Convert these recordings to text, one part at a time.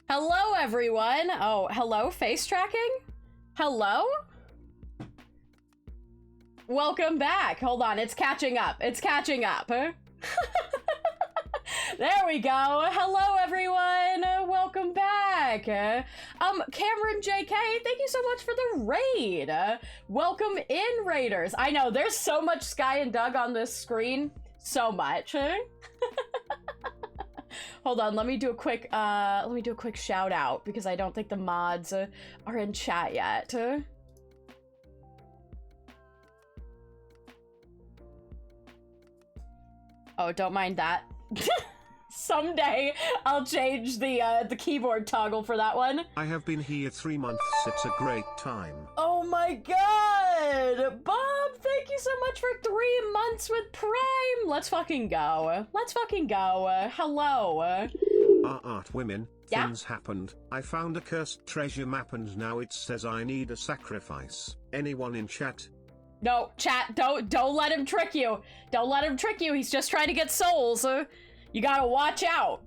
Hello, everyone. Oh, hello, face tracking? Hello? Welcome back. Hold on, it's catching up. It's catching up. There we go. Hello, everyone. Welcome back. Cameron JK, thank you so much for the raid. Welcome in, raiders. I know, there's so much Sky and Doug on this screen. So much. Hold on, let me do a quick shout out because I don't think the mods are in chat yet. Oh, don't mind that. Someday I'll change the keyboard toggle for that one. I have been here 3 months. It's a great time. Oh my god! Bob, thank you so much for 3 months with Prime! Let's fucking go. Let's fucking go. Hello. Art women, yeah? Things happened. I found a cursed treasure map and now it says I need a sacrifice. Anyone in chat? No, chat, don't let him trick you. Don't let him trick you. He's just trying to get souls. You gotta watch out.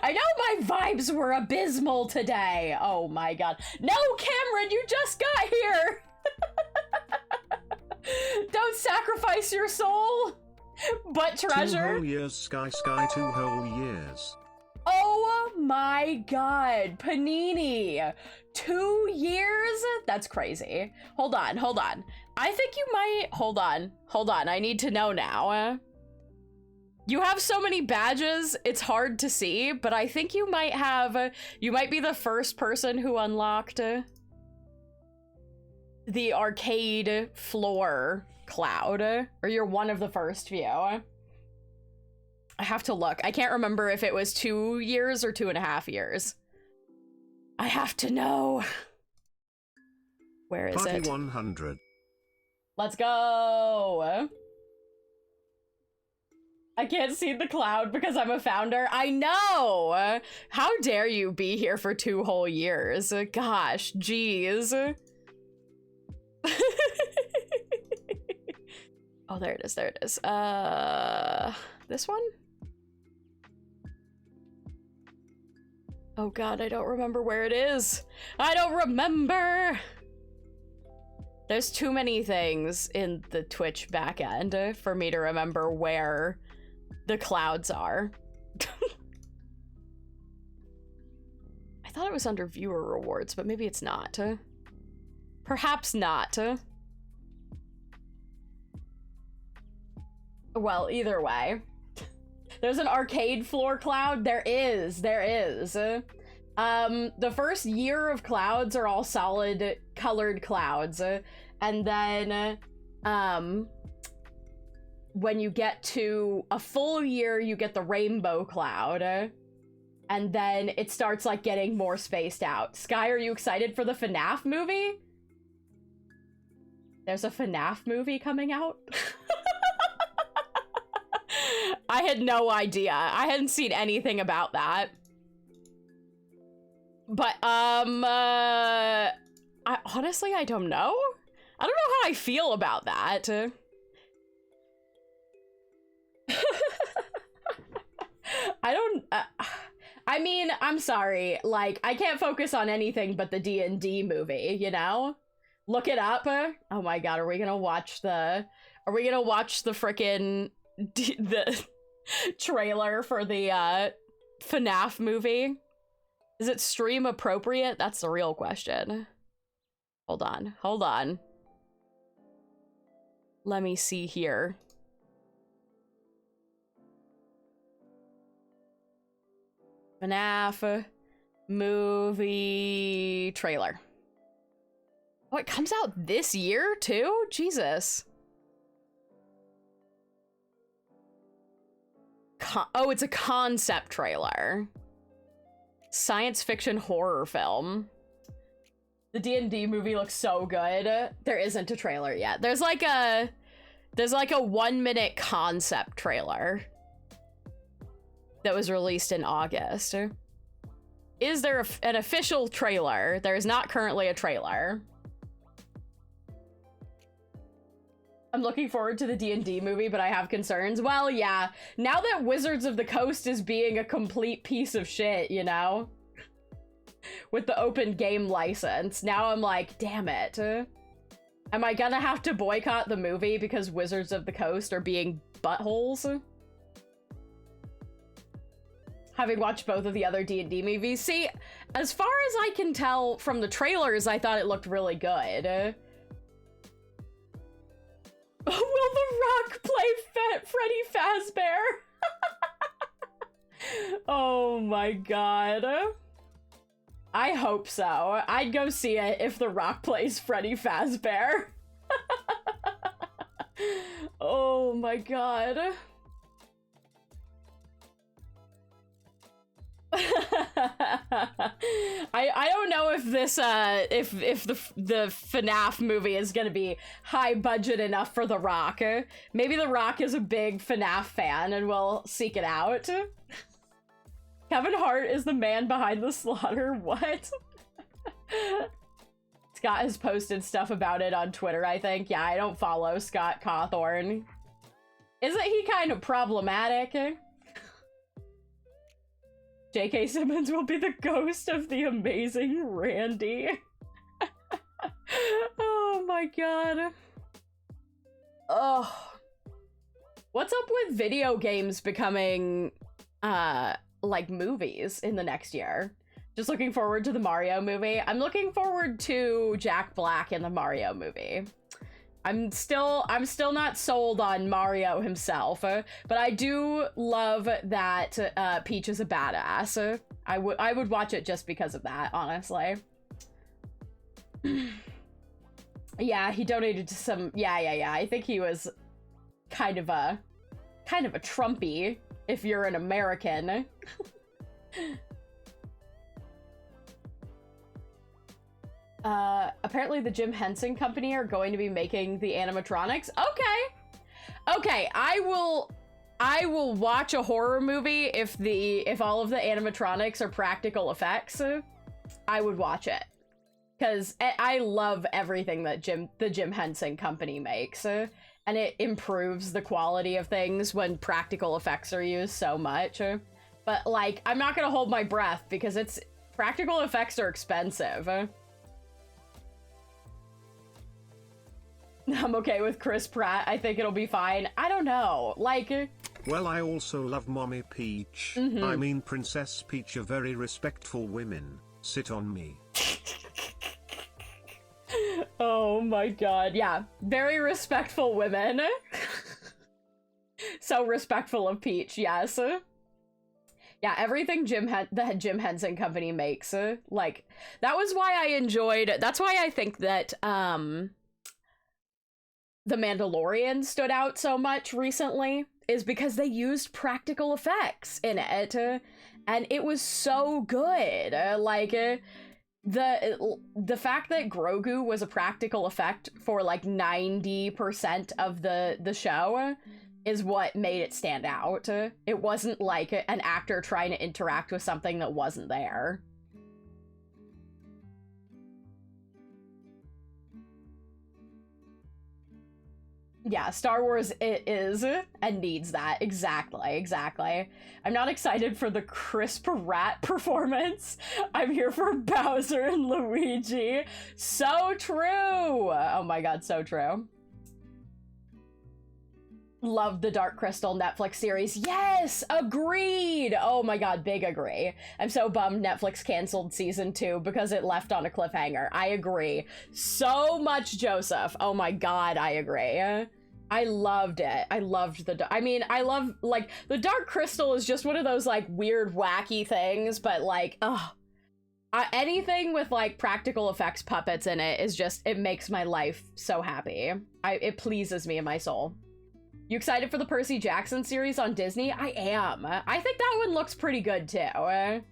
I know my vibes were abysmal today. Oh my god. No, Cameron, you just got here. Don't sacrifice your soul. But treasure. 2 whole years, Sky, 2 whole years. Oh my god, Panini. 2 years? That's crazy. Hold on. I think you might, hold on. I need to know now. You have so many badges, it's hard to see, but I think you might be the first person who unlocked the arcade floor cloud, or you're one of the first few. I have to look. I can't remember if it was 2 years or 2.5 years. I have to know. Where is it? 100. Let's go. I can't see the cloud because I'm a founder. I know! How dare you be here for 2 whole years? Gosh, jeez. Oh, there it is, this one? Oh god, I don't remember where it is. I don't remember! There's too many things in the Twitch backend for me to remember where the clouds are. I thought it was under viewer rewards, but maybe it's not. Perhaps not. Well, either way. There's an arcade floor cloud? There is. The first year of clouds are all solid colored clouds. And then, when you get to a full year, you get the rainbow cloud. And then it starts, like, getting more spaced out. Sky, are you excited for the FNAF movie? There's a FNAF movie coming out? I had no idea. I hadn't seen anything about that. But, honestly, I don't know. I don't know how I feel about that. I mean, I'm sorry. Like, I can't focus on anything but the D&D movie, you know? Look it up. Oh my god, are we gonna watch the frickin' the trailer for the FNAF movie? Is it stream appropriate? That's the real question. Hold on. Let me see here. FNAF movie trailer. Oh, it comes out this year too? Jesus. Oh, it's a concept trailer. Science fiction horror film. The D&D movie looks so good. There isn't a trailer yet. There's like a 1-minute concept trailer that was released in August. Is there an official trailer? There is not currently a trailer. I'm looking forward to the D&D movie, but I have concerns. Well, yeah, now that Wizards of the Coast is being a complete piece of shit, you know? With the open game license, now I'm like, damn it. Am I gonna have to boycott the movie because Wizards of the Coast are being buttholes? Having watched both of the other D&D movies. See, as far as I can tell from the trailers, I thought it looked really good. Will The Rock play Freddy Fazbear? Oh my god. I hope so. I'd go see it if The Rock plays Freddy Fazbear. Oh my god. I don't know if this if the FNAF movie is gonna be high budget enough for The Rock. Maybe The Rock is a big FNAF fan and will seek it out. Kevin Hart is the man behind the slaughter. What? Scott has posted stuff about it on Twitter, I think. Yeah, I don't follow Scott Cawthorn. Isn't he kind of problematic? J.K. Simmons will be the ghost of the amazing Randy. Oh my god. Oh. What's up with video games becoming, like movies in the next year? Just looking forward to the Mario movie. I'm looking forward to Jack Black in the Mario movie. I'm still not sold on Mario himself, but I do love that Peach is a badass. I would watch it just because of that, honestly. Yeah, he donated to some. Yeah. I think he was kind of a Trumpy if you're an American. Apparently the Jim Henson Company are going to be making the animatronics. Okay, I will watch a horror movie if all of the animatronics are practical effects. I would watch it because I love everything that the Jim Henson Company makes, and it improves the quality of things when practical effects are used so much. But like, I'm not gonna hold my breath because practical effects are expensive. I'm okay with Chris Pratt. I think it'll be fine. I don't know. Like... Well, I also love Mommy Peach. Mm-hmm. I mean Princess Peach are very respectful women. Sit on me. Oh my god. Yeah. Very respectful women. So respectful of Peach, yes. Yeah, everything the Jim Henson Company makes. Like, that was why I enjoyed... That's why I think that, The Mandalorian stood out so much recently, is because they used practical effects in it, and it was so good. Like, the fact that Grogu was a practical effect for like 90% of the show is what made it stand out. It wasn't like an actor trying to interact with something that wasn't there. Yeah, Star Wars it is and needs that. Exactly. I'm not excited for the Chris Pratt performance. I'm here for Bowser and Luigi. So true! Oh my god, so true. Love the Dark Crystal Netflix series. Yes! Agreed! Oh my god, big agree. I'm so bummed Netflix canceled season 2 because it left on a cliffhanger. I agree. So much, Joseph. Oh my god, I agree. I loved it. I loved I love, like, the Dark Crystal is just one of those, like, weird, wacky things, but, like, ugh. Anything with like practical effects puppets in it is just, it makes my life so happy. It pleases me in my soul. You excited for the Percy Jackson series on Disney? I am. I think that one looks pretty good too.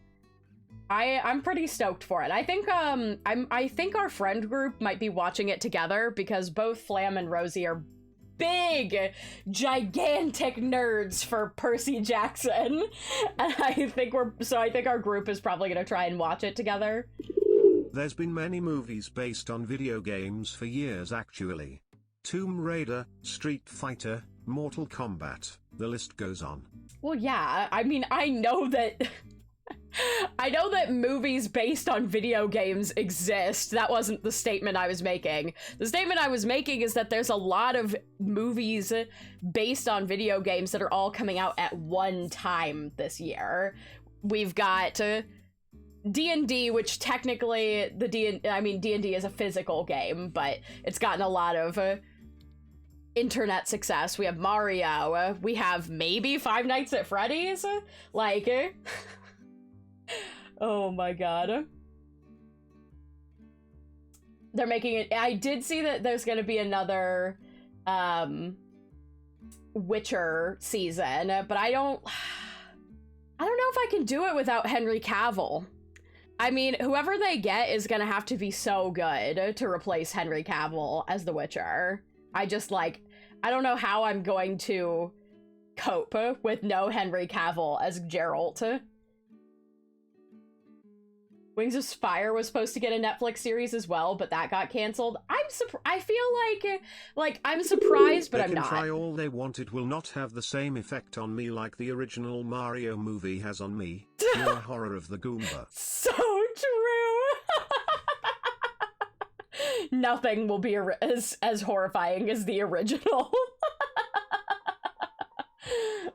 I'm pretty stoked for it. I think I think our friend group might be watching it together because both Flam and Rosie are big, gigantic nerds for Percy Jackson. And I think our group is probably gonna try and watch it together. There's been many movies based on video games for years actually. Tomb Raider, Street Fighter, Mortal Kombat, the list goes on. Well, yeah, I mean, I know that I know that movies based on video games exist. That wasn't the statement I was making. The statement I was making is that there's a lot of movies based on video games that are all coming out at one time this year. We've got D&D, which technically D&D is a physical game, but it's gotten a lot of internet success. We have Mario. We have maybe Five Nights at Freddy's. Like, oh my god. They're making it. I did see that there's gonna be another Witcher season, but I don't know if I can do it without Henry Cavill. I mean, whoever they get is gonna have to be so good to replace Henry Cavill as the Witcher. I don't know how I'm going to cope with no Henry Cavill as Geralt. Wings of Fire was supposed to get a Netflix series as well, but that got canceled. I feel like I'm surprised, but I'm not. They can try all they want, it will not have the same effect on me like the original Mario movie has on me. You're a horror of the Goomba. So true. Nothing will be as horrifying as the original.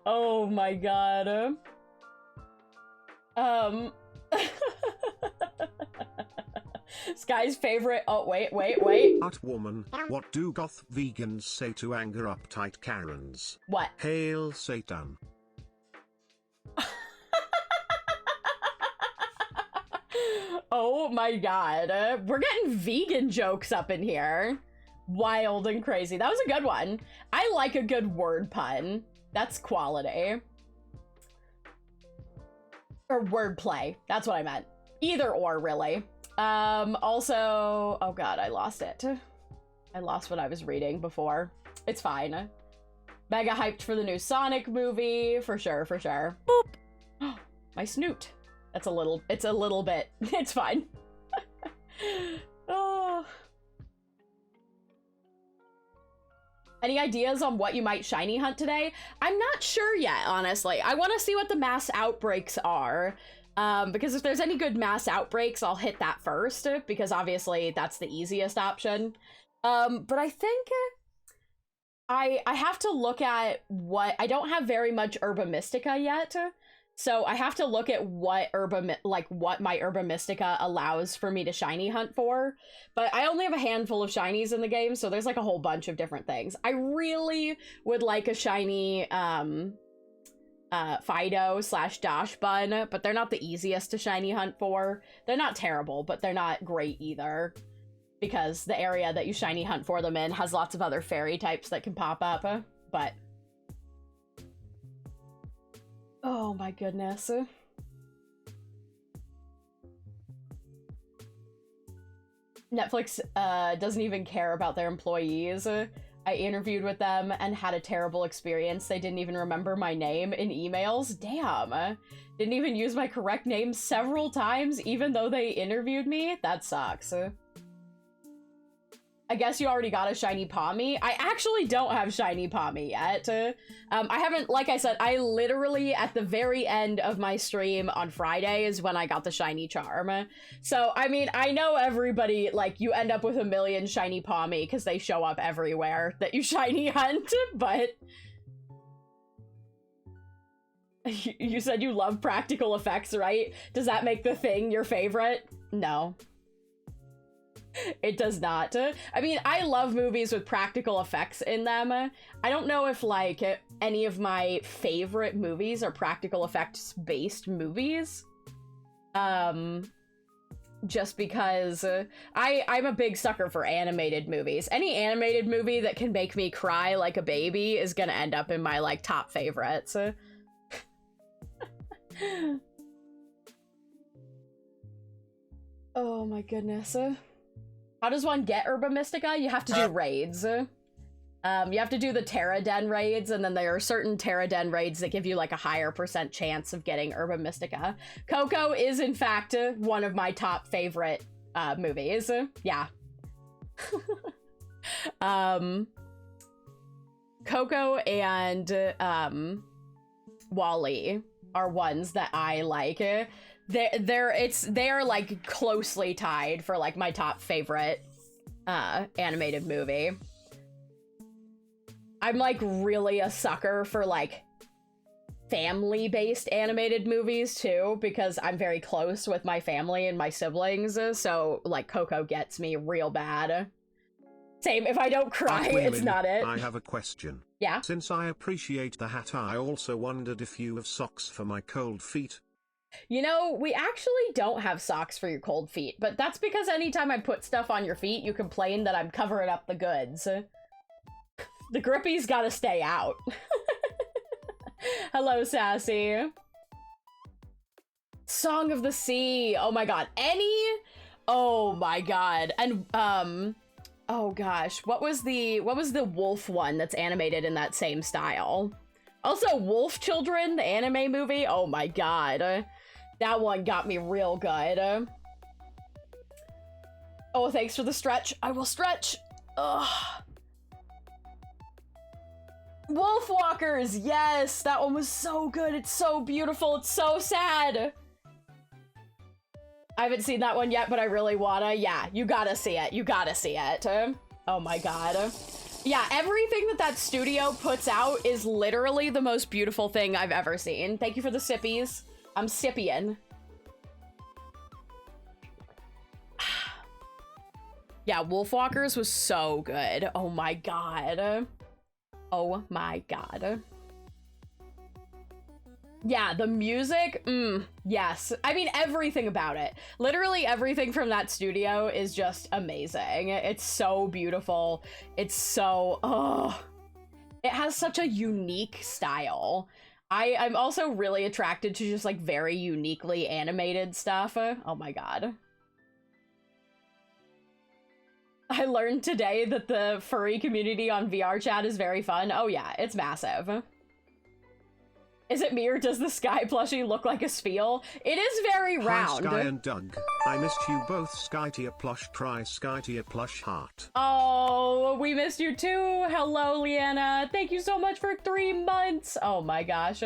Oh my god. Sky's favorite. Oh, wait. Art woman, what do goth vegans say to anger uptight Karens? What? Hail Satan. Oh my god. We're getting vegan jokes up in here. Wild and crazy. That was a good one. I like a good word pun. That's quality. Or wordplay. That's what I meant. Either or, really. Also, oh god, I lost it. I lost what I was reading before. It's fine. Mega hyped for the new Sonic movie. For sure. Boop! My snoot. It's a little bit. It's fine. Oh. Any ideas on what you might shiny hunt today? I'm not sure yet, honestly. I want to see what the mass outbreaks are. Because if there's any good mass outbreaks, I'll hit that first, because obviously that's the easiest option. But I think I have to look at what... I don't have very much Herba Mystica yet, so I have to look at what what my Herba Mystica allows for me to shiny hunt for. But I only have a handful of shinies in the game, so there's like a whole bunch of different things. I really would like a shiny Fido / Dosh Bun, but they're not the easiest to shiny hunt for. They're not terrible, but they're not great either, because the area that you shiny hunt for them in has lots of other fairy types that can pop up, but... Oh my goodness. Netflix doesn't even care about their employees. I interviewed with them and had a terrible experience. They didn't even remember my name in emails. Damn. Didn't even use my correct name several times, even though they interviewed me? That sucks. I guess you already got a shiny Pommy. I actually don't have shiny Pommy yet. I haven't, like I said, I literally, at the very end of my stream on Friday is when I got the shiny charm. So, I mean, I know everybody, like, you end up with a million shiny Pommy because they show up everywhere that you shiny hunt, but... You said you love practical effects, right? Does that make the thing your favorite? No. It does not. I mean, I love movies with practical effects in them. I don't know if, like, any of my favorite movies are practical effects based movies. just because I'm a big sucker for animated movies. Any animated movie that can make me cry like a baby is gonna end up in my, like, top favorites. Oh my goodness. How does one get Herba Mystica? You have to do raids. You have to do the Terra Den raids, and then there are certain Terra Den raids that give you, like, a higher % chance of getting Herba Mystica. Coco is, in fact, one of my top favorite movies. Yeah. Coco and Wall-E are ones that I like. They are like closely tied for, like, my top favorite animated movie. I'm, like, really a sucker for, like, family-based animated movies too, because I'm very close with my family and my siblings, so, like, Coco gets me real bad. Same, if I don't cry, it's not it. I have a question. Yeah? Since I appreciate the hat, I also wondered if you have socks for my cold feet. You know, we actually don't have socks for your cold feet, but that's because anytime I put stuff on your feet, you complain that I'm covering up the goods. The grippies gotta stay out. Hello, Sassy. Song of the Sea. Oh my god. Oh my god. And, oh gosh. What was the wolf one that's animated in that same style? Also, Wolf Children, the anime movie. Oh my god. That one got me real good. Oh, thanks for the stretch. I will stretch. Ugh. Wolfwalkers, yes! That one was so good. It's so beautiful. It's so sad. I haven't seen that one yet, but I really wanna. Yeah, you gotta see it. You gotta see it. Oh my god. Yeah, everything that studio puts out is literally the most beautiful thing I've ever seen. Thank you for the sippies. I'm sipping. Yeah, Wolfwalkers was so good. Oh my god. Oh my god. Yeah, the music, yes. I mean, everything about it. Literally everything from that studio is just amazing. It's so beautiful. It's so, it has such a unique style. I'm also really attracted to just, like, very uniquely animated stuff. Oh my god. I learned today that the furry community on VR chat is very fun. Oh yeah, it's massive. Is it me or does the Sky plushie look like a spiel? It is very round. Hi Sky and Doug. I missed you both. Sky tier plush, try Sky tier plush heart. Oh, we missed you too. Hello, Leanna. Thank you so much for 3 months. Oh my gosh.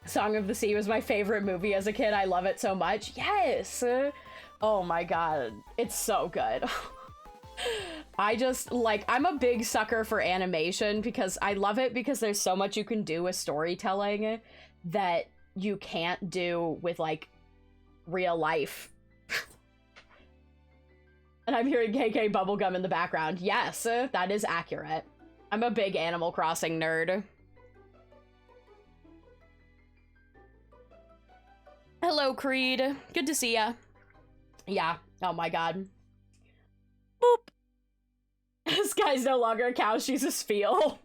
Song of the Sea was my favorite movie as a kid. I love it so much. Yes. Oh my god. It's so good. I just, like, I'm a big sucker for animation because I love it because there's so much you can do with storytelling that you can't do with, like, real life. And I'm hearing KK Bubblegum in the background. Yes, that is accurate. I'm a big Animal Crossing nerd. Hello, Creed. Good to see ya. Yeah. Oh my god. Boop. This guy's no longer a cow, she's a spiel.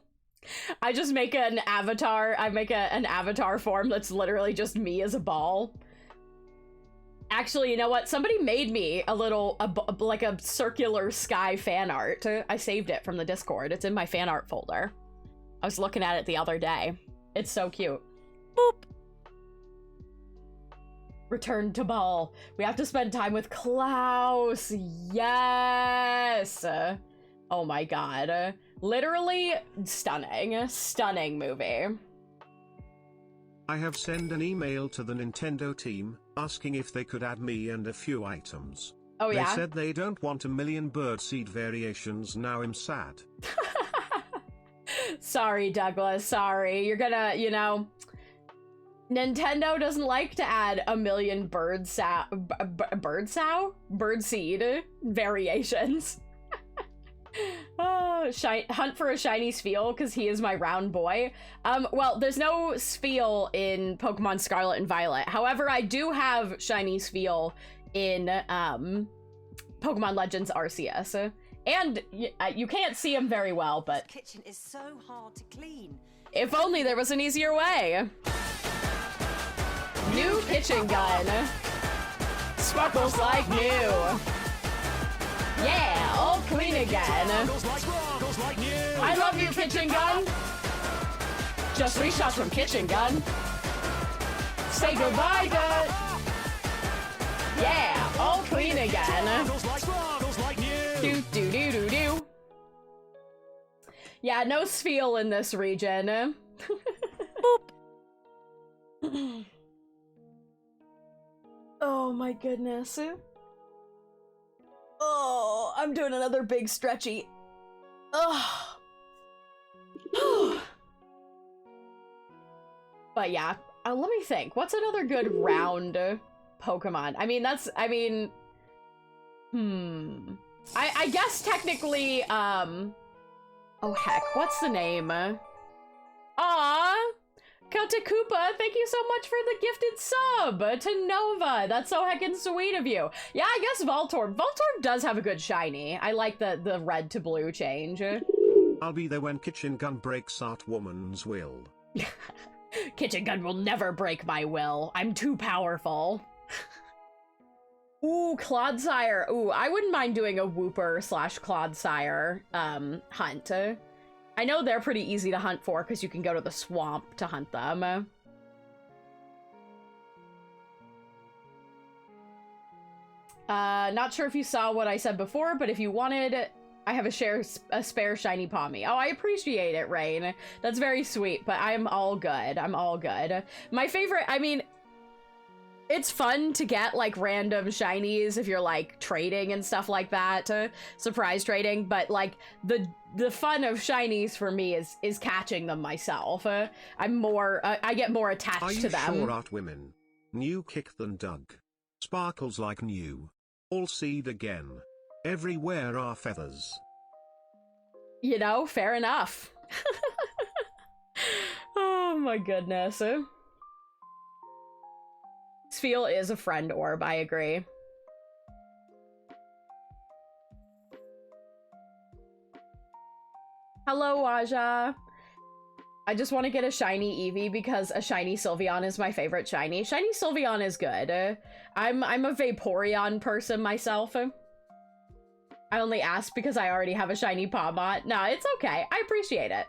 I just make an avatar. I make an avatar form that's literally just me as a ball. Actually, you know what? Somebody made me a little, like a circular sky fan art. I saved it from the Discord. It's in my fan art folder. I was looking at it the other day. It's so cute. Boop. Return to ball. We have to spend time with Klaus. Yes. Oh my god. Literally stunning. Stunning movie. I have sent an email to the Nintendo team, asking if they could add me and a few items. Oh yeah? They said they don't want a million birdseed variations. Now I'm sad. Sorry, Douglas. Sorry. You're gonna, you know... Nintendo doesn't like to add a million birdseed variations. Oh. Oh, hunt for a shiny Spheal because he is my round boy. Well, there's no Spheal in Pokemon Scarlet and Violet. However, I do have shiny Spheal in Pokemon Legends Arceus. And you can't see him very well, but This kitchen is so hard to clean. if only there was an easier way. New kitchen gun. Sparkles like new. Yeah, all clean again. I love you, kitchen gun. Just 3 shots from kitchen gun. Say goodbye, good. Yeah, all clean again. Do do do do do. Yeah, no Spheal in this region. Boop. Oh my goodness. Oh, I'm doing another big stretchy. Oh. But yeah, let me think. What's another good round Pokemon? I guess technically, oh heck, what's the name? Aw! Koopa, thank you so much for the gifted sub to Nova. That's so heckin' sweet of you. Yeah, I guess Voltorb. Voltorb does have a good shiny. I like the red to blue change. I'll be there when Kitchen Gun breaks Art Woman's will. Kitchen Gun will never break my will. I'm too powerful. Ooh, Clodsire. Ooh, I wouldn't mind doing a Wooper / Clodsire hunt. I know they're pretty easy to hunt for because you can go to the swamp to hunt them. Not sure if you saw what I said before, but if you wanted, I have a spare shiny Pawmi. Oh, I appreciate it, Rain. That's very sweet, but I'm all good. I'm all good. My favorite, I mean, it's fun to get like random shinies if you're like trading and stuff like that, surprise trading, but like the fun of shinies for me is catching them myself. I'm more, I get more attached to them. Are you sure, Art Women? New kick than Doug. Sparkles like new. All seed again. Everywhere are feathers. You know, fair enough. Oh my goodness. Spheal is a friend orb, I agree. Hello, Aja. I just want to get a shiny Eevee because a shiny Sylveon is my favorite shiny. Shiny Sylveon is good. I'm a Vaporeon person myself. I only asked because I already have a shiny Pawmot. No, it's okay. I appreciate it.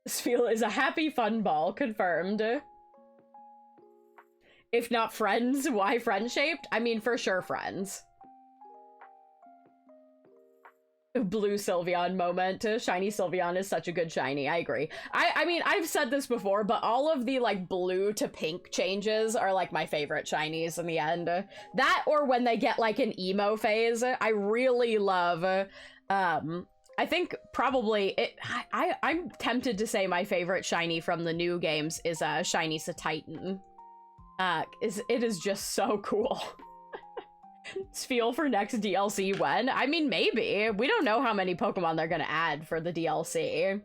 Spheal is a happy fun ball, confirmed. If not friends, why friend-shaped? I mean, for sure friends. Blue Sylveon moment. Shiny Sylveon is such a good shiny. I agree. I mean, I've said this before, but all of the like blue to pink changes are like my favorite shinies in the end. That or when they get like an emo phase. I really love, I think probably I'm tempted to say my favorite shiny from the new games is shiny Satitan. It is just so cool. Spheal for next DLC when? I mean, maybe. We don't know how many Pokemon they're gonna add for the DLC.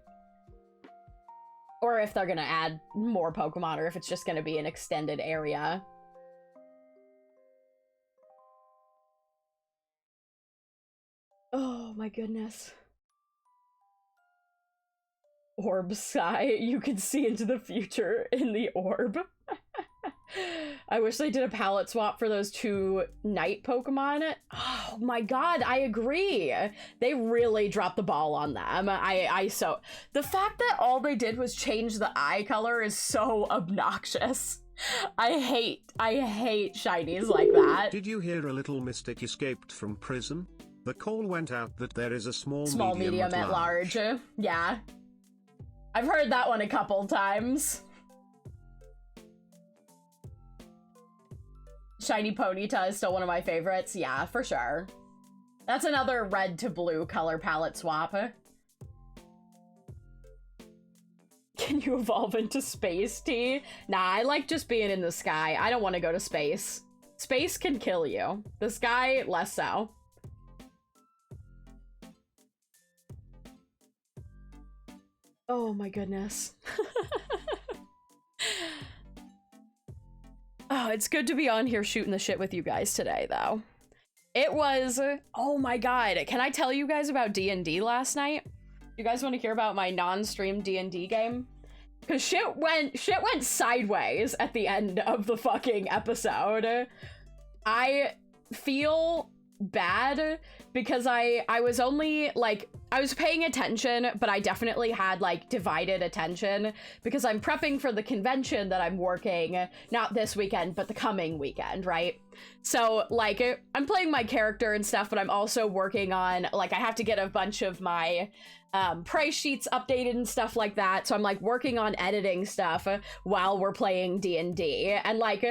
Or if they're gonna add more Pokemon, or if it's just gonna be an extended area. Oh my goodness. Orb sigh. You can see into the future in the orb. I wish they did a palette swap for those 2 night Pokemon. Oh my god, I agree. They really dropped the ball on them. The fact that all they did was change the eye color is so obnoxious. I hate shinies like that. Did you hear a little mystic escaped from prison? The call went out that there is a small medium at large. Yeah. I've heard that one a couple times. Shiny Ponyta is still one of my favorites. Yeah, for sure. That's another red to blue color palette swap. Can you evolve into Space Tea? Nah, I like just being in the sky. I don't want to go to space. Space can kill you. The sky, less so. Oh my goodness. Oh, it's good to be on here shooting the shit with you guys today, though. It was, oh my god, can I tell you guys about D&D last night? You guys want to hear about my non-stream D&D game? Because shit went sideways at the end of the fucking episode. I feel bad because I was only like, I was paying attention, but I definitely had like divided attention because I'm prepping for the convention that I'm working, not this weekend, but the coming weekend, right? So like I'm playing my character and stuff, but I'm also working on, like, I have to get a bunch of my price sheets updated and stuff like that. So I'm like working on editing stuff while we're playing D&D. And like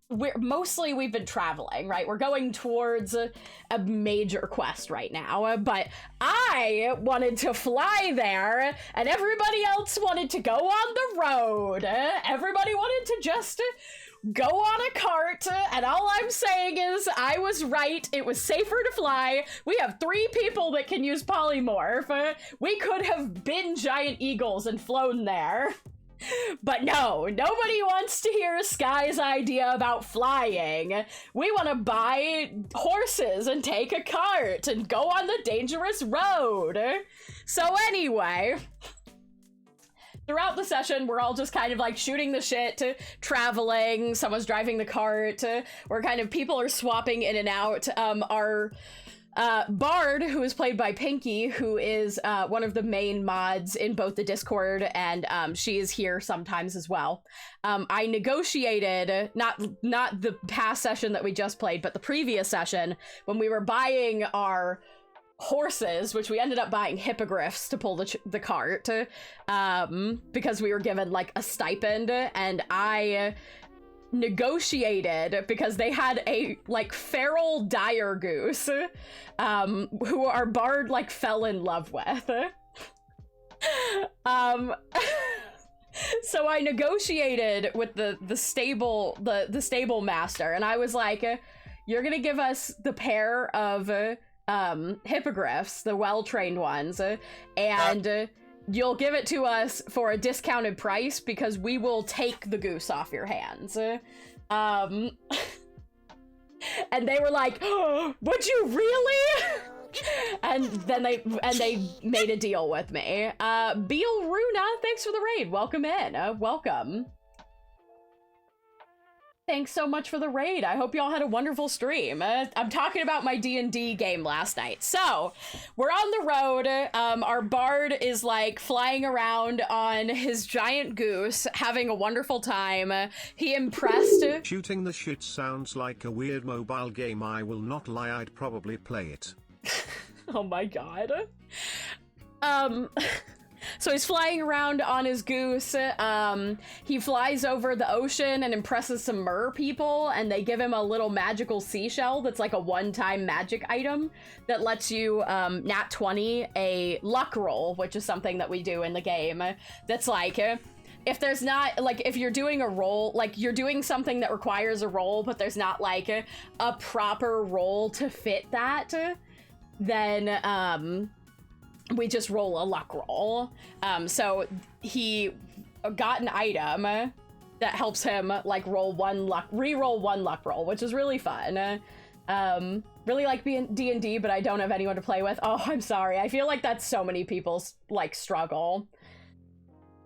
we've been traveling, right? We're going towards a major quest right now, but I wanted to fly there and everybody else wanted to go on the road. Everybody wanted to just go on a cart, and all I'm saying is I was right. It was safer to fly. We have 3 people that can use polymorph. We could have been giant eagles and flown there. But no, nobody wants to hear Sky's idea about flying. We want to buy horses and take a cart and go on the dangerous road. So anyway, throughout the session, we're all just kind of like shooting the shit, traveling, someone's driving the cart, we're kind of, people are swapping in and out. Our Bard, who is played by Pinky, who is one of the main mods in both the Discord, and she is here sometimes as well. I negotiated, not the past session that we just played, but the previous session, when we were buying our horses, which we ended up buying hippogriffs to pull the cart, because we were given like a stipend, and I negotiated because they had a like feral dire goose who our Bard like fell in love with. So I negotiated with the stable master, and I was like, you're gonna give us the pair of hippogriffs, the well-trained ones, and you'll give it to us for a discounted price because we will take the goose off your hands. And they were like, oh, would you really? And then they made a deal with me. Beal Runa, thanks for the raid. Welcome in. Welcome. Thanks so much for the raid. I hope y'all had a wonderful stream. I'm talking about my D&D game last night. So, we're on the road. Our Bard is like flying around on his giant goose, having a wonderful time. He impressed... Shooting the shit sounds like a weird mobile game. I will not lie, I'd probably play it. Oh my god. So he's flying around on his goose. He flies over the ocean and impresses some mer people, and they give him a little magical seashell that's like a one-time magic item that lets you nat 20 a luck roll, which is something that we do in the game. That's like, if there's not, like, if you're doing a roll, like, you're doing something that requires a roll, but there's not, like, a proper roll to fit that, then, we just roll a luck roll. So he got an item that helps him like re-roll one luck roll, which is really fun. Really like being D&D, but I don't have anyone to play with. Oh, I'm sorry. I feel like that's so many people's like struggle.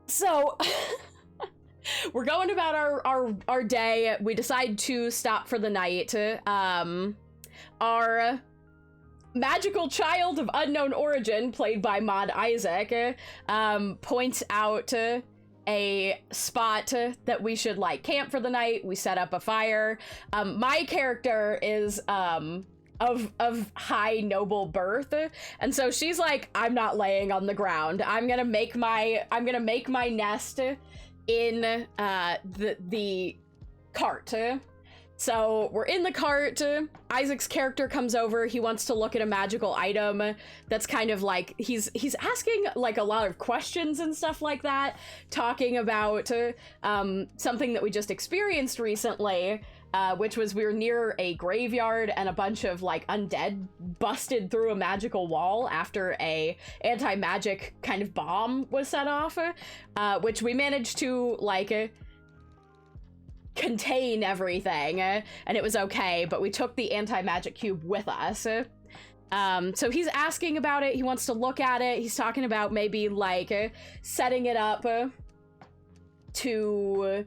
So we're going about our day. We decide to stop for the night. Our magical child of unknown origin, played by Mod Isaac, points out a spot that we should like camp for the night. We set up a fire. My character is of high noble birth, and so she's like, I'm not laying on the ground. I'm gonna make my nest in the cart. So we're in the cart. Isaac's character comes over. He wants to look at a magical item that's kind of like, he's asking like a lot of questions and stuff like that, talking about something that we just experienced recently, which was we were near a graveyard and a bunch of like undead busted through a magical wall after a anti-magic kind of bomb was set off, which we managed to like contain everything, and it was okay, but we took the anti-magic cube with us. So he's asking about it, he wants to look at it, he's talking about maybe like setting it up to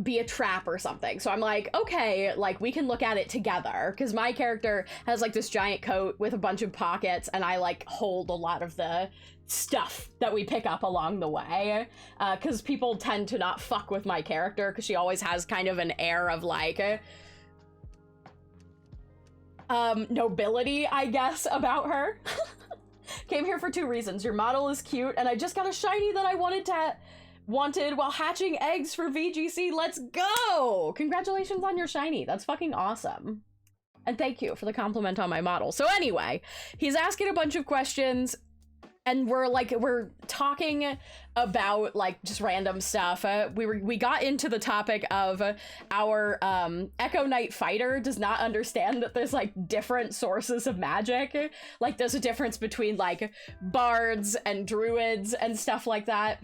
be a trap or something. So I'm like, okay, like we can look at it together, because my character has like this giant coat with a bunch of pockets, and I like hold a lot of the stuff that we pick up along the way, because people tend to not fuck with my character because she always has kind of an air of like nobility, I guess, about her. Came here for 2 reasons. Your model is cute, and I just got a shiny that I wanted while hatching eggs for VGC. Let's go! Congratulations on your shiny. That's fucking awesome. And thank you for the compliment on my model. So anyway, he's asking a bunch of questions, and we're talking about like just random stuff. We got into the topic of our Echo Knight fighter does not understand that there's like different sources of magic. Like there's a difference between like bards and druids and stuff like that.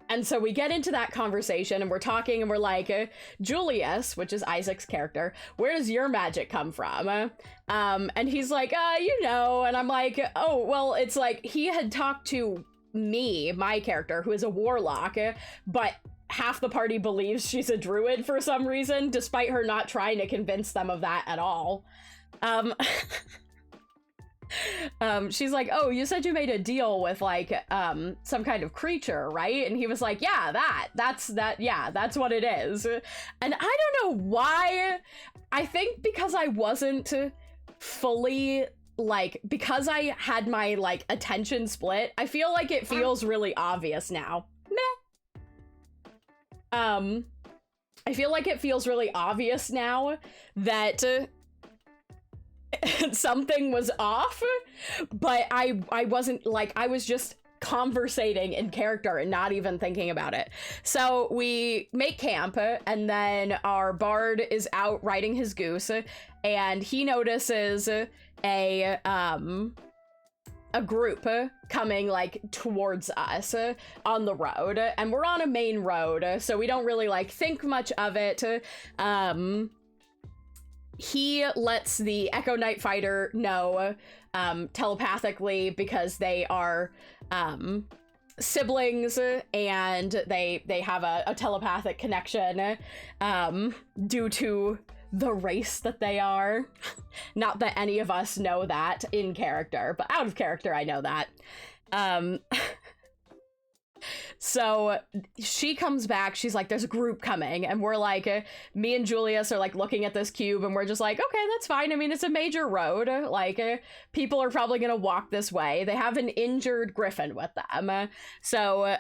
And so we get into that conversation, and we're talking, and we're like, Julius, which is Isaac's character, where does your magic come from? And he's like, you know, and I'm like, oh, well, it's like he had talked to me, my character, who is a warlock, but half the party believes she's a druid for some reason, despite her not trying to convince them of that at all. She's like, oh, you said you made a deal with like some kind of creature, right? And he was like, yeah, that's what it is. And I don't know why. I think because I wasn't fully like, because I had my like attention split, I feel like it feels really obvious now. Meh. I feel like it feels really obvious now that something was off, but I wasn't like, I was just conversating in character and not even thinking about it. So we make camp, and then our bard is out riding his goose, and he notices a group coming like towards us on the road, and we're on a main road, so we don't really like think much of it. He lets the Echo Knight fighter know telepathically, because they are siblings, and they have a telepathic connection due to the race that they are. Not that any of us know that in character, but out of character I know that. So she comes back, she's like, there's a group coming, and we're like, me and Julius are like looking at this cube, and we're just like, okay, that's fine. I mean, it's a major road, like people are probably gonna walk this way. They have an injured griffin with them, so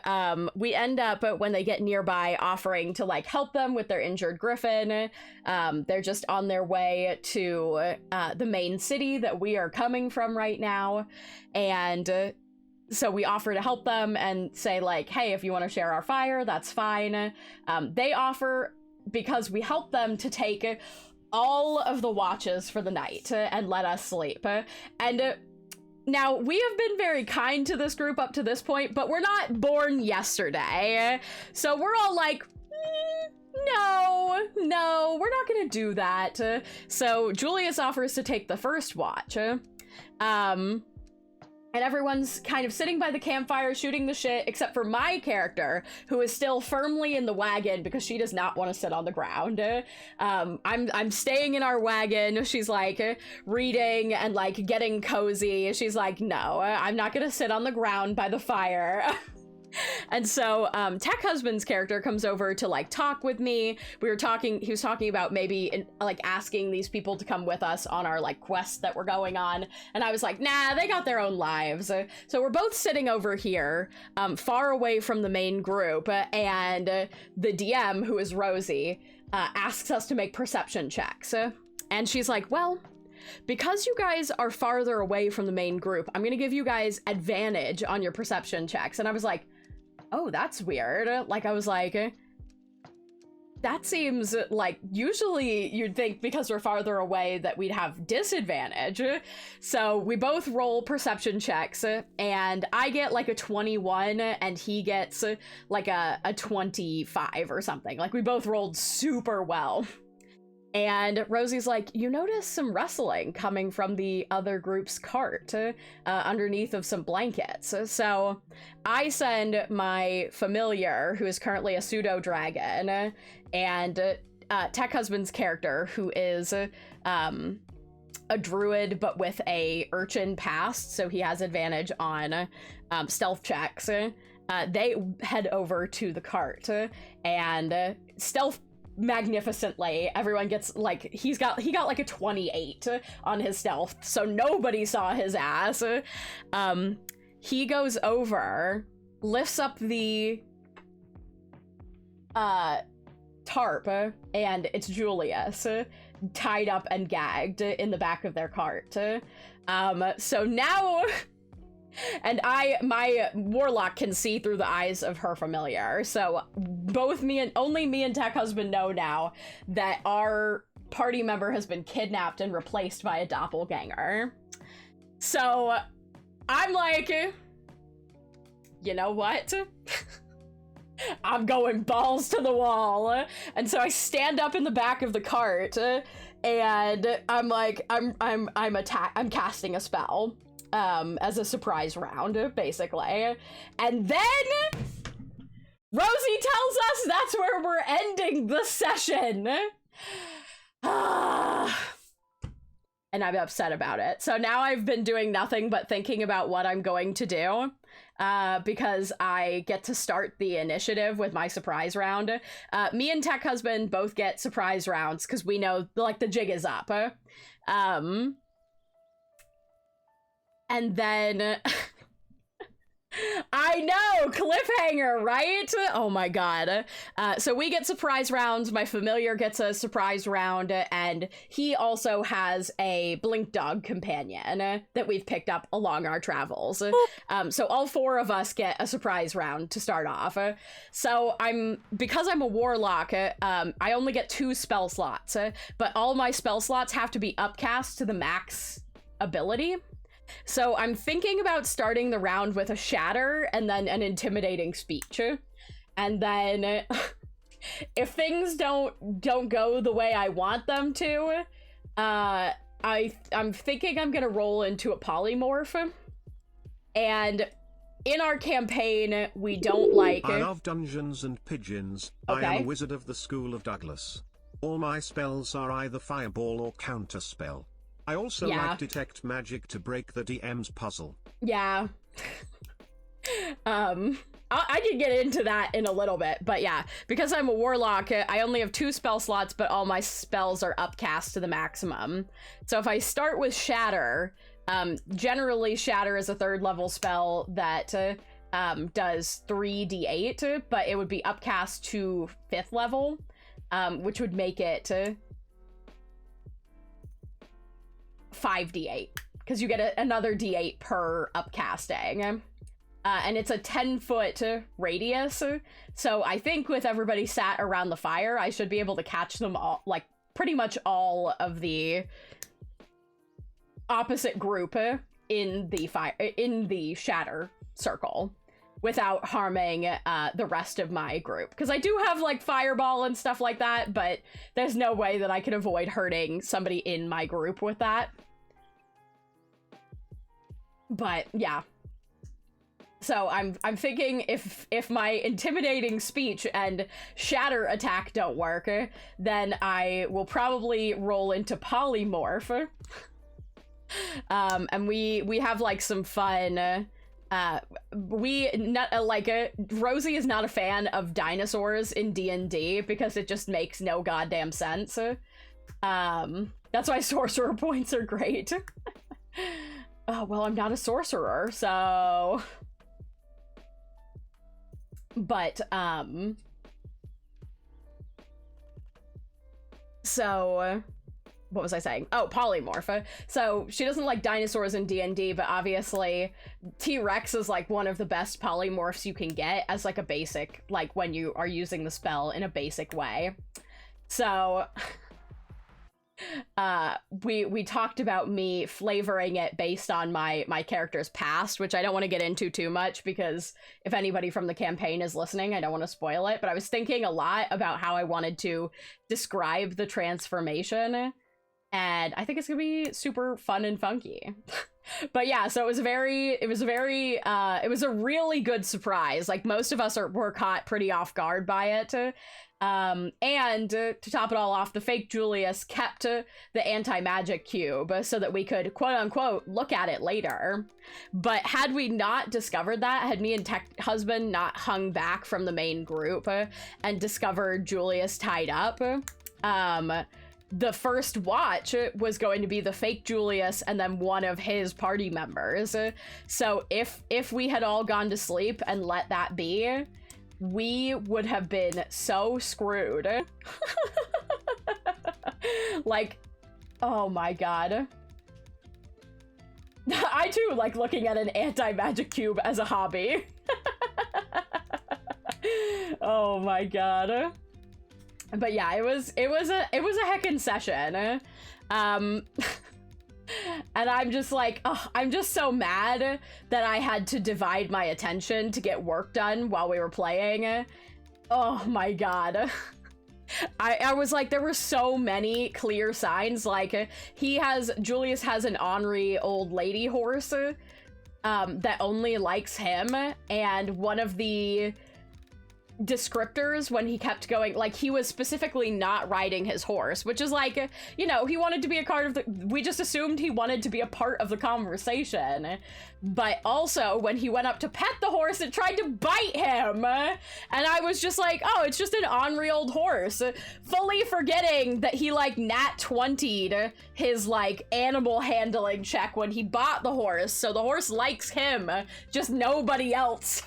we end up, when they get nearby, offering to like help them with their injured griffin. They're just on their way to the main city that we are coming from right now, and so we offer to help them and say like, hey, if you want to share our fire, that's fine. They offer, because we help them, to take all of the watches for the night and let us sleep. And now, we have been very kind to this group up to this point, but we're not born yesterday. So we're all like, no, we're not gonna do that. So Julius offers to take the first watch. And everyone's kind of sitting by the campfire shooting the shit, except for my character, who is still firmly in the wagon because she does not want to sit on the ground. I'm staying in our wagon. She's like reading and like getting cozy. She's like, no, I'm not gonna sit on the ground by the fire. And so Tech Husband's character comes over to like talk with me. He was talking about maybe like asking these people to come with us on our like quest that we're going on, and I was like, nah, they got their own lives. So we're both sitting over here far away from the main group, and the DM, who is Rosie, asks us to make perception checks, and she's like, well, because you guys are farther away from the main group, I'm gonna give you guys advantage on your perception checks. And I was like, oh, that's weird. Like, I was like, that seems like usually you'd think because we're farther away that we'd have disadvantage. So we both roll perception checks, and I get like a 21 and he gets like a 25 or something. Like, we both rolled super well. And Rosie's like, you notice some rustling coming from the other group's cart underneath of some blankets. So I send my familiar, who is currently a pseudo-dragon, and Tech Husband's character, who is a druid but with a urchin past, so he has advantage on stealth checks. They head over to the cart and stealth magnificently. Everyone gets like, he got like a 28 on his stealth, so nobody saw his ass. He goes over, lifts up the tarp, and it's Julius tied up and gagged in the back of their cart. So now and my warlock can see through the eyes of her familiar, so only me and Tech Husband know now that our party member has been kidnapped and replaced by a doppelganger. So I'm like, you know what? I'm going balls to the wall. And so I stand up in the back of the cart and I'm like, I'm casting a spell. As a surprise round, basically. And then Rosie tells us that's where we're ending the session. And I'm upset about it. So now I've been doing nothing but thinking about what I'm going to do, because I get to start the initiative with my surprise round. Me and Tech Husband both get surprise rounds because we know, like, the jig is up. And then I know, cliffhanger, right? Oh my god. So we get surprise rounds, my familiar gets a surprise round, and he also has a blink dog companion that we've picked up along our travels. So all four of us get a surprise round to start off. So because I'm a warlock, I only get 2 spell slots, but all my spell slots have to be upcast to the max ability. So I'm thinking about starting the round with a shatter and then an intimidating speech. And then if things don't go the way I want them to, I'm thinking I'm gonna roll into a polymorph. And in our campaign, we don't like... I love dungeons and pigeons. Okay. I am a wizard of the School of Douglas. All my spells are either fireball or counterspell. I also like detect magic to break the DM's puzzle. Yeah. I can get into that in a little bit, but yeah, because I'm a warlock, I only have 2 spell slots, but all my spells are upcast to the maximum. So if I start with Shatter, generally Shatter is a 3rd level spell that does 3d8, but it would be upcast to 5th level, which would make it 5d8, because you get another d8 per upcasting. And it's a 10-foot radius, so I think with everybody sat around the fire, I should be able to catch them all, like, pretty much all of the opposite group in the shatter circle without harming the rest of my group. Because I do have, like, fireball and stuff like that, but there's no way that I can avoid hurting somebody in my group with that. But, yeah. So I'm thinking if my intimidating speech and shatter attack don't work, then I will probably roll into polymorph. And we have, like, some fun. Rosie is not a fan of dinosaurs in D&D because it just makes no goddamn sense. That's why sorcerer points are great. Oh, well, I'm not a sorcerer, so... But, so, what was I saying? Oh, polymorph. So she doesn't like dinosaurs in D&D, but obviously T-Rex is like one of the best polymorphs you can get as like a basic, like when you are using the spell in a basic way. So we talked about me flavoring it based on my character's past, which I don't want to get into too much because if anybody from the campaign is listening, I don't want to spoil it, but I was thinking a lot about how I wanted to describe the transformation, and I think it's gonna be super fun and funky. But yeah, so it was a really good surprise. Like, most of us were caught pretty off guard by it. And to top it all off, the fake Julius kept the anti-magic cube so that we could, quote unquote, look at it later. But had we not discovered that, had me and Tech Husband not hung back from the main group and discovered Julius tied up, the first watch was going to be the fake Julius and then one of his party members. So if we had all gone to sleep and let that be, we would have been so screwed. Like, oh my god. I too like looking at an anti-magic cube as a hobby. Oh my god. But yeah, it was a heckin' session. And I'm just like, oh, I'm just so mad that I had to divide my attention to get work done while we were playing. Oh my god. I was like, there were so many clear signs. Like, Julius has an ornery old lady horse that only likes him, and one of the descriptors when he kept going, like, he was specifically not riding his horse, which is like, you know, he wanted to be a part of we just assumed he wanted to be a part of the conversation. But also when he went up to pet the horse, it tried to bite him, and I was just like, oh, it's just an ornery old horse, fully forgetting that he like nat 20'd his like animal handling check when he bought the horse, so the horse likes him, just nobody else.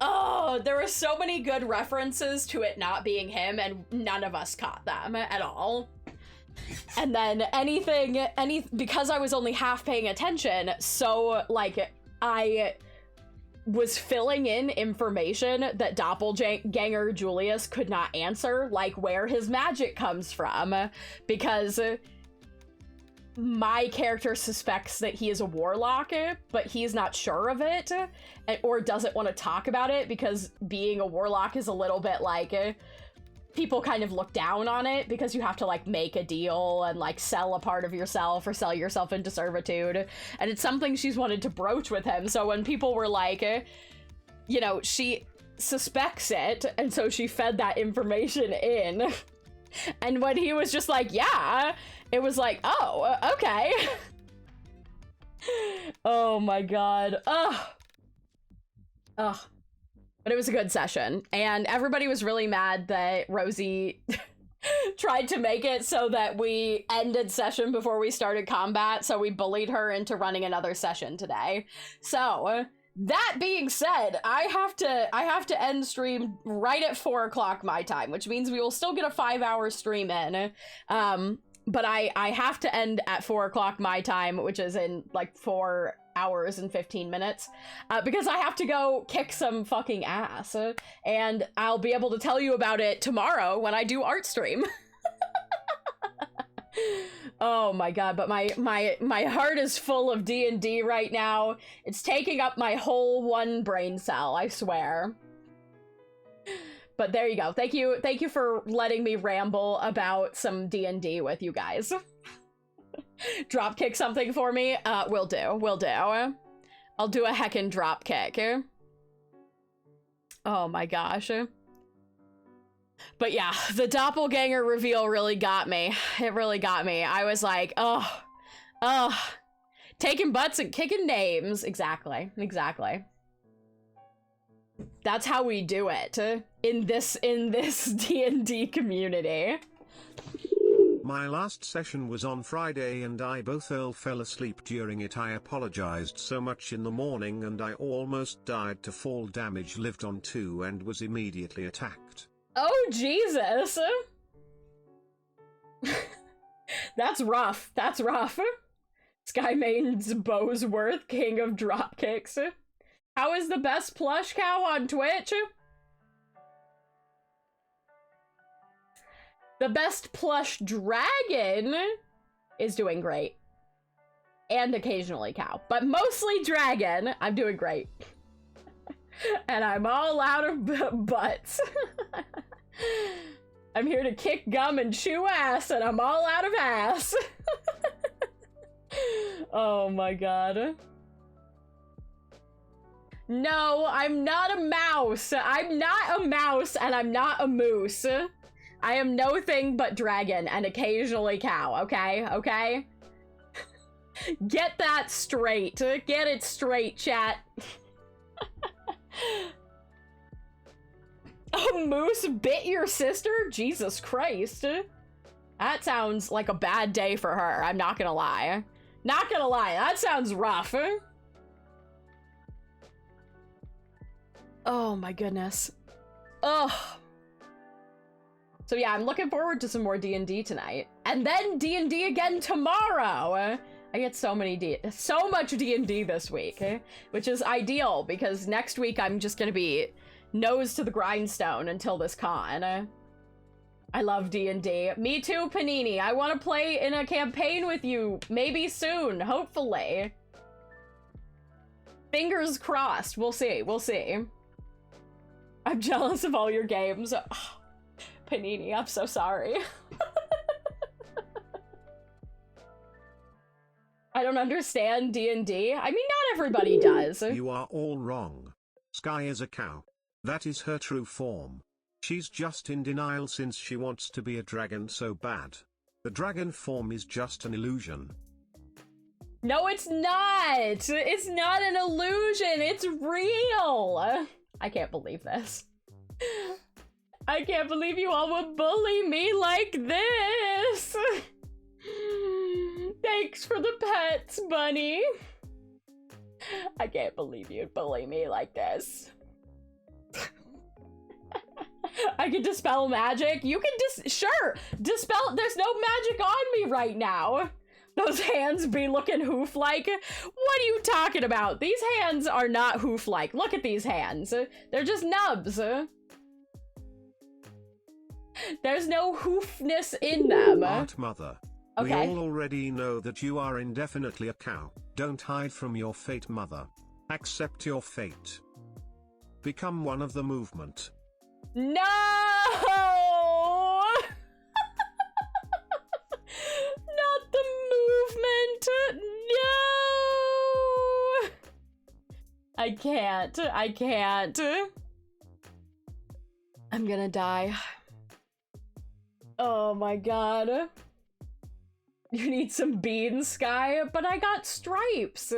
Oh, there were so many good references to it not being him, and none of us caught them at all. And then because I was only half paying attention, so like I was filling in information that Doppelganger Julius could not answer, like where his magic comes from, because my character suspects that he is a warlock, but he's not sure of it, or doesn't want to talk about it because being a warlock is a little bit like, people kind of look down on it because you have to like make a deal and like sell a part of yourself or sell yourself into servitude, and it's something she's wanted to broach with him. So when people were like, you know, she suspects it, and so she fed that information in. And when he was just like, yeah, it was like, oh, okay. Oh my god. Ugh. But it was a good session, and everybody was really mad that Rosie tried to make it so that we ended session before we started combat, so we bullied her into running another session today. So that being said, I have to end stream right at 4 o'clock my time, which means we will still get a 5-hour stream in. But I have to end at 4 o'clock my time, which is in like 4 hours and 15 minutes, because I have to go kick some fucking ass, and I'll be able to tell you about it tomorrow when I do art stream. Oh my god, but my heart is full of D&D right now. It's taking up my whole one brain cell, I swear. But there you go. Thank you for letting me ramble about some D&D with you guys. Drop kick something for me? Will do. I'll do a heckin' drop kick. Oh my gosh. But yeah, the doppelganger reveal really got me. It really got me. I was like, oh, taking butts and kicking names. Exactly. That's how we do it in this D&D community. My last session was on Friday and I both fell asleep during it. I apologized so much in the morning and I almost died to fall damage, lived on 2 and was immediately attacked. Oh, Jesus. That's rough. That's rough. Skymane's Bowsworth, king of dropkicks. How is the best plush cow on Twitch? The best plush dragon is doing great. And occasionally cow. But mostly dragon, I'm doing great. And I'm all out of butts. I'm here to kick gum and chew ass, and I'm all out of ass. Oh my god. No, I'm not a mouse. I'm not a mouse, and I'm not a moose. I am no thing but dragon, and occasionally cow, okay? Okay? Get that straight. Get it straight, chat. A moose bit your sister? Jesus Christ. That sounds like a bad day for her, I'm not gonna lie. Not gonna lie, that sounds rough. Oh my goodness. Ugh. So yeah, I'm looking forward to some more D&D tonight. And then D&D again tomorrow! I get so much D&D this week, which is ideal because next week I'm just gonna be nose to the grindstone until this con. I love D&D. Me too, Panini. I want to play in a campaign with you, maybe soon, hopefully. Fingers crossed. We'll see. We'll see. I'm jealous of all your games. Oh, Panini, I'm so sorry. I don't understand D&D. I mean, not everybody does. You are all wrong. Sky is a cow. That is her true form. She's just in denial since she wants to be a dragon so bad. The dragon form is just an illusion. No, it's not! It's not an illusion! It's real! I can't believe this. I can't believe you all would bully me like this! Thanks for the pets, bunny! I can't believe you'd bully me like this. I can dispel magic. You can sure, dispel. There's no magic on me right now. Those hands be looking hoof-like. What are you talking about? These hands are not hoof-like. Look at these hands. They're just nubs. There's no hoofness in them. Art Mother. Okay. We all already know that you are indefinitely a cow. Don't hide from your fate, Mother. Accept your fate. Become one of the movement. No! Not the movement! No! I can't. I can't. I'm gonna die. Oh my god. You need some beans, Sky, but I got stripes.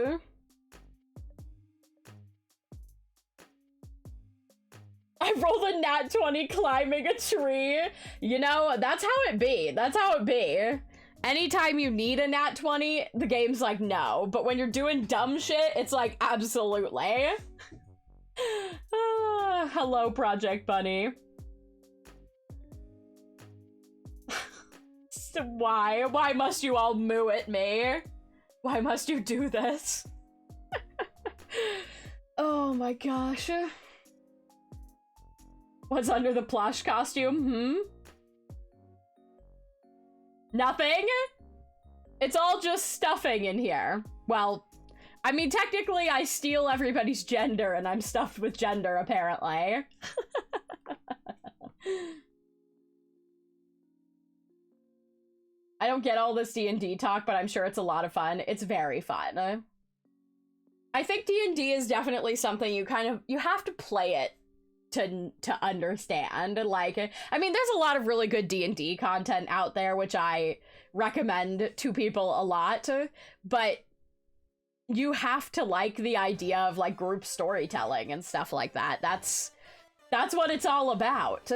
I rolled a nat 20 climbing a tree. You know, that's how it be. That's how it be. Anytime you need a nat 20, the game's like, no. But when you're doing dumb shit, it's like, absolutely. Hello, Project Bunny. Why? Why must you all moo at me? Why must you do this? Oh my gosh. What's under the plush costume? Nothing? It's all just stuffing in here. Well, I mean, technically I steal everybody's gender and I'm stuffed with gender, apparently. I don't get all this D&D talk, but I'm sure it's a lot of fun. It's very fun. I think D&D is definitely something you have to play it to understand. Like, I mean, there's a lot of really good D&D content out there, which I recommend to people a lot, but you have to like the idea of like group storytelling and stuff like that. That's what it's all about.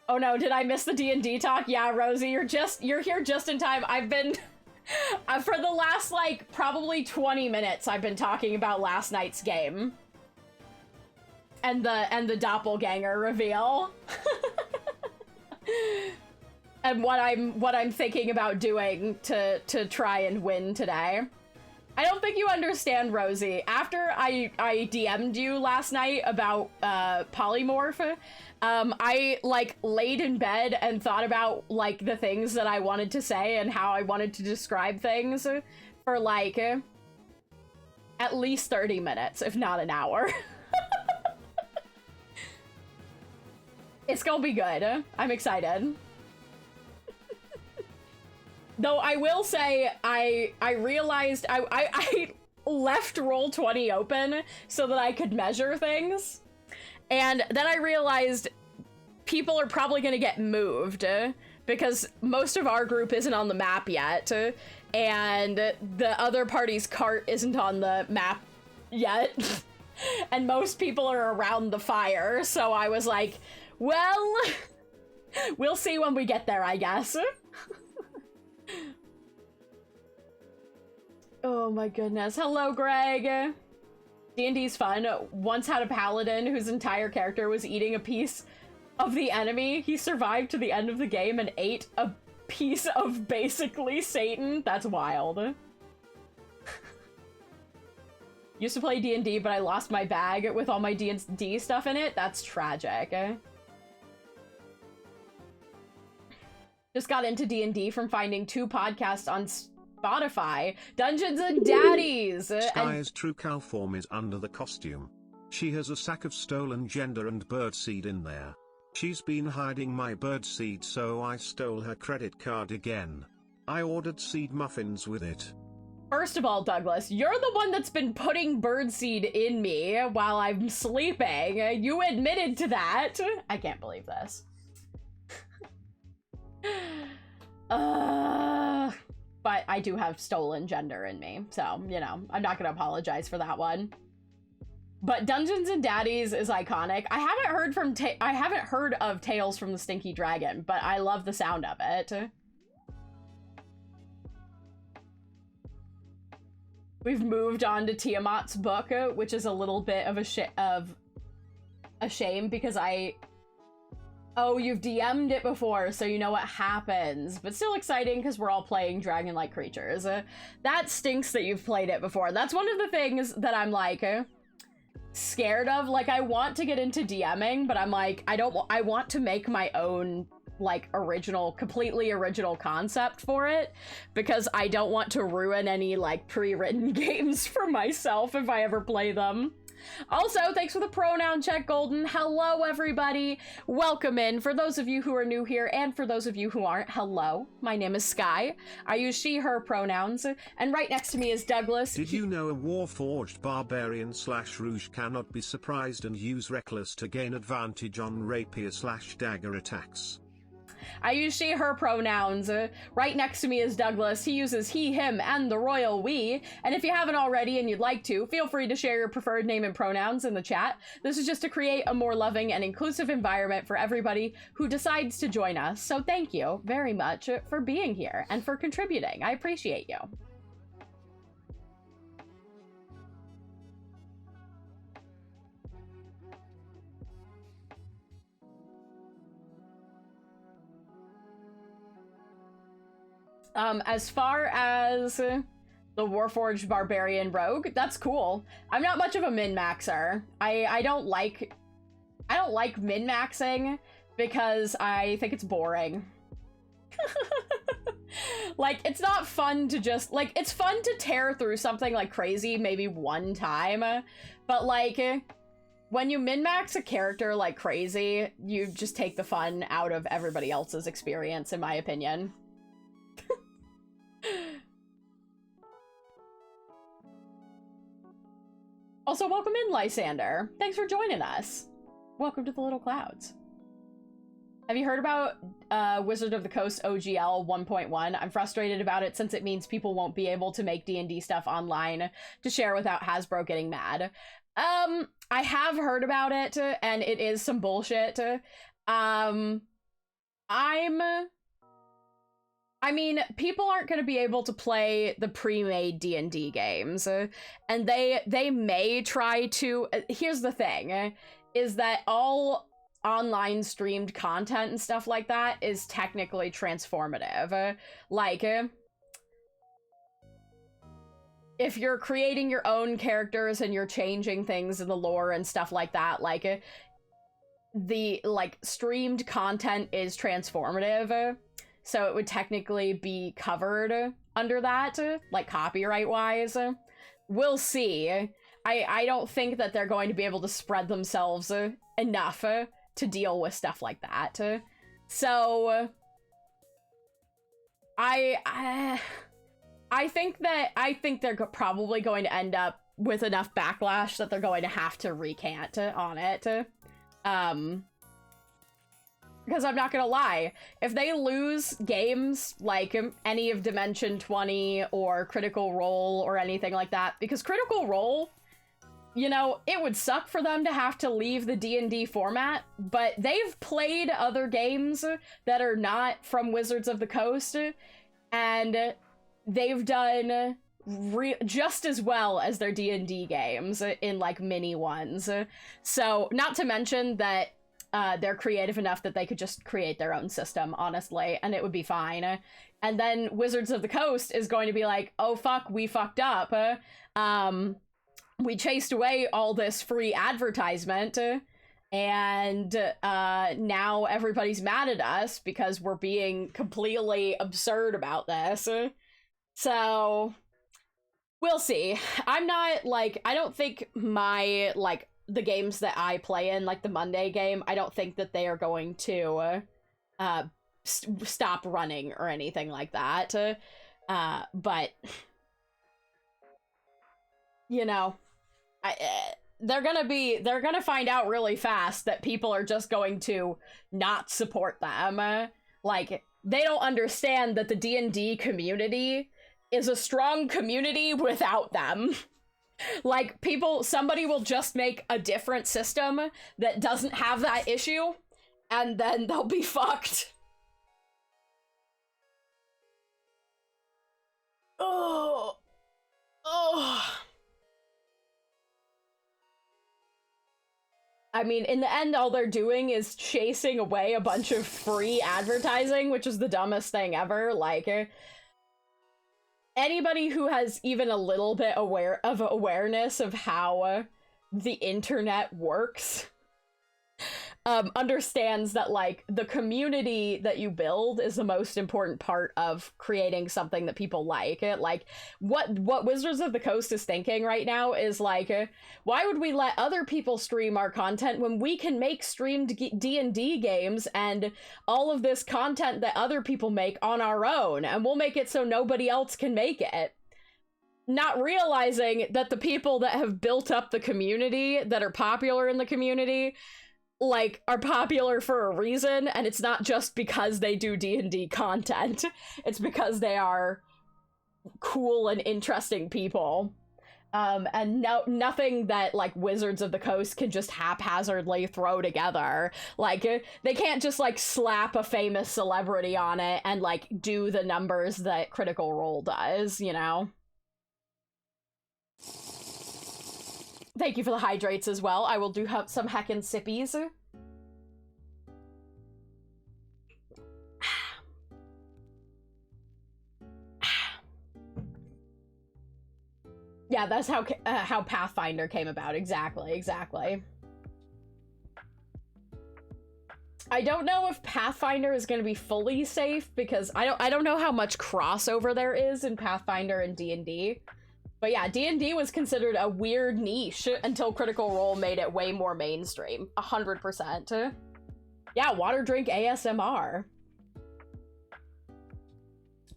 Oh no, did I miss the D&D talk? Yeah, Rosie, you're here just in time. I've been for the last like probably 20 minutes I've been talking about last night's game. And the doppelganger reveal. and what I'm thinking about doing to try and win today. I don't think you understand, Rosie. After I DM'd you last night about polymorph, I like laid in bed and thought about like the things that I wanted to say and how I wanted to describe things for like at least 30 minutes, if not an hour. It's gonna be good. I'm excited. Though I will say, I realized I left Roll20 open so that I could measure things. And then I realized people are probably gonna get moved because most of our group isn't on the map yet. And the other party's cart isn't on the map yet. And most people are around the fire. So I was like, well, we'll see when we get there, I guess. Oh my goodness. Hello, Greg. D&D's fun. Once had a paladin whose entire character was eating a piece of the enemy. He survived to the end of the game and ate a piece of basically Satan. That's wild. Used to play D&D, but I lost my bag with all my D&D stuff in it. That's tragic. Just got into D&D from finding 2 podcasts on Spotify, Dungeons and Daddies. Sky's true cow form is under the costume. She has a sack of stolen gender and birdseed in there. She's been hiding my birdseed, so I stole her credit card again. I ordered seed muffins with it. First of all, Douglas, you're the one that's been putting birdseed in me while I'm sleeping. You admitted to that. I can't believe this. But I do have stolen gender in me, so, you know, I'm not gonna apologize for that one. But Dungeons and Daddies is iconic. I haven't heard of Tales from the Stinky Dragon, but I love the sound of it. We've moved on to Tiamat's book, which is a little bit of a shame because oh, you've DM'd it before, so you know what happens. But still exciting because we're all playing dragon-like creatures. That stinks that you've played it before. That's one of the things that I'm like scared of. Like, I want to get into DMing, but I'm like, I want to make my own like completely original concept for it because I don't want to ruin any like pre-written games for myself if I ever play them. Also, thanks for the pronoun check, Golden. Hello, everybody. Welcome in. For those of you who are new here, and for those of you who aren't, hello. My name is Sky. I use she, her pronouns. And right next to me is Douglas. Did you know a warforged barbarian/rouge cannot be surprised and use reckless to gain advantage on rapier/dagger attacks? I use she, her pronouns. Right next to me is Douglas. He uses he, him, and the royal we. And if you haven't already and you'd like to, feel free to share your preferred name and pronouns in the chat. This is just to create a more loving and inclusive environment for everybody who decides to join us. So thank you very much for being here and for contributing. I appreciate you. As far as the Warforged Barbarian Rogue, that's cool. I'm not much of a min-maxer. I don't like min-maxing because I think it's boring. Like, it's not fun to just, like, it's fun to tear through something like crazy maybe one time, but like, when you min-max a character like crazy, you just take the fun out of everybody else's experience, in my opinion. Also, welcome in, Lysander. Thanks for joining us. Welcome to the Little Clouds. Have you heard about Wizard of the Coast OGL 1.1? I'm frustrated about it since it means people won't be able to make D&D stuff online to share without Hasbro getting mad. I have heard about it, and it is some bullshit. I mean, people aren't going to be able to play the pre-made D&D games, and they may try to. Here's the thing, is that all online streamed content and stuff like that is technically transformative. Like, if you're creating your own characters and you're changing things in the lore and stuff like that, like, the, like, streamed content is transformative, so it would technically be covered under that, like, copyright-wise. We'll see. I don't think that they're going to be able to spread themselves enough to deal with stuff like that. So I think they're probably going to end up with enough backlash that they're going to have to recant on it. Because I'm not gonna lie, if they lose games like any of Dimension 20 or Critical Role or anything like that, because Critical Role, you know, it would suck for them to have to leave the D&D format, but they've played other games that are not from Wizards of the Coast, and they've done just as well as their D&D games in, like, mini ones. So, not to mention that they're creative enough that they could just create their own system, honestly, and it would be fine. And then Wizards of the Coast is going to be like, oh fuck, we fucked up. We chased away all this free advertisement, and now everybody's mad at us because we're being completely absurd about this. So, we'll see. I'm not, like, I don't think my, like, the games that I play in, like the Monday game, I don't think that they are going to stop running or anything like that. But, you know, they're gonna find out really fast that people are just going to not support them. Like, they don't understand that the D&D community is a strong community without them. Like, somebody will just make a different system that doesn't have that issue, and then they'll be fucked. Oh. I mean, in the end, all they're doing is chasing away a bunch of free advertising, which is the dumbest thing ever. Like, anybody who has even a little bit awareness of how the internet works understands that, like, the community that you build is the most important part of creating something that people like. Like, what Wizards of the Coast is thinking right now is, like, why would we let other people stream our content when we can make streamed D&D games and all of this content that other people make on our own, and we'll make it so nobody else can make it? Not realizing that the people that have built up the community, that are popular in the community, like, are popular for a reason, and it's not just because they do D&D content. It's because they are cool and interesting people. And nothing that, like, Wizards of the Coast can just haphazardly throw together. Like, they can't just, like, slap a famous celebrity on it and, like, do the numbers that Critical Role does, you know? Thank you for the hydrates as well. I will do some heckin' sippies. Yeah, that's how Pathfinder came about. Exactly. I don't know if Pathfinder is going to be fully safe, because I don't know how much crossover there is in Pathfinder and D&D. But yeah, D&D was considered a weird niche until Critical Role made it way more mainstream. 100%. Yeah, water drink ASMR.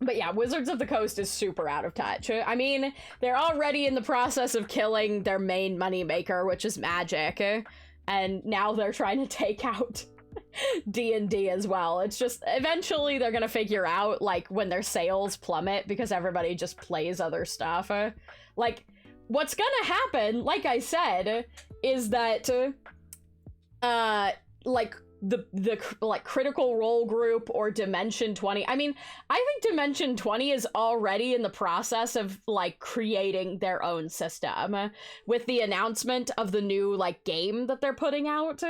But yeah, Wizards of the Coast is super out of touch. I mean, they're already in the process of killing their main moneymaker, which is Magic. And now they're trying to take out D&D as well. It's just, eventually they're gonna figure out, like, when their sales plummet because everybody just plays other stuff. Like, what's gonna happen, like I said, is that like the like Critical Role group or Dimension 20. I mean, I think Dimension 20 is already in the process of, like, creating their own system with the announcement of the new, like, game that they're putting out.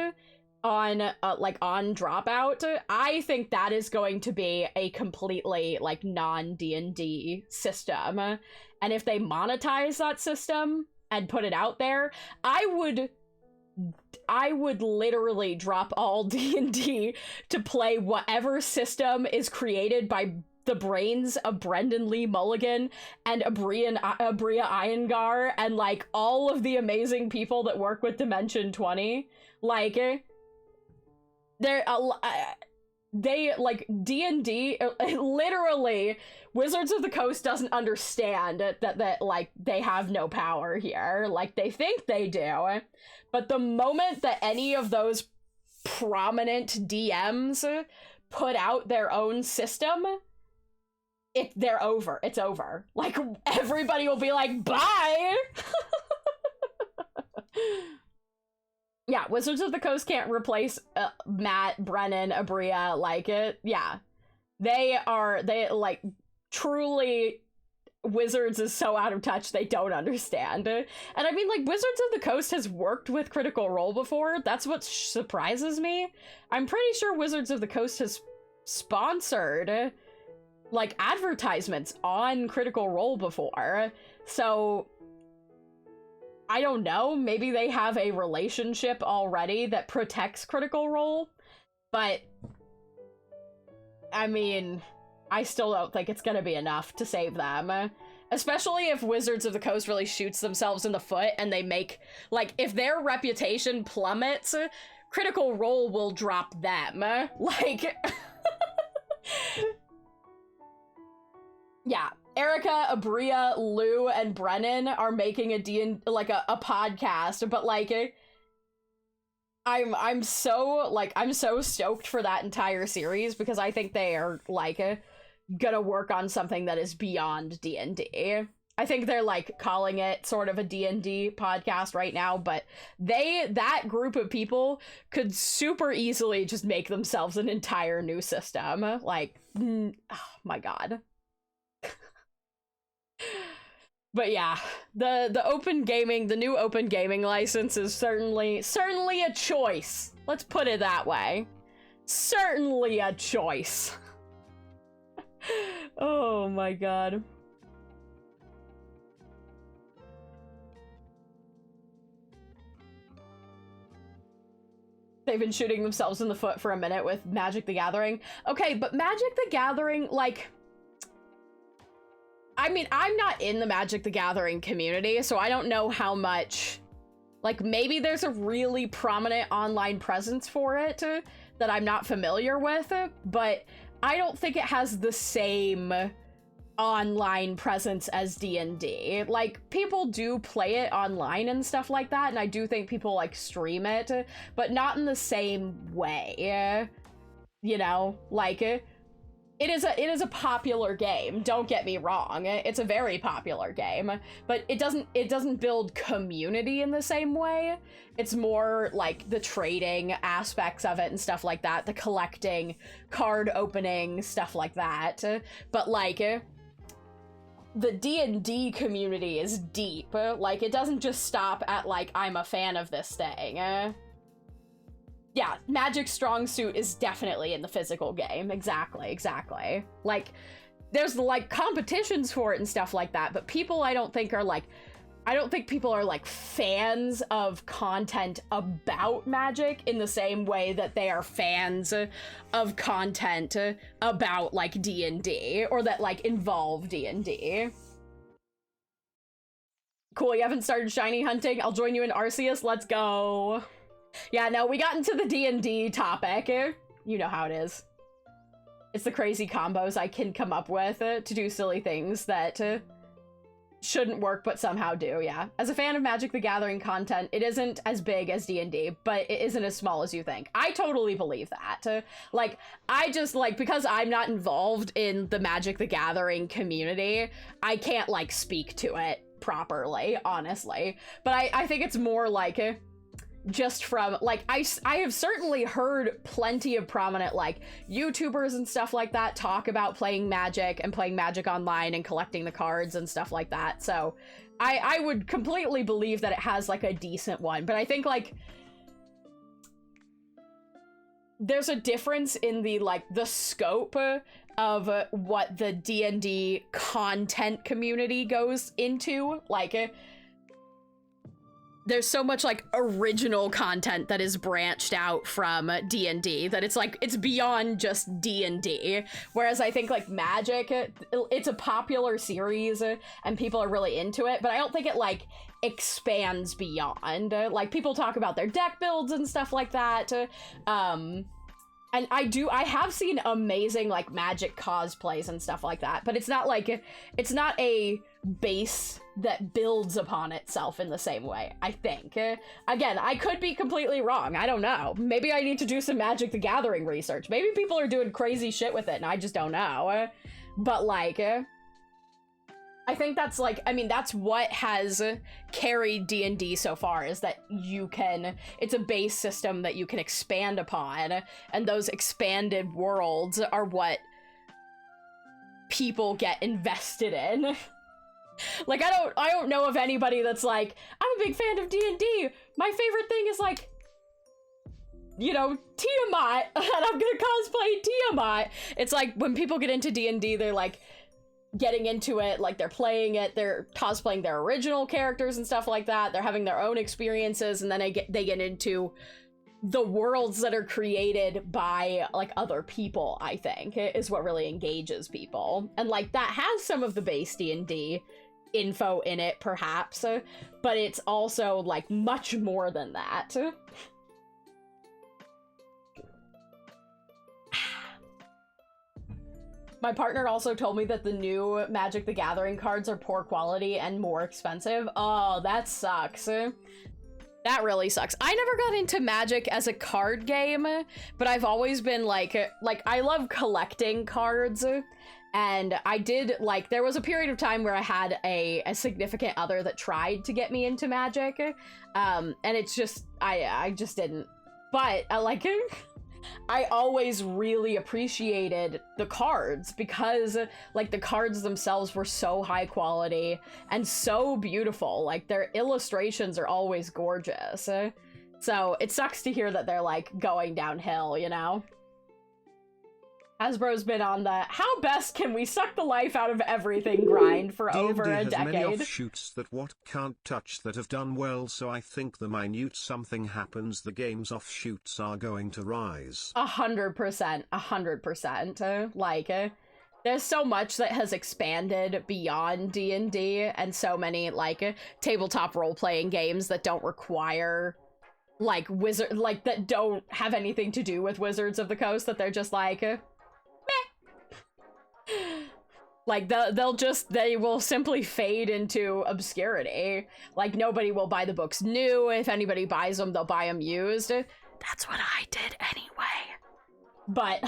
on like on Dropout, I think that is going to be a completely like non-D&D system. And if they monetize that system and put it out there, I would literally drop all D&D to play whatever system is created by the brains of Brendan Lee Mulligan and Abria Iyengar and like all of the amazing people that work with Dimension 20. Like, they like D&D literally Wizards of the Coast doesn't understand that like they have no power here. Like they think they do, but the moment that any of those prominent DMs put out their own system, they're over. It's over. Like everybody will be like, bye. Yeah, Wizards of the Coast can't replace Matt, Brennan, Abria, like it. Yeah. They like, truly, Wizards is so out of touch they don't understand. And I mean, like, Wizards of the Coast has worked with Critical Role before. That's what surprises me. I'm pretty sure Wizards of the Coast has sponsored, like, advertisements on Critical Role before. So I don't know, maybe they have a relationship already that protects Critical Role, but I mean, I still don't think it's gonna be enough to save them. Especially if Wizards of the Coast really shoots themselves in the foot and they make, like, if their reputation plummets, Critical Role will drop them. Like, yeah. Erica, Abria, Lou, and Brennan are making a podcast, but like, I'm so stoked for that entire series because I think they are like gonna work on something that is beyond D&D. I think they're like calling it sort of a D&D podcast right now, but that group of people could super easily just make themselves an entire new system. Like, oh my god. But yeah, the open gaming, the new open gaming license is certainly a choice. Let's put it that way. Certainly a choice. Oh my god. They've been shooting themselves in the foot for a minute with Magic the Gathering. Okay, but Magic the Gathering, like, I mean, I'm not in the Magic the Gathering community, so I don't know how much, like, maybe there's a really prominent online presence for it that I'm not familiar with, but I don't think it has the same online presence as D&D. Like, people do play it online and stuff like that, and I do think people, like, stream it, but not in the same way, you know? Like, it is a popular game, don't get me wrong. It's a very popular game, but it doesn't build community in the same way. It's more like the trading aspects of it and stuff like that, the collecting, card opening, stuff like that. But like, the D&D community is deep. Like, it doesn't just stop at like, I'm a fan of this thing. Yeah, Magic's strong suit is definitely in the physical game. Exactly. Like, there's, like, competitions for it and stuff like that, but people I don't think people are, like, fans of content about Magic in the same way that they are fans of content about, like, D&D, or that, like, involve D&D. Cool, you haven't started shiny hunting? I'll join you in Arceus, let's go! Yeah, no, we got into the D&D topic. You know how it is. It's the crazy combos I can come up with to do silly things that shouldn't work but somehow do, yeah. As a fan of Magic the Gathering content, it isn't as big as D&D, but it isn't as small as you think. I totally believe that. Like, I just, like, because I'm not involved in the Magic the Gathering community, I can't, like, speak to it properly, honestly. But I think it's more like, just from, like, I have certainly heard plenty of prominent, like, YouTubers and stuff like that talk about playing Magic and playing Magic online and collecting the cards and stuff like that, so I would completely believe that it has, like, a decent one, but I think, like, there's a difference in the, like, the scope of what the D&D content community goes into. Like, there's so much, like, original content that is branched out from D&D that it's, like, it's beyond just D&D. Whereas I think, like, Magic, it's a popular series and people are really into it, but I don't think it, like, expands beyond. Like, people talk about their deck builds and stuff like that. And I have seen amazing, like, Magic cosplays and stuff like that, but it's not like, it's not a base that builds upon itself in the same way, I think. Again, I could be completely wrong. I don't know. Maybe I need to do some Magic the Gathering research. Maybe people are doing crazy shit with it and I just don't know. But, like, I think that's, like, I mean, that's what has carried D&D so far, is that you can, it's a base system that you can expand upon, and those expanded worlds are what people get invested in. Like, I don't know of anybody that's like, I'm a big fan of D&D. My favorite thing is, like, you know, Tiamat, and I'm gonna cosplay Tiamat. It's like, when people get into D&D, they're, like, getting into it, like, they're playing it, they're cosplaying their original characters and stuff like that, they're having their own experiences, and then they get into the worlds that are created by, like, other people, I think, is what really engages people. And, like, that has some of the base D&D info in it, perhaps, but it's also, like, much more than that. My partner also told me that the new Magic the Gathering cards are poor quality and more expensive. Oh, that sucks. That really sucks. I never got into Magic as a card game, but I've always been like I love collecting cards, and I did, like, there was a period of time where I had a significant other that tried to get me into Magic, and it's just, I just didn't. But I like it. I always really appreciated the cards because, like, the cards themselves were so high quality and so beautiful. Like, their illustrations are always gorgeous. So it sucks to hear that they're, like, going downhill, you know? Hasbro's been on the how best can we suck the life out of everything grind for over a has decade. Many offshoots that what can't touch that have done well, so I think the minute something happens, the game's offshoots are going to rise. 100%, 100%. Like, there's so much that has expanded beyond D&D, and so many, like, tabletop role-playing games that don't require, like, that don't have anything to do with Wizards of the Coast, that they're just like, meh. Like, they will simply fade into obscurity. Like, nobody will buy the books new. If anybody buys them, they'll buy them used. That's what I did anyway. But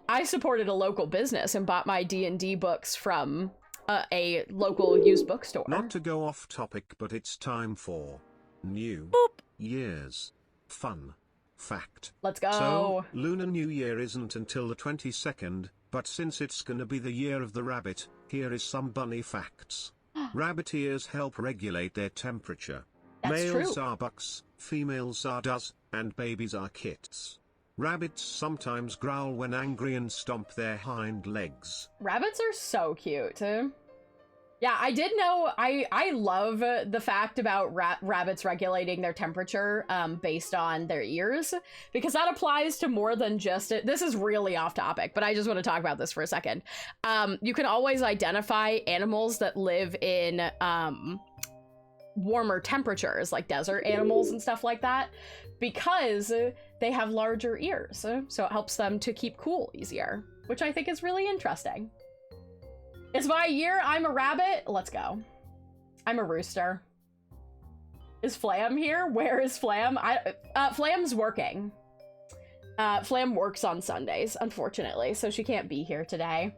I supported a local business and bought my D&D books from a local used bookstore. Not to go off topic, but it's time for New Year's Fun Fact. Let's go. So, Lunar New Year isn't until the 22nd, but since it's gonna be the year of the rabbit, here is some bunny facts. Rabbit ears help regulate their temperature. That's Males true. are bucks, females are does, and babies are kits. Rabbits sometimes growl when angry and stomp their hind legs. Rabbits are so cute. Yeah, I did know, I love the fact about rabbits regulating their temperature based on their ears, because that applies to more than just it. This is really off topic, but I just want to talk about this for a second. You can always identify animals that live in warmer temperatures, like desert animals and stuff like that, because they have larger ears, so it helps them to keep cool easier, which I think is really interesting. It's my year, I'm a rabbit. Let's go. I'm a rooster. Is Flam here? Where is Flam? Flam's working. Flam works on Sundays, unfortunately, so she can't be here today.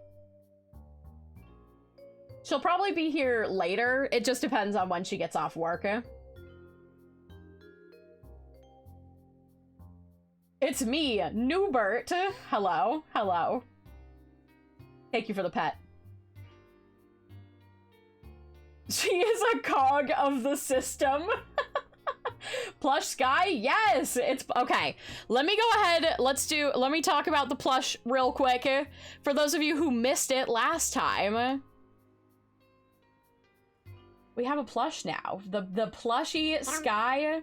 She'll probably be here later. It just depends on when she gets off work. It's me, Newbert. Hello, hello. Thank you for the pet. She is a cog of the system. Plush Sky? Yes! It's okay. Let me go ahead. Let me talk about the plush real quick. For those of you who missed it last time. We have a plush now. The plushy Sky.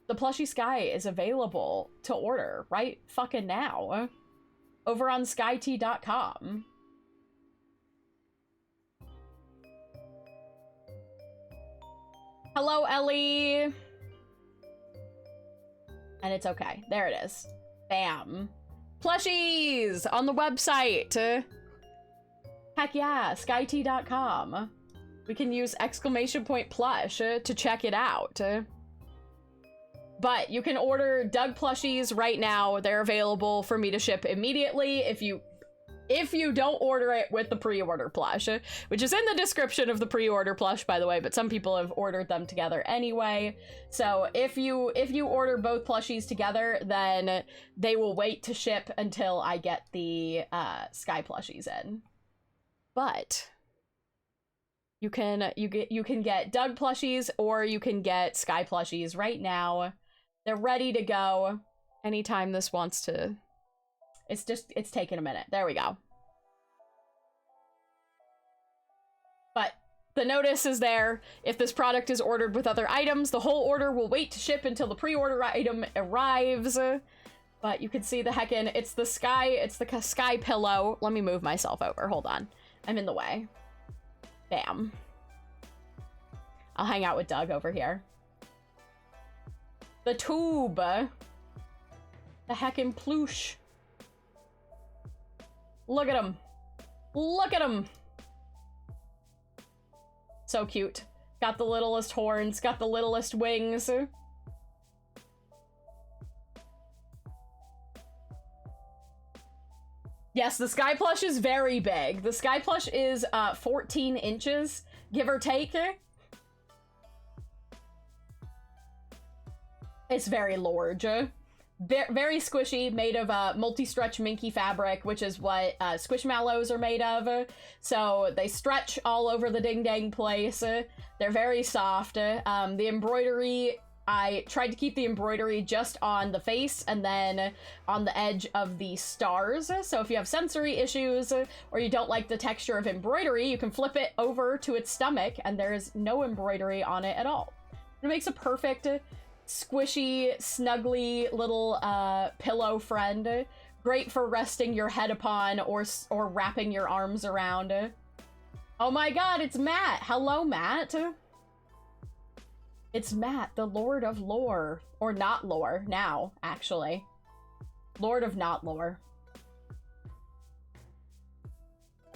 The plushy Sky is available to order right fucking now over on skyt.com. Hello, Ellie. And it's okay. There it is. Bam. Plushies on the website. Heck yeah, skyt.com. We can use !plush to check it out. But you can order Doug plushies right now. They're available for me to ship immediately if you don't order it with the pre-order plush, which is in the description of the pre-order plush, by the way, but some people have ordered them together anyway. So if you order both plushies together, then they will wait to ship until I get the Sky plushies in. But you can get Doug plushies or you can get Sky plushies right now. They're ready to go anytime this wants to. It's taking a minute. There we go. But the notice is there. If this product is ordered with other items, the whole order will wait to ship until the pre-order item arrives. But you can see the heckin', it's the Sky pillow. Let me move myself over. Hold on. I'm in the way. Bam. I'll hang out with Doug over here. The tube. The heckin' Plush. Look at him. Look at him. So cute. Got the littlest horns, got the littlest wings. Yes, the Sky Plush is very big. The Sky Plush is 14 inches, give or take. It's very large. Very squishy, made of multi-stretch minky fabric, which is what Squishmallows are made of. So they stretch all over the ding-dang place. They're very soft. The embroidery, I tried to keep the embroidery just on the face and then on the edge of the stars. So if you have sensory issues or you don't like the texture of embroidery, you can flip it over to its stomach and there's no embroidery on it at all. It makes a perfect squishy, snuggly little pillow friend. Great for resting your head upon or wrapping your arms around. Oh my god, it's Matt! Hello, Matt! It's Matt, the Lord of Lore. Or not lore, now, actually. Lord of not lore.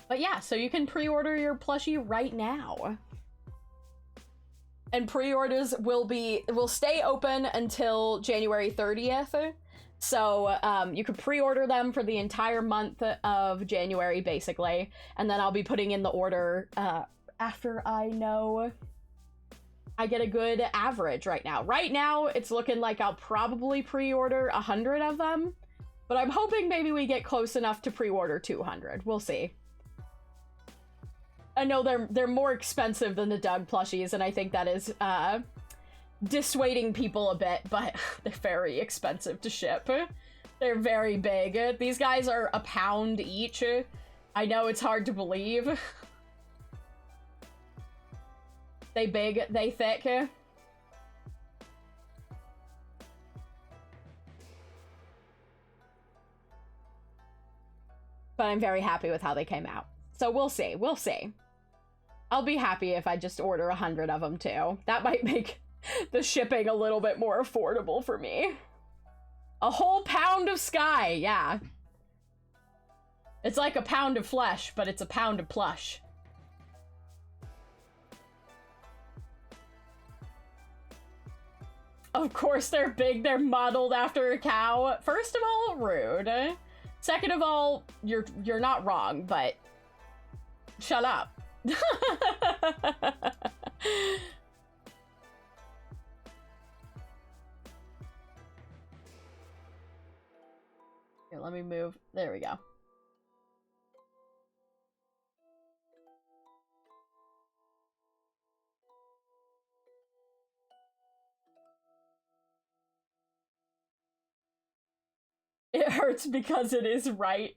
But yeah, so you can pre-order your plushie right now. And pre-orders will stay open until January 30th. So you could pre-order them for the entire month of January, basically. And then I'll be putting in the order after I know I get a good average right now. Right now, it's looking like I'll probably pre-order 100 of them. But I'm hoping maybe we get close enough to pre-order 200. We'll see. I know they're more expensive than the Doug plushies, and I think that is dissuading people a bit, but they're very expensive to ship. They're very big. These guys are £1 each. I know it's hard to believe. They big, they thick. But I'm very happy with how they came out. So we'll see, we'll see. I'll be happy if I just order 100 of them too. That might make the shipping a little bit more affordable for me. A whole pound of Sky, yeah. It's like a pound of flesh, but it's a pound of plush. Of course they're big, they're modeled after a cow. First of all, rude. Second of all, you're not wrong, but shut up. Here, let me move. There we go. hurts because it is right.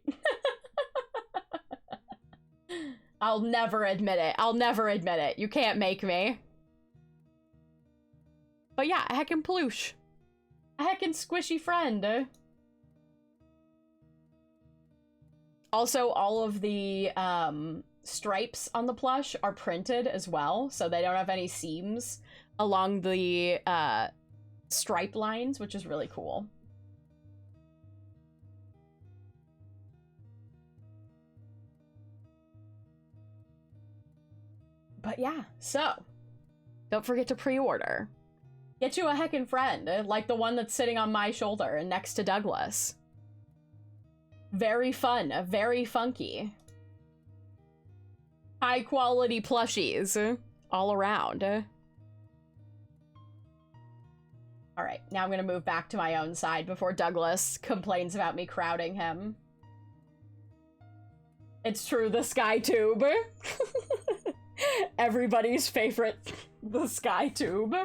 I'll never admit it. I'll never admit it. You can't make me. But yeah, a heckin' Plush. A heckin' squishy friend. Also, all of the stripes on the plush are printed as well, so they don't have any seams along the stripe lines, which is really cool. But yeah, so don't forget to pre-order. Get you a heckin' friend, like the one that's sitting on my shoulder and next to Douglas. Very fun, very funky. High quality plushies all around. All right, now I'm gonna move back to my own side before Douglas complains about me crowding him. It's true, the sky tube. Everybody's favorite, the sky tube.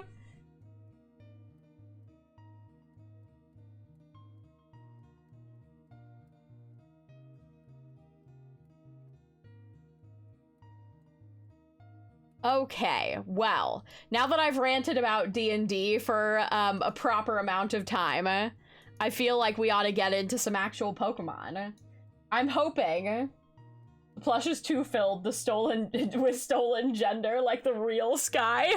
Okay, well, now that I've ranted about D&D for a proper amount of time, I feel like we ought to get into some actual Pokemon. I'm hoping Plush is too filled with stolen gender, like the real Sky.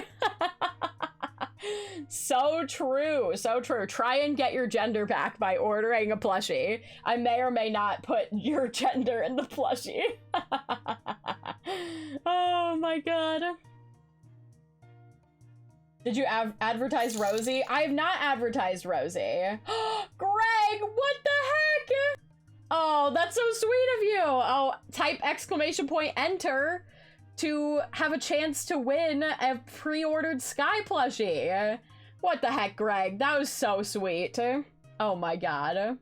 So true, so true. Try and get your gender back by ordering a plushie. I may or may not put your gender in the plushie. Oh my god. Did you advertise Rosie? I have not advertised Rosie. Greg, what the heck? Oh, that's so sweet of you. Oh, type exclamation point enter to have a chance to win a pre-ordered Sky plushie. What the heck, Greg? That was so sweet. Oh my god.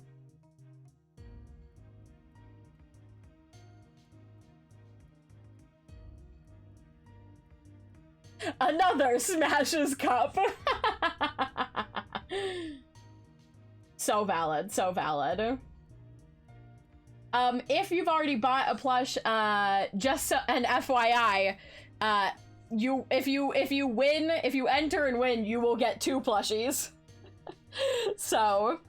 Another Smashes cup. So valid, so valid. If you've already bought a plush, just an FYI, if you enter and win, you will get 2 plushies. So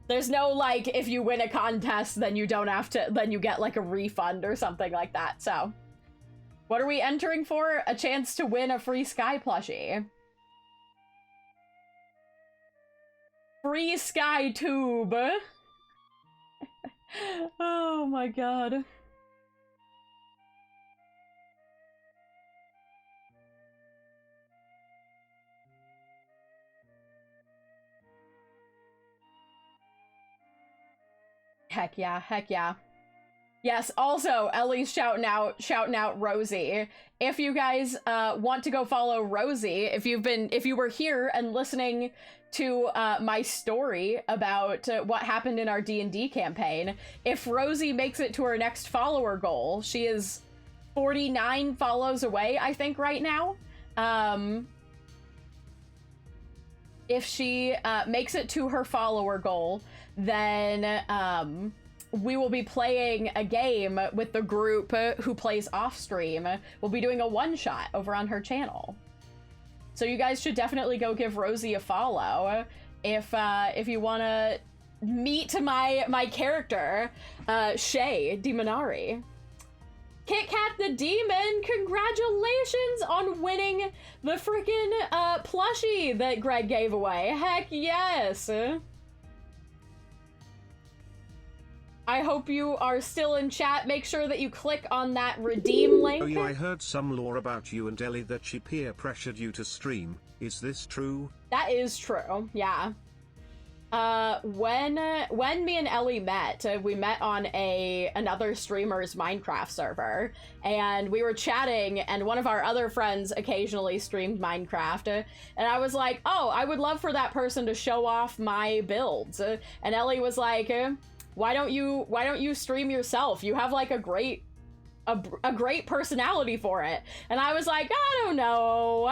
there's no like, if you win a contest, then you don't have to, then you get like a refund or something like that. So what are we entering for? A chance to win a free Sky plushie. Free Sky tube. Oh my god. Heck yeah, heck yeah. Yes, also, Ellie's shouting out Rosie. If you guys want to go follow Rosie, if you were here and listening to my story about what happened in our D&D campaign, if Rosie makes it to her next follower goal, she is 49 follows away, I think, right now. If she makes it to her follower goal, then we will be playing a game with the group who plays off stream. We'll be doing a one-shot over on her channel. So you guys should definitely go give Rosie a follow if you want to meet my character, Shay DiMinari. Kit Kat the Demon, congratulations on winning the freaking plushie that Greg gave away. Heck yes! I hope you are still in chat. Make sure that you click on that redeem link. Oh yeah, I heard some lore about you and Ellie that she peer pressured you to stream. Is this true? That is true, yeah. When me and Ellie met, we met on another streamer's Minecraft server, and we were chatting, and one of our other friends occasionally streamed Minecraft, and I was like, oh, I would love for that person to show off my builds. And Ellie was like, why don't you stream yourself? You have like a great personality for it. And I was like, I don't know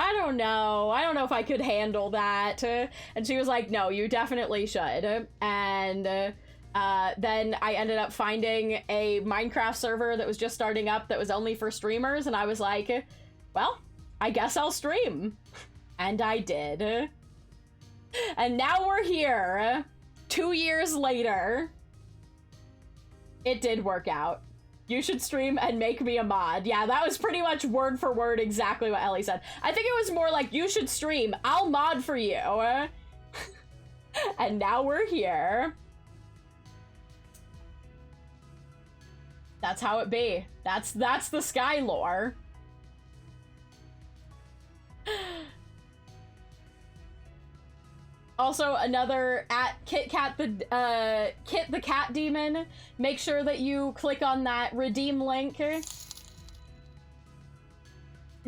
if I could handle that. And she was like, no, you definitely should. And Then I ended up finding a Minecraft server that was just starting up that was only for streamers, and I was like, well, I guess I'll stream. And I did. And now we're here, 2 years later. It did work out. You should stream and make me a mod. Yeah, that was pretty much word for word exactly what Ellie said. I think it was more like, you should stream, I'll mod for you. And now we're here. That's how it be. That's the Sky lore. Also, another at Kit the Cat Demon. Make sure that you click on that redeem link.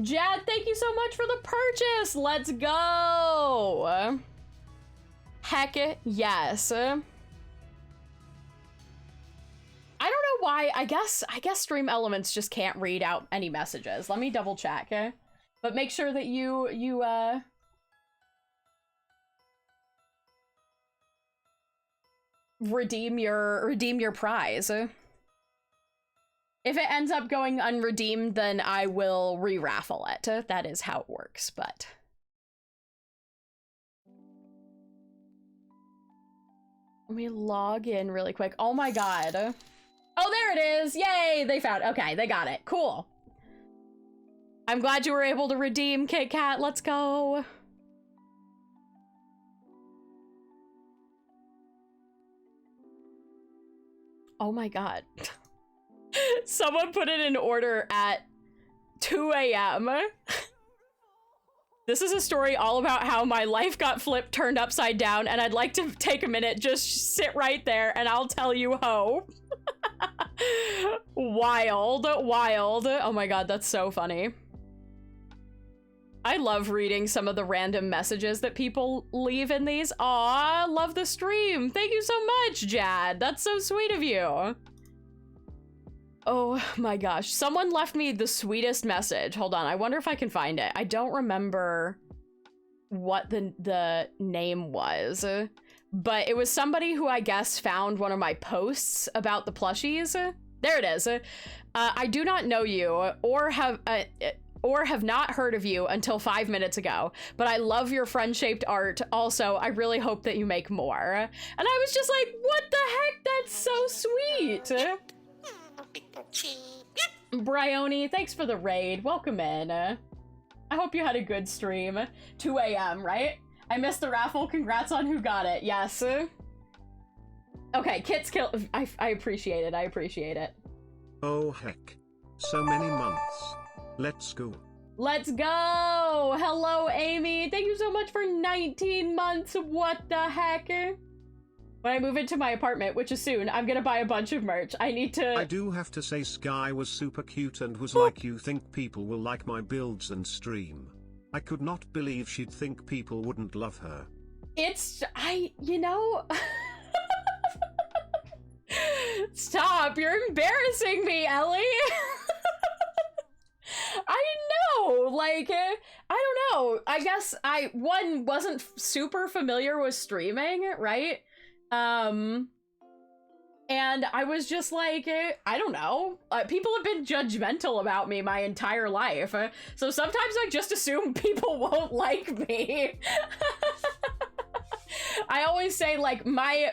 Jad, thank you so much for the purchase. Let's go. Heck yes. I don't know why. I guess Stream Elements just can't read out any messages. Let me double check. But make sure that you redeem your prize. If it ends up going unredeemed, then I will re-raffle it. That is how it works, but let me log in really quick. Oh my god. Oh, there it is! Yay! They found. Okay, they got it. Cool. I'm glad you were able to redeem, Kit Kat. Let's go. Oh my god. Someone put it in order at 2 a.m. This is a story all about how my life got turned upside down, and I'd like to take a minute, just sit right there, and I'll tell you ho. Wild, wild. Oh my god, that's so funny. I love reading some of the random messages that people leave in these. Aw, love the stream. Thank you so much, Jad. That's so sweet of you. Oh my gosh. Someone left me the sweetest message. Hold on. I wonder if I can find it. I don't remember what the name was, but it was somebody who I guess found one of my posts about the plushies. There it is. I do not know you or have not heard of you until 5 minutes ago, but I love your friend-shaped art. Also, I really hope that you make more. And I was just like, what the heck? That's so sweet. Bryony, thanks for the raid. Welcome in. I hope you had a good stream. 2 a.m., right? I missed the raffle. Congrats on who got it. Yes. Okay, Kit's kill. I appreciate it. I appreciate it. Oh heck. So many months. Let's go. Let's go! Hello, Amy. Thank you so much for 19 months. What the heck? When I move into my apartment, which is soon, I'm gonna buy a bunch of merch. I need to... I do have to say Sky was super cute and was like, you think people will like my builds and stream. I could not believe she'd think people wouldn't love her. You know... Stop, you're embarrassing me, Ellie! I know, like, I don't know. I guess I wasn't super familiar with streaming, right? And I was just like, I don't know. People have been judgmental about me my entire life, so sometimes I just assume people won't like me. I always say like my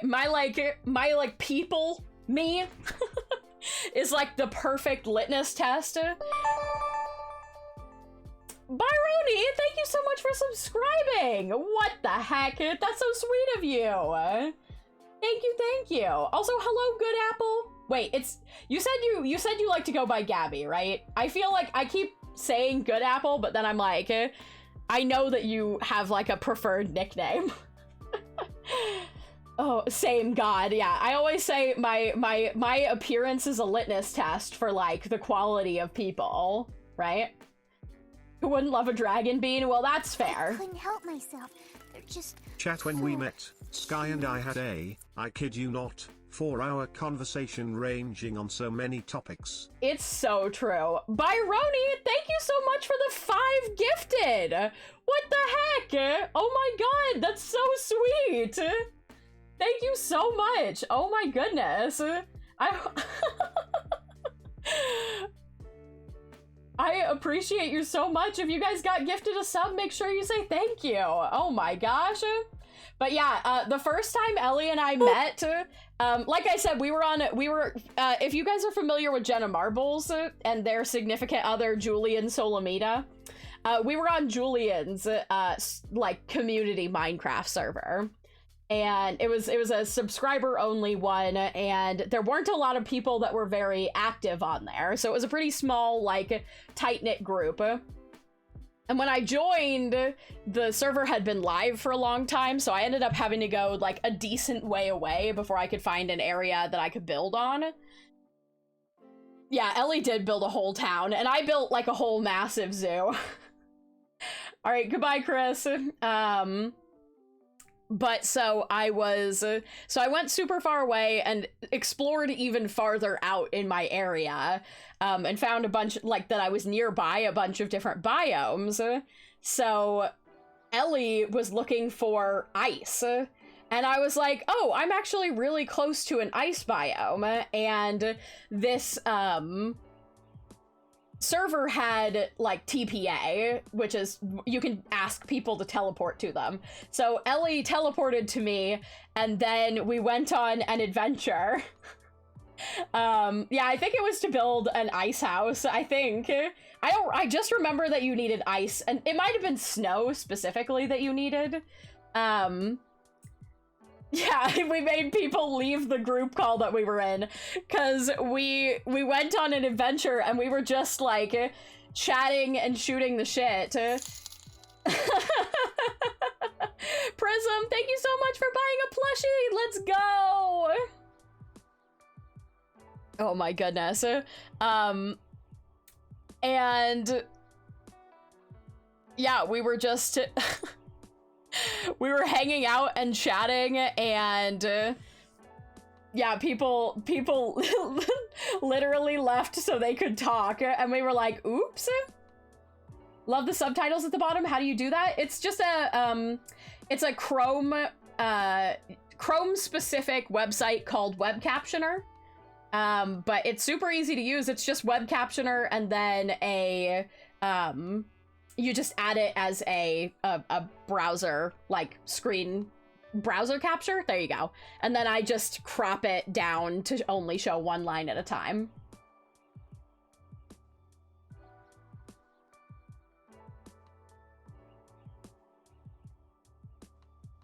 people, me, is like the perfect litmus test. Byroni, thank you so much for subscribing. What the heck? That's so sweet of you. Thank you. Also, hello, Good Apple. Wait, you said you like to go by Gabby, right? I feel like I keep saying Good Apple, but then I'm like, I know that you have like a preferred nickname. Oh, same god, yeah. I always say my appearance is a litmus test for like the quality of people, right? Who wouldn't love a dragon bean? Well, that's fair. I couldn't help myself. They're just... Chat, when we met, Sky and I had I kid you not, 4-hour conversation ranging on so many topics. It's so true. Byroni, thank you so much for the 5 gifted. What the heck? Oh my god, that's so sweet. Thank you so much. Oh my goodness. I appreciate you so much. If you guys got gifted a sub, make sure you say thank you. Oh my gosh. But yeah, the first time Ellie and I met, like I said, if you guys are familiar with Jenna Marbles and their significant other, Julian Solomita, we were on Julian's, like, community Minecraft server. And it was a subscriber only one, and there weren't a lot of people that were very active on there. So it was a pretty small, like, tight-knit group. And when I joined, the server had been live for a long time, so I ended up having to go, like, a decent way away before I could find an area that I could build on. Yeah, Ellie did build a whole town, and I built, like, a whole massive zoo. Alright, goodbye, Chris. But so I went super far away and explored even farther out in my area, and found a bunch, like, that I was nearby a bunch of different biomes. So Ellie was looking for ice, and I was like, oh, I'm actually really close to an ice biome, and this, server had, like, TPA, which is, you can ask people to teleport to them. So Ellie teleported to me, and then we went on an adventure. Yeah, I think it was to build an ice house, I think. I just remember that you needed ice, and it might have been snow specifically that you needed. Yeah, we made people leave the group call that we were in, because we went on an adventure and we were just, like, chatting and shooting the shit. Prism, thank you so much for buying a plushie! Let's go! Oh my goodness. And yeah, we were just... we were hanging out and chatting, and yeah, people literally left so they could talk, and we were like, oops. Love the subtitles at the bottom. How do you do that? It's just it's a Chrome specific website called Web Captioner. But it's super easy to use. It's just Web Captioner, and then you just add it as a browser, like, screen browser capture. There you go. And then I just crop it down to only show one line at a time.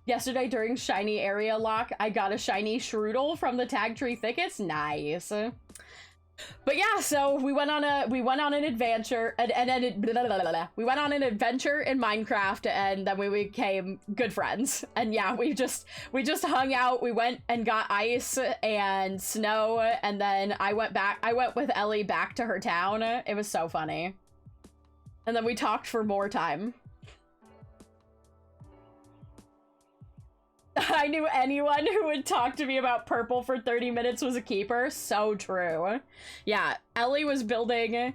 Yesterday during shiny area lock, I got a shiny Shroodle from the Tag Tree Thickets. Nice. But yeah, so we went on an adventure, we went on an adventure in Minecraft, and then we became good friends. And yeah, we just hung out. We went and got ice and snow, and then I went with Ellie back to her town. It was so funny. And then we talked for more time. I knew anyone who would talk to me about purple for 30 minutes was a keeper. So true. Yeah, Ellie was building...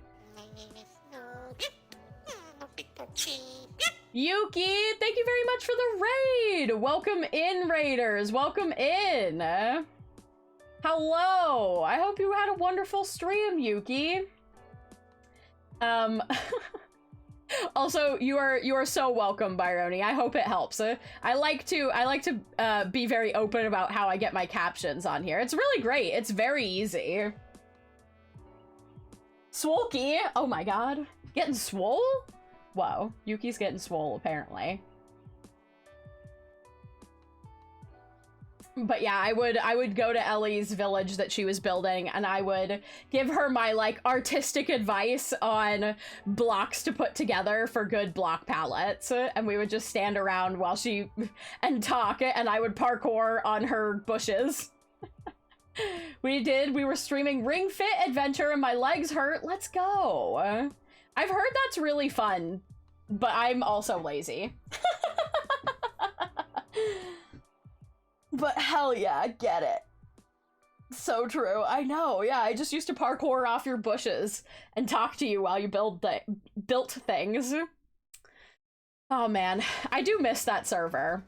Yuki, thank you very much for the raid! Welcome in, raiders! Welcome in! Hello! I hope you had a wonderful stream, Yuki. Also, you are so welcome, Byroni. I hope it helps. I like to be very open about how I get my captions on here. It's really great. It's very easy. Swolky! Oh my god. Getting swole? Whoa. Yuki's getting swole, apparently. But yeah, I would go to Ellie's village that she was building, and I would give her my, like, artistic advice on blocks to put together for good block palettes, and we would just stand around while and talk, and I would parkour on her bushes. We were streaming Ring Fit Adventure and my legs hurt. Let's go. I've heard that's really fun, but I'm also lazy. But hell yeah, get it. So true. I know, yeah, I just used to parkour off your bushes and talk to you while you built things. Oh man, I do miss that server.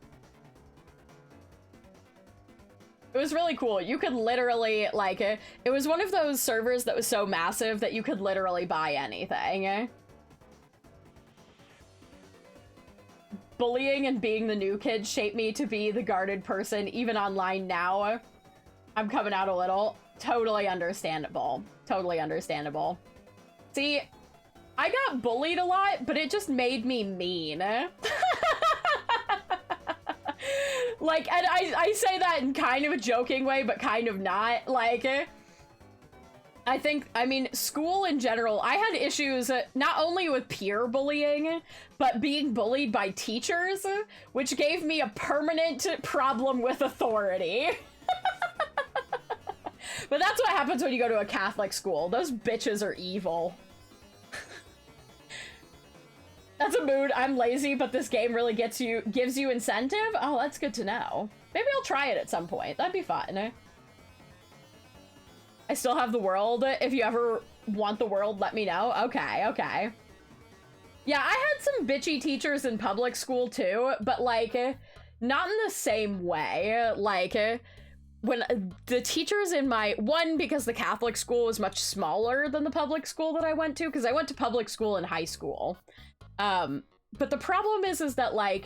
It was really cool. You could literally, like, it was one of those servers that was so massive that you could literally buy anything. Bullying and being the new kid shaped me to be the guarded person, even online now. I'm coming out a little. Totally understandable. Totally understandable. See, I got bullied a lot, but it just made me mean. Like, and I say that in kind of a joking way, but kind of not. Like, I mean, school in general, I had issues not only with peer bullying, but being bullied by teachers, which gave me a permanent problem with authority. But that's what happens when you go to a Catholic school. Those bitches are evil. That's a mood. I'm lazy, but this game really gives you incentive? Oh, that's good to know. Maybe I'll try it at some point. That'd be fun. I still have the world. If you ever want the world, let me know. Okay, okay. Yeah, I had some bitchy teachers in public school too, but like, not in the same way. Like, when the teachers in my, one, because the Catholic school was much smaller than the public school that I went to, because I went to public school in high school. But the problem is that, like,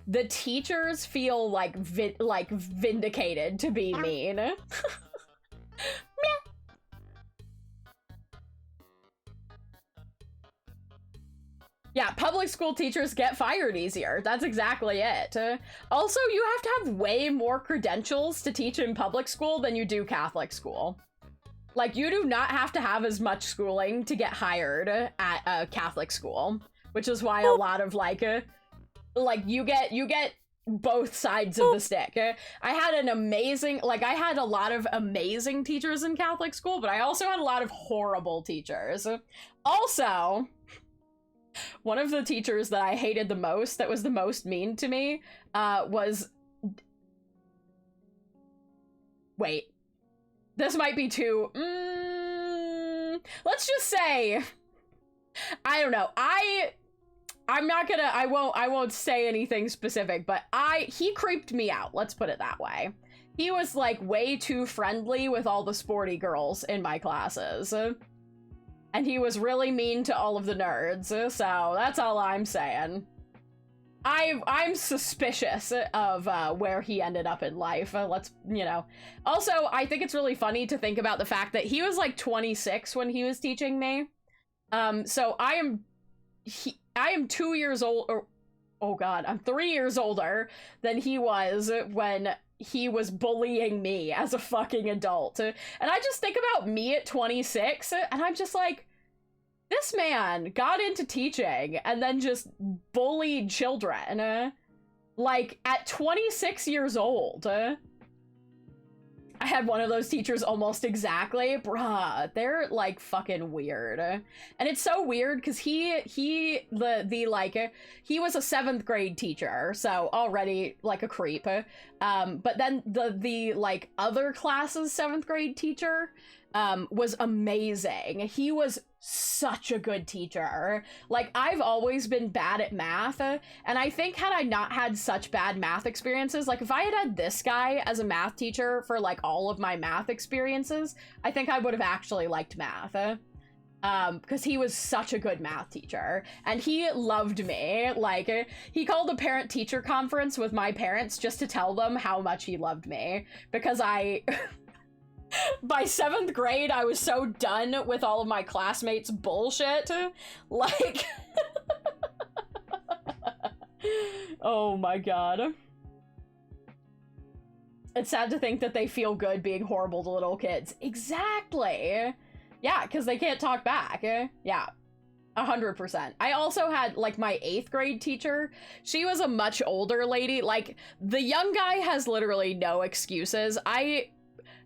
the teachers feel, like, vindicated to be mean. Yeah, public school teachers get fired easier. That's exactly it. Also, you have to have way more credentials to teach in public school than you do Catholic school. Like, you do not have to have as much schooling to get hired at a Catholic school. Which is why a lot of, like, you get both sides of the stick. I had an amazing, like, I had a lot of amazing teachers in Catholic school, but I also had a lot of horrible teachers. Also, one of the teachers that I hated the most, that was the most mean to me, was... Wait. This might be too... let's just say... I don't know. I'm not gonna, I won't say anything specific, but he creeped me out. Let's put it that way. He was like way too friendly with all the sporty girls in my classes. And he was really mean to all of the nerds. So that's all I'm saying. I'm suspicious of where he ended up in life. Let's, you know. Also, I think it's really funny to think about the fact that he was like 26 when he was teaching me. So I am 2 years old, or, oh god, I'm 3 years older than he was when he was bullying me as a fucking adult. And I just think about me at 26, and I'm just like, this man got into teaching and then just bullied children, like, at 26 years old. I had one of those teachers almost exactly. Bruh, they're, like, fucking weird. And it's so weird, because he was a 7th grade teacher, so already, like, a creep. But then the like, other class's 7th grade teacher, was amazing. He was such a good teacher. Like, I've always been bad at math, and I think had I not had such bad math experiences, like, if I had had this guy as a math teacher for, like, all of my math experiences, I think I would have actually liked math. Because he was such a good math teacher, and he loved me. Like, he called a parent-teacher conference with my parents just to tell them how much he loved me, because by 7th grade, I was so done with all of my classmates' bullshit. Like, oh my god. It's sad to think that they feel good being horrible to little kids. Exactly. Yeah, because they can't talk back. Yeah. 100%. I also had, like, my 8th grade teacher. She was a much older lady. Like, the young guy has literally no excuses. I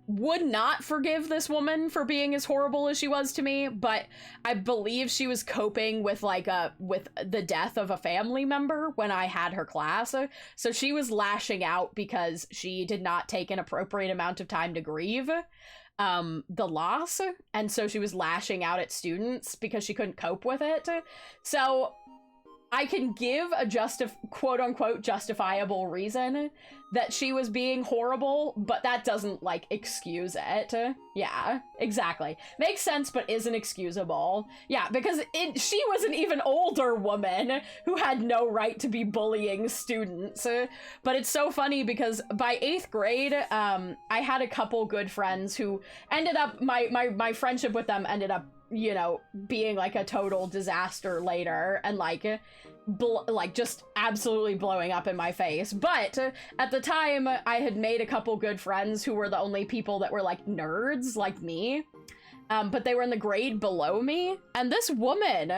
would not forgive this woman for being as horrible as she was to me, but I believe she was coping with, like, with the death of a family member when I had her class. So she was lashing out because she did not take an appropriate amount of time to grieve the loss, and so she was lashing out at students because she couldn't cope with it. So I can give a quote-unquote justifiable reason that she was being horrible, but that doesn't, like, excuse it. Yeah, exactly. Makes sense, but isn't excusable. Yeah, because she was an even older woman who had no right to be bullying students. But it's so funny because by 8th grade, I had a couple good friends who ended up, my friendship with them ended up, you know, being like a total disaster later, and like just absolutely blowing up in my face. But at the time, I had made a couple good friends who were the only people that were like nerds like me. But they were in the grade below me, and this woman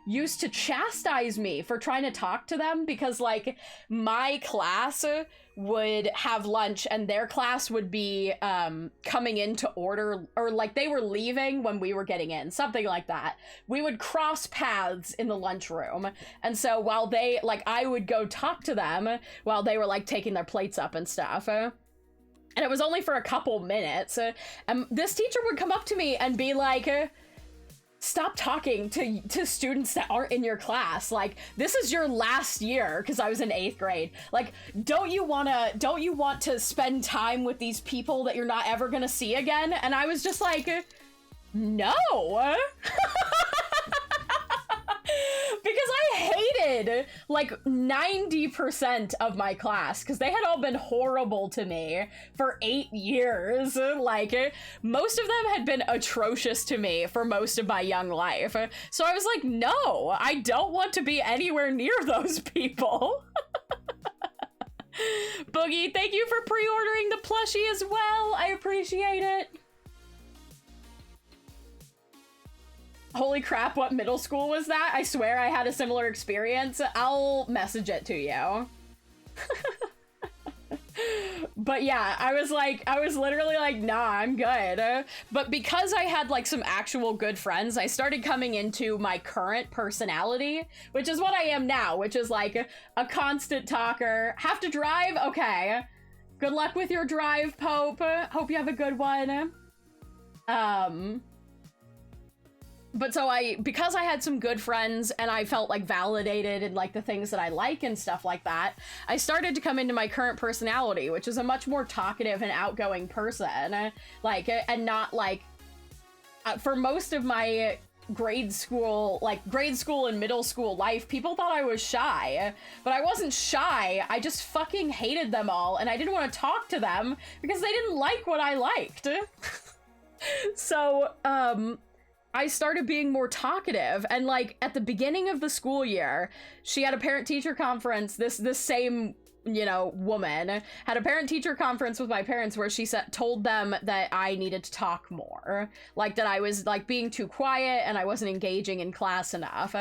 used to chastise me for trying to talk to them, because like my class would have lunch and their class would be coming in to order, or like they were leaving when we were getting in, something like that. We would cross paths in the lunchroom, and so while they, like, I would go talk to them while they were like taking their plates up and stuff. And it was only for a couple minutes. And this teacher would come up to me and be like, stop talking to students that aren't in your class. Like, this is your last year, because I was in 8th grade. Like, don't you want to spend time with these people that you're not ever gonna see again? And I was just like, no. Because I hated like 90% of my class, because they had all been horrible to me for 8 years. Like, most of them had been atrocious to me for most of my young life. So I was like, no, I don't want to be anywhere near those people. Boogie, thank you for pre-ordering the plushie as well. I appreciate it. Holy crap, what middle school was that? I swear I had a similar experience. I'll message it to you. But yeah, I was literally like, nah, I'm good. But because I had like some actual good friends, I started coming into my current personality, which is what I am now, which is like a constant talker. Have to drive? Okay. Good luck with your drive, Pope. Hope you have a good one. But so because I had some good friends and I felt like validated in like the things that I like and stuff like that, I started to come into my current personality, which is a much more talkative and outgoing person. Like, and not like, for most of my grade school and middle school life, people thought I was shy, but I wasn't shy. I just fucking hated them all, and I didn't want to talk to them because they didn't like what I liked. So, I started being more talkative, and like at the beginning of the school year, she had a parent-teacher conference. This same, you know, woman had a parent-teacher conference with my parents where she told them that I needed to talk more, like that I was like being too quiet and I wasn't engaging in class enough.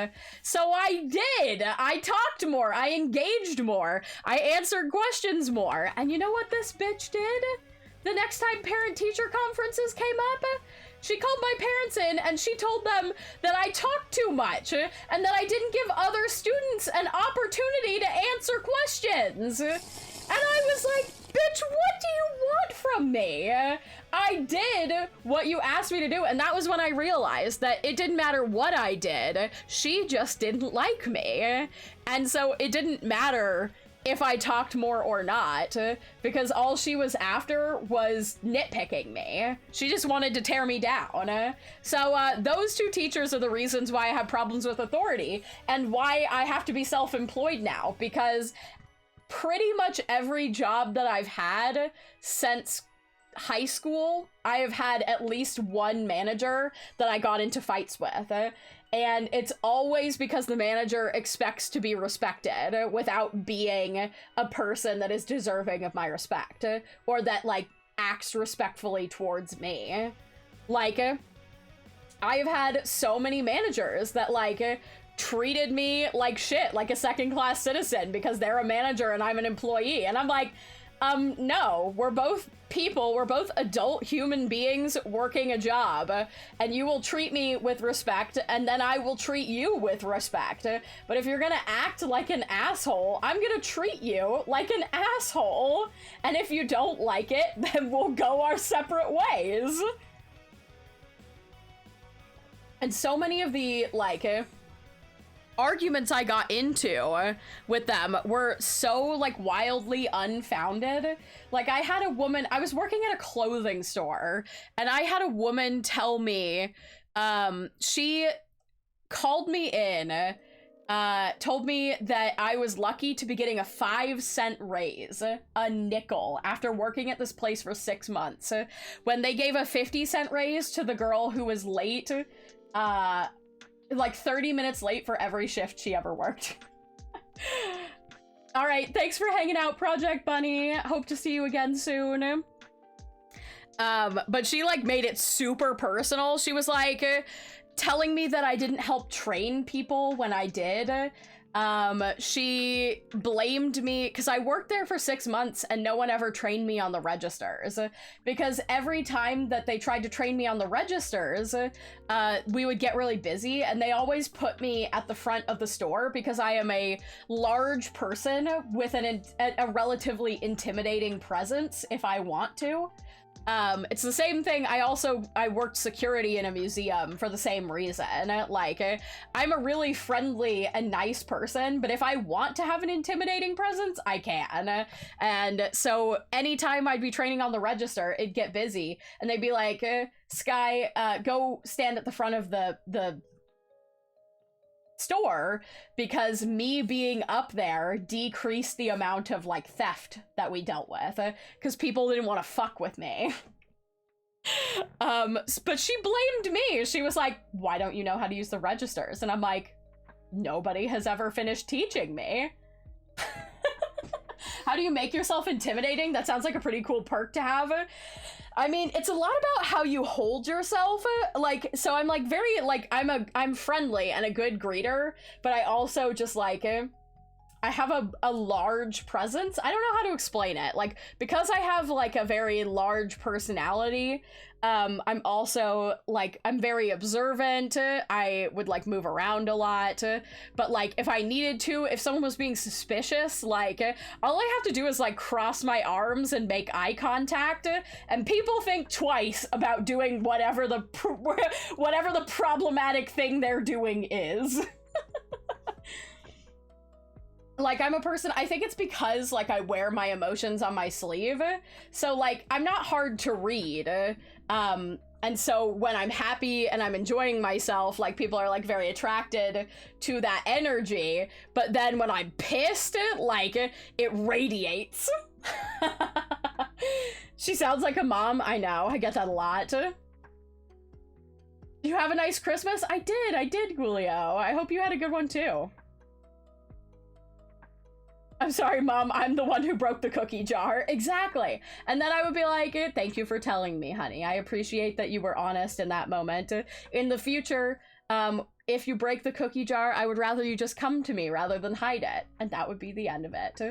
So I did. I talked more. I engaged more. I answered questions more. And you know what this bitch did? The next time parent-teacher conferences came up, she called my parents in and she told them that I talked too much and that I didn't give other students an opportunity to answer questions. And I was like, bitch, what do you want from me? I did what you asked me to do, and that was when I realized that it didn't matter what I did. She just didn't like me. And so it didn't matter if I talked more or not, because all she was after was nitpicking me. She just wanted to tear me down. So those two teachers are the reasons why I have problems with authority and why I have to be self-employed now, because pretty much every job that I've had since high school, I have had at least one manager that I got into fights with. And it's always because the manager expects to be respected without being a person that is deserving of my respect, or that like acts respectfully towards me. Like, I have had so many managers that like treated me like shit, like a second-class citizen, because they're a manager and I'm an employee. And I'm like, no, we're both people, we're both adult human beings working a job, and you will treat me with respect, and then I will treat you with respect. But if you're gonna act like an asshole, I'm gonna treat you like an asshole, and if you don't like it, then we'll go our separate ways. And so many of the, like, arguments I got into with them were so like wildly unfounded. Like I had a woman, I was working at a clothing store, and I had a woman tell me, she called me in, told me that I was lucky to be getting a 5-cent raise, a nickel, after working at this place for 6 months, when they gave a 50-cent raise to the girl who was late, like 30 minutes late for every shift she ever worked. All right, thanks for hanging out, Project Bunny. Hope to see you again soon. But she like made it super personal. She was like telling me that I didn't help train people when I did. She blamed me because I worked there for 6 months and no one ever trained me on the registers, because every time that they tried to train me on the registers, we would get really busy, and they always put me at the front of the store because I am a large person with a relatively intimidating presence if I want to. It's the same thing. I worked security in a museum for the same reason. Like, I'm a really friendly and nice person, but if I want to have an intimidating presence, I can. And so anytime I'd be training on the register, it'd get busy, and they'd be like, Sky, go stand at the front of the store, because me being up there decreased the amount of like theft that we dealt with, because people didn't want to fuck with me. But she blamed me. She was like, why don't you know how to use the registers? And I'm like, nobody has ever finished teaching me. How do you make yourself intimidating? That sounds like a pretty cool perk to have. I mean, it's a lot about how you hold yourself. Like, so I'm like very, like, I'm friendly and a good greeter, but I also just like, I have a large presence. I don't know how to explain it. Like, because I have like a very large personality, I'm also like, I'm very observant. I would like move around a lot, but like if I needed to, if someone was being suspicious, like all I have to do is like cross my arms and make eye contact, and people think twice about doing whatever the problematic thing they're doing is. Like, I'm a person, I think it's because, like, I wear my emotions on my sleeve, so, like, I'm not hard to read, and so when I'm happy and I'm enjoying myself, like, people are, like, very attracted to that energy, but then when I'm pissed, like, it radiates. She sounds like a mom, I know, I get that a lot. You have a nice Christmas? I did, Julio. I hope you had a good one, too. I'm sorry, Mom, I'm the one who broke the cookie jar. Exactly. And then I would be like, thank you for telling me, honey. I appreciate that you were honest in that moment. In the future, if you break the cookie jar, I would rather you just come to me rather than hide it. And that would be the end of it.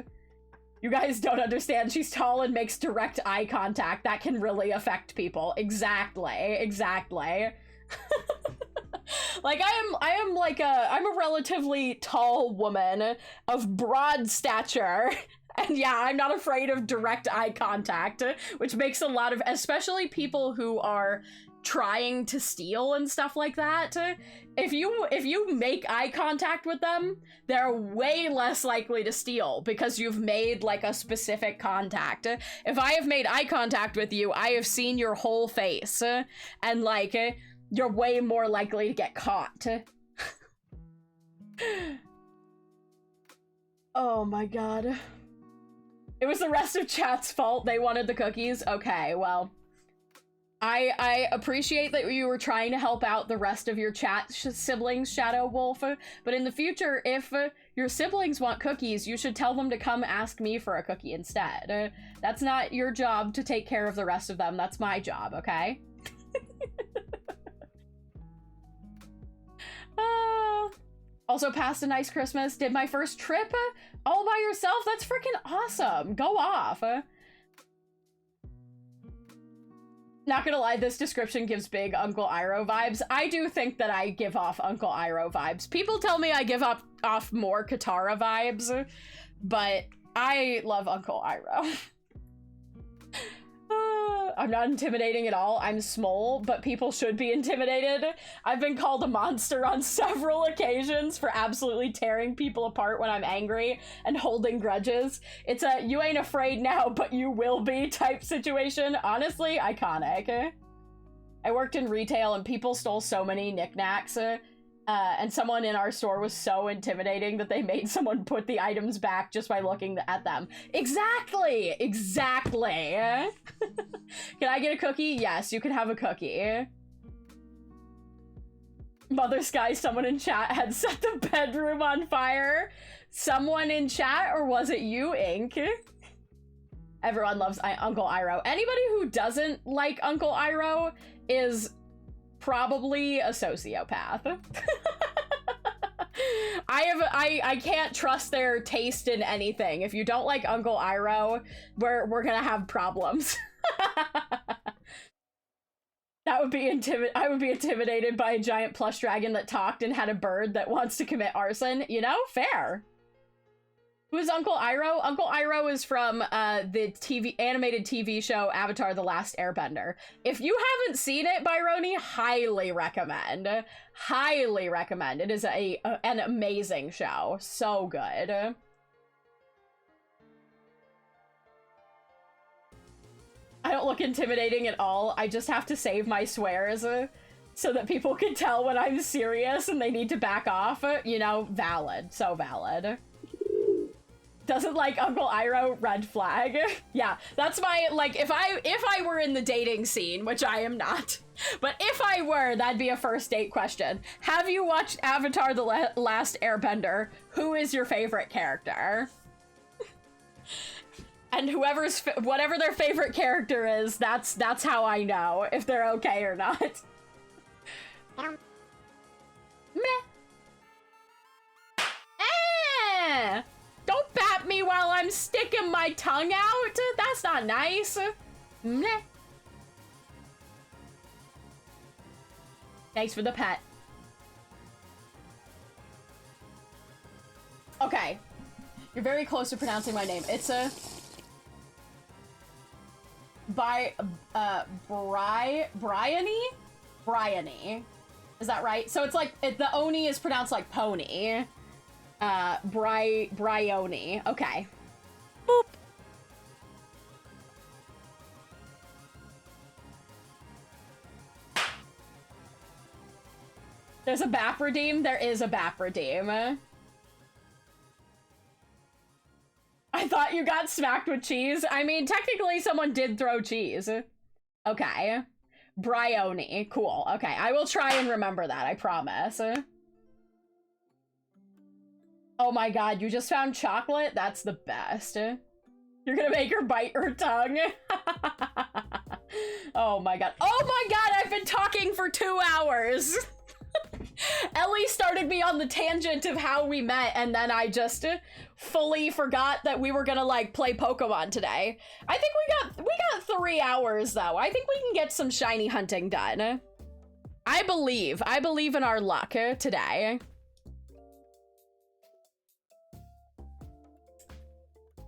You guys don't understand. She's tall and makes direct eye contact. That can really affect people. Exactly. Like, I'm a relatively tall woman of broad stature, and yeah, I'm not afraid of direct eye contact, which makes a lot of, especially people who are trying to steal and stuff like that, if you make eye contact with them, they're way less likely to steal because you've made like a specific contact. If I have made eye contact with you, I have seen your whole face, and like, you're way more likely to get caught. Oh my god. It was the rest of chat's fault. They wanted the cookies. Okay, well, I appreciate that you were trying to help out the rest of your chat siblings, Shadow Wolf, but in the future, if your siblings want cookies, you should tell them to come ask me for a cookie instead. That's not your job to take care of the rest of them. That's my job, okay? Also passed a nice Christmas. Did my first trip all by yourself? That's freaking awesome. Go off. Not gonna lie, this description gives big Uncle Iroh vibes. I do think that I give off Uncle Iroh vibes. People tell me I give off more Katara vibes, but I love Uncle Iroh. I'm not intimidating at all. I'm small, but people should be intimidated. I've been called a monster on several occasions for absolutely tearing people apart when I'm angry and holding grudges. It's a you ain't afraid now, but you will be type situation. Honestly, iconic. I worked in retail and people stole so many knickknacks. And someone in our store was so intimidating that they made someone put the items back just by looking at them. Exactly! Exactly! Can I get a cookie? Yes, you can have a cookie. Mother Sky, someone in chat had set the bedroom on fire. Someone in chat, or was it you, Ink? Everyone loves Uncle Iroh. Anybody who doesn't like Uncle Iroh is probably a sociopath. I can't trust their taste in anything. If you don't like Uncle Iroh, we're gonna have problems. I would be intimidated by a giant plush dragon that talked and had a bird that wants to commit arson. You know, fair. Who's Uncle Iroh? Uncle Iroh is from the animated TV show Avatar: The Last Airbender. If you haven't seen it, Byroni, highly recommend. Highly recommend. It is an amazing show. So good. I don't look intimidating at all. I just have to save my swears so that people can tell when I'm serious and they need to back off. You know, valid. So valid. Doesn't like Uncle Iroh, red flag. Yeah, that's my, like, if I were in the dating scene, which I am not, but if I were, that'd be a first date question. Have you watched Avatar: The Last Airbender? Who is your favorite character? And whatever their favorite character is, that's how I know if they're okay or not. Meh. Eh! Don't bat me while I'm sticking my tongue out. That's not nice. Meh. Thanks for the pet. Okay. You're very close to pronouncing my name. It's a... Bryony? Is that right? So it's like, the Oni is pronounced like pony. Bryony. Okay. Boop. There's a BAP redeem? There is a BAP redeem. I thought you got smacked with cheese. I mean, technically someone did throw cheese. Okay. Bryony. Cool. Okay, I will try and remember that, I promise. Oh my god, you just found chocolate? That's the best. You're gonna make her bite her tongue? Oh my god. Oh my god, I've been talking for 2 hours! Ellie started me on the tangent of how we met, and then I just fully forgot that we were gonna, like, play Pokemon today. I think we got 3 hours, though. I think we can get some shiny hunting done. I believe in our luck today.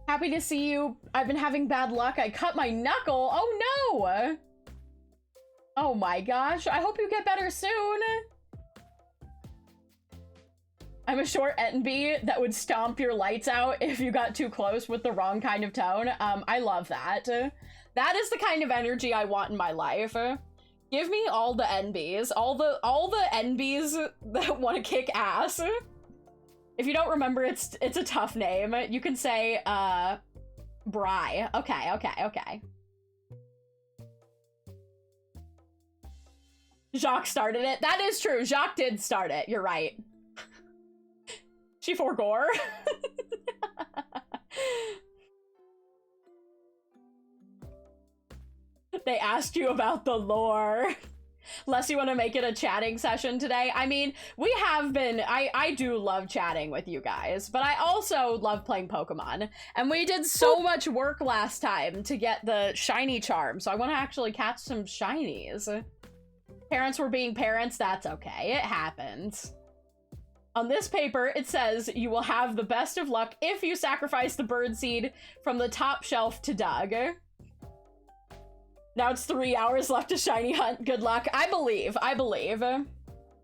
Happy to see you. I've been having bad luck. I cut my knuckle. Oh no! Oh my gosh. I hope you get better soon. I'm a short Ettenbee that would stomp your lights out if you got too close with the wrong kind of tone. I love that. That is the kind of energy I want in my life. Give me all the NBs. All the NBs that want to kick ass. If you don't remember, it's a tough name. You can say, Bry. Okay. Jacques started it. That is true. Jacques did start it. You're right. She forgore. They asked you about the lore. Unless you want to make it a chatting session today. I mean, we have been, I do love chatting with you guys, but I also love playing Pokemon. And we did so much work last time to get the shiny charm, so I want to actually catch some shinies. Parents were being parents, that's okay, it happens. On this paper, it says, you will have the best of luck if you sacrifice the bird seed from the top shelf to Doug. Now it's 3 hours left to shiny hunt. Good luck. I believe.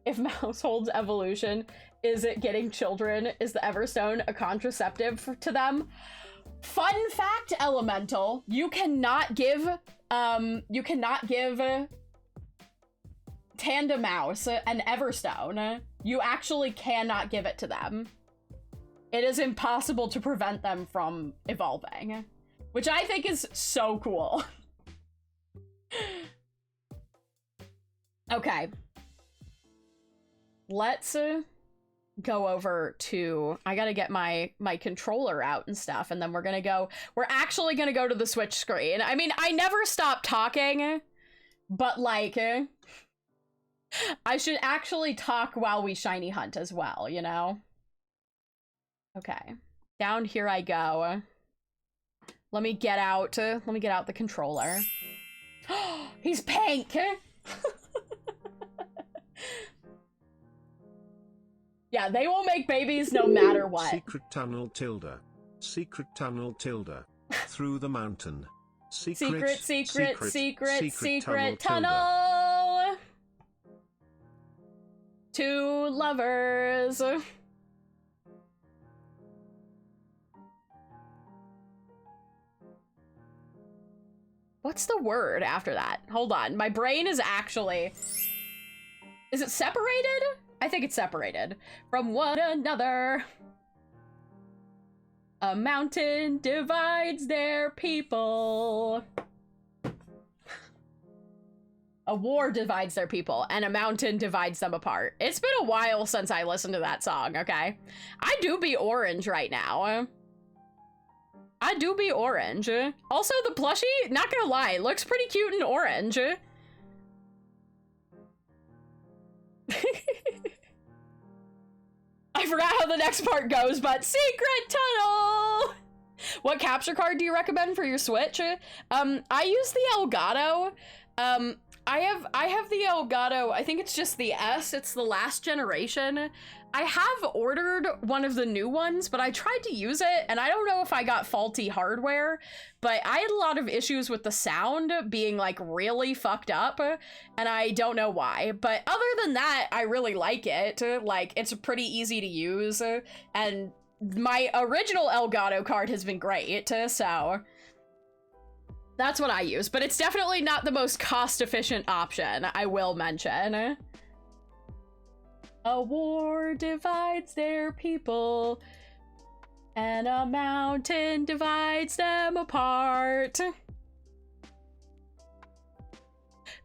If Mousehold's evolution is it getting children, is the Everstone a contraceptive to them? Fun fact, Elemental, you cannot give Tandemouse an Everstone. You actually cannot give it to them. It is impossible to prevent them from evolving, which I think is so cool. Okay. Let's go over to, I gotta get my controller out and stuff, and then we're actually gonna go to the Switch screen. I mean, I never stop talking, but like, I should actually talk while we shiny hunt as well, you know? Okay, down here I go. Let me get out the controller. He's pink! Yeah, they will make babies no matter what. Secret tunnel tilde. Secret tunnel tilde. Through the mountain. Secret tunnel. Two lovers. What's the word after that? Hold on, my brain is actually... Is it separated? I think it's separated from one another. A mountain divides their people. A war divides their people, and a mountain divides them apart. It's been a while since I listened to that song, okay? I do be orange right now. I do be orange. Also, the plushie, not gonna lie, looks pretty cute in orange. I forgot how the next part goes, but secret tunnel! What capture card do you recommend for your Switch? I use the Elgato. I have the Elgato, I think it's just the S, it's the last generation. I have ordered one of the new ones, but I tried to use it, and I don't know if I got faulty hardware, but I had a lot of issues with the sound being, like, really fucked up, and I don't know why. But other than that, I really like it. Like, it's pretty easy to use, and my original Elgato card has been great, so... That's what I use, but it's definitely not the most cost-efficient option, I will mention. A war divides their people, and a mountain divides them apart.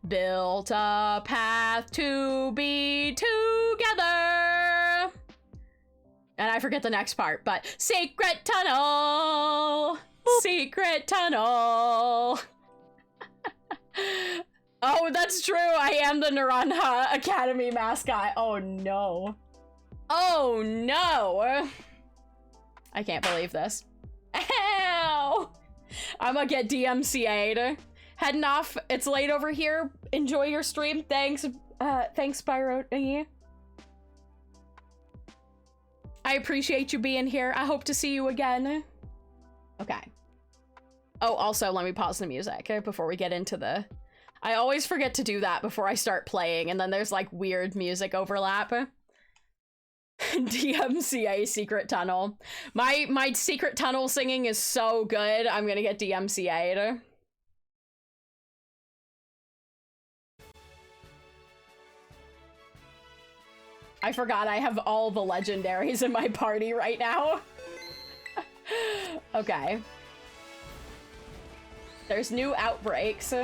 Built a path to be together. And I forget the next part, but secret tunnel! Secret tunnel! Oh, that's true. I am the Naranja Academy mascot. Oh, no. Oh, no. I can't believe this. Ow! I'm gonna get DMCA'd. Heading off. It's late over here. Enjoy your stream. Thanks. Thanks, Spyro. I appreciate you being here. I hope to see you again. Okay. Oh, also, let me pause the music before we get into the... I always forget to do that before I start playing, and then there's, like, weird music overlap. DMCA Secret Tunnel. My Secret Tunnel singing is so good, I'm gonna get DMCA'd. I forgot I have all the legendaries in my party right now. Okay. There's new outbreaks.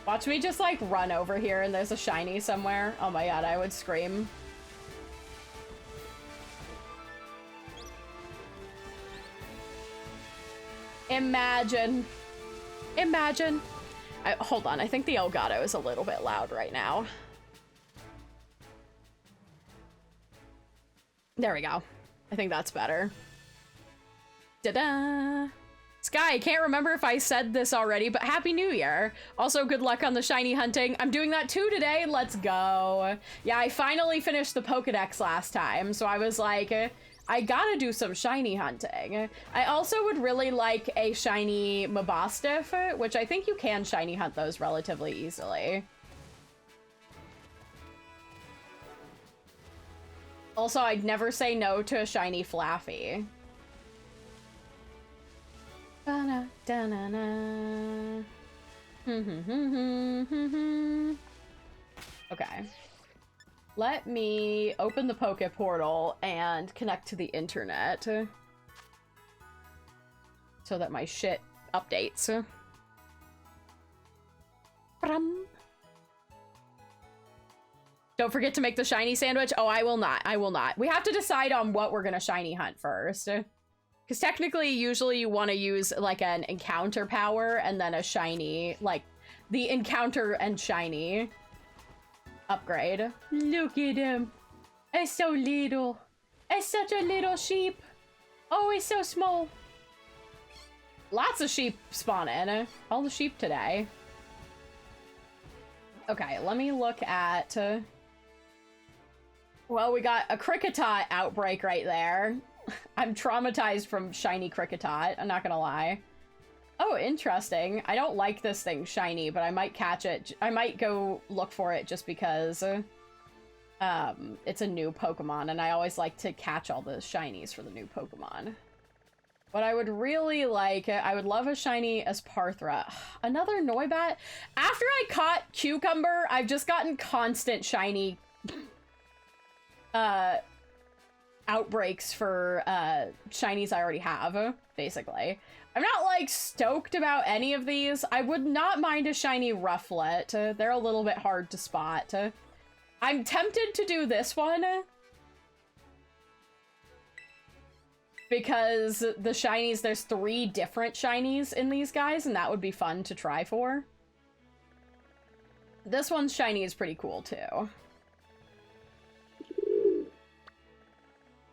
Watch me just, like, run over here and there's a shiny somewhere. Oh my god, I would scream. Imagine. Imagine. Hold on, I think the Elgato is a little bit loud right now. There we go. I think that's better. Ta-da! Sky, I can't remember if I said this already, but Happy New Year. Also, good luck on the shiny hunting. I'm doing that too today. Let's go. Yeah, I finally finished the Pokédex last time, so I was like, I gotta do some shiny hunting. I also would really like a shiny Mabostiff, which I think you can shiny hunt those relatively easily. Also, I'd never say no to a shiny Flaffy. Okay. Let me open the Poke Portal and connect to the internet so that my shit updates. Don't forget to make the shiny sandwich. Oh, I will not. I will not. We have to decide on what we're gonna shiny hunt first. Because technically, usually you want to use like an encounter power and then a shiny, like the encounter and shiny upgrade. Look at him. It's so little. It's such a little sheep. Oh, he's so small. Lots of sheep spawning. All the sheep today. Okay, let me look at... well, we got a Kricketot outbreak right there. I'm traumatized from shiny Kricketot, I'm not gonna lie. Oh, interesting. I don't like this thing shiny, but I might catch it. I might go look for it just because it's a new Pokemon, and I always like to catch all the shinies for the new Pokemon. What I would really like, I would love a shiny Esparthra. Another Noibat? After I caught Cucumber, I've just gotten constant shiny outbreaks for shinies I already have, basically. I'm not, like, stoked about any of these. I would not mind a shiny Rufflet. They're a little bit hard to spot. I'm tempted to do this one because the shinies, there's 3 different shinies in these guys, and that would be fun to try for. This one's shiny is pretty cool, too.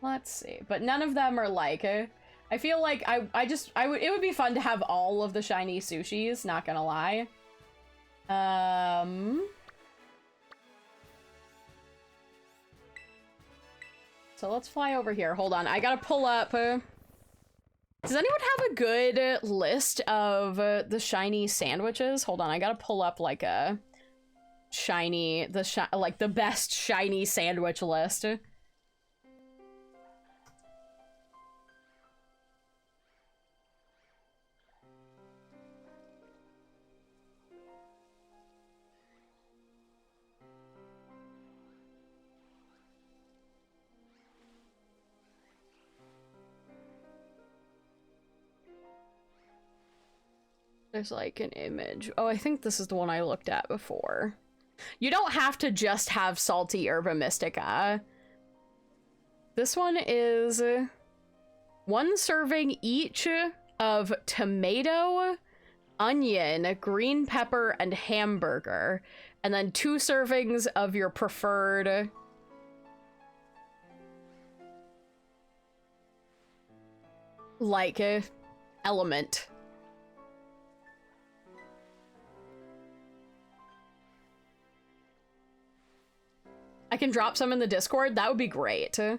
Let's see, but none of them are like, I feel like it would be fun to have all of the shiny sushis, not gonna lie. So let's fly over here. Hold on, I gotta pull up. Does anyone have a good list of the shiny sandwiches? Hold on, I gotta pull up like a shiny, like the best shiny sandwich list. There's like an image. Oh, I think this is the one I looked at before. You don't have to just have salty Herba Mystica. This one is 1 serving each of tomato, onion, green pepper, and hamburger. And then 2 servings of your preferred... like, element. I can drop some in the Discord. That would be great. So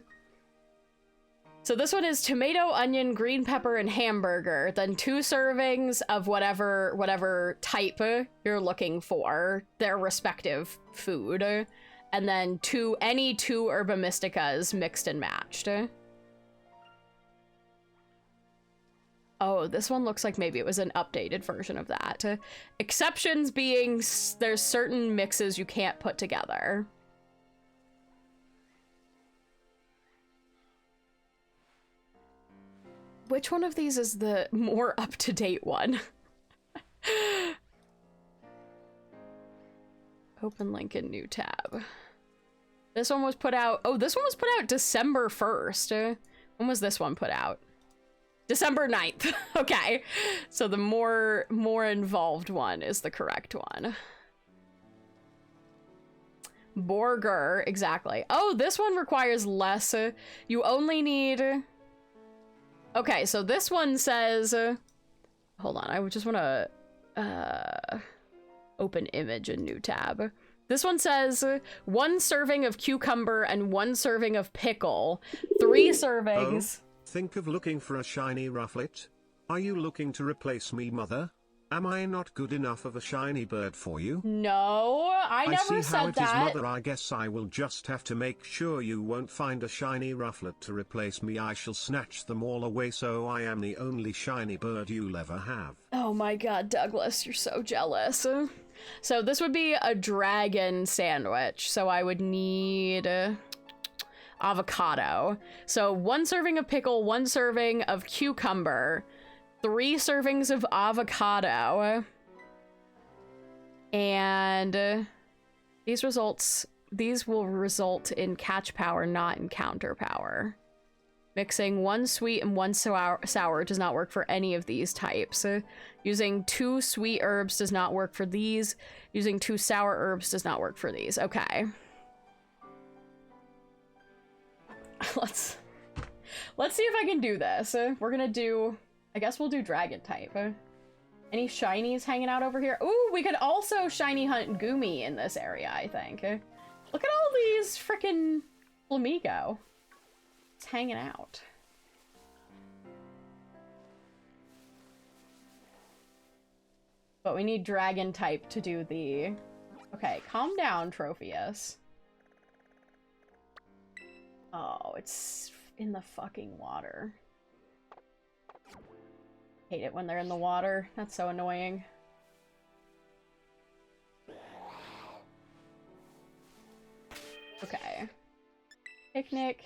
this one is tomato, onion, green pepper, and hamburger. Then 2 servings of whatever type you're looking for, their respective food. And then any 2 Herba Mysticas mixed and matched. Oh, this one looks like maybe it was an updated version of that. Exceptions being there's certain mixes you can't put together. Which one of these is the more up-to-date one? Open link in new tab. This one was put out... oh, this one was put out December 1st. When was this one put out? December 9th. Okay. So the more involved one is the correct one. Burger, exactly. Oh, this one requires less. You only need... okay, so this one says... hold on, I just want to open image in new tab. This one says 1 serving of cucumber and 1 serving of pickle. 3 servings. Oh, think of looking for a shiny rufflet? Are you looking to replace me, mother? Am I not good enough of a shiny bird for you? No, I never see how said it that. is, mother. I guess I will just have to make sure you won't find a shiny rufflet to replace me. I shall snatch them all away so I am the only shiny bird you'll ever have. Oh my god, Douglas, you're so jealous. So this would be a dragon sandwich. So I would need avocado. So 1 serving of pickle, 1 serving of cucumber, 3 servings of avocado, and these will result in catch power, not in counter power. Mixing 1 sweet and 1 sour does not work for any of these types. Using 2 sweet herbs does not work for these. Using 2 sour herbs does not work for these. Okay. Let's see if I can do this. We're gonna do, I guess we'll do dragon type. Any shinies hanging out over here? Ooh, we could also shiny hunt Goomy in this area, I think. Look at all these frickin' Flamigo. It's hanging out. But we need dragon type to do the... Okay, calm down, Tropheus. Oh, it's in the fucking water. Hate it when they're in the water. That's so annoying. Okay. Picnic.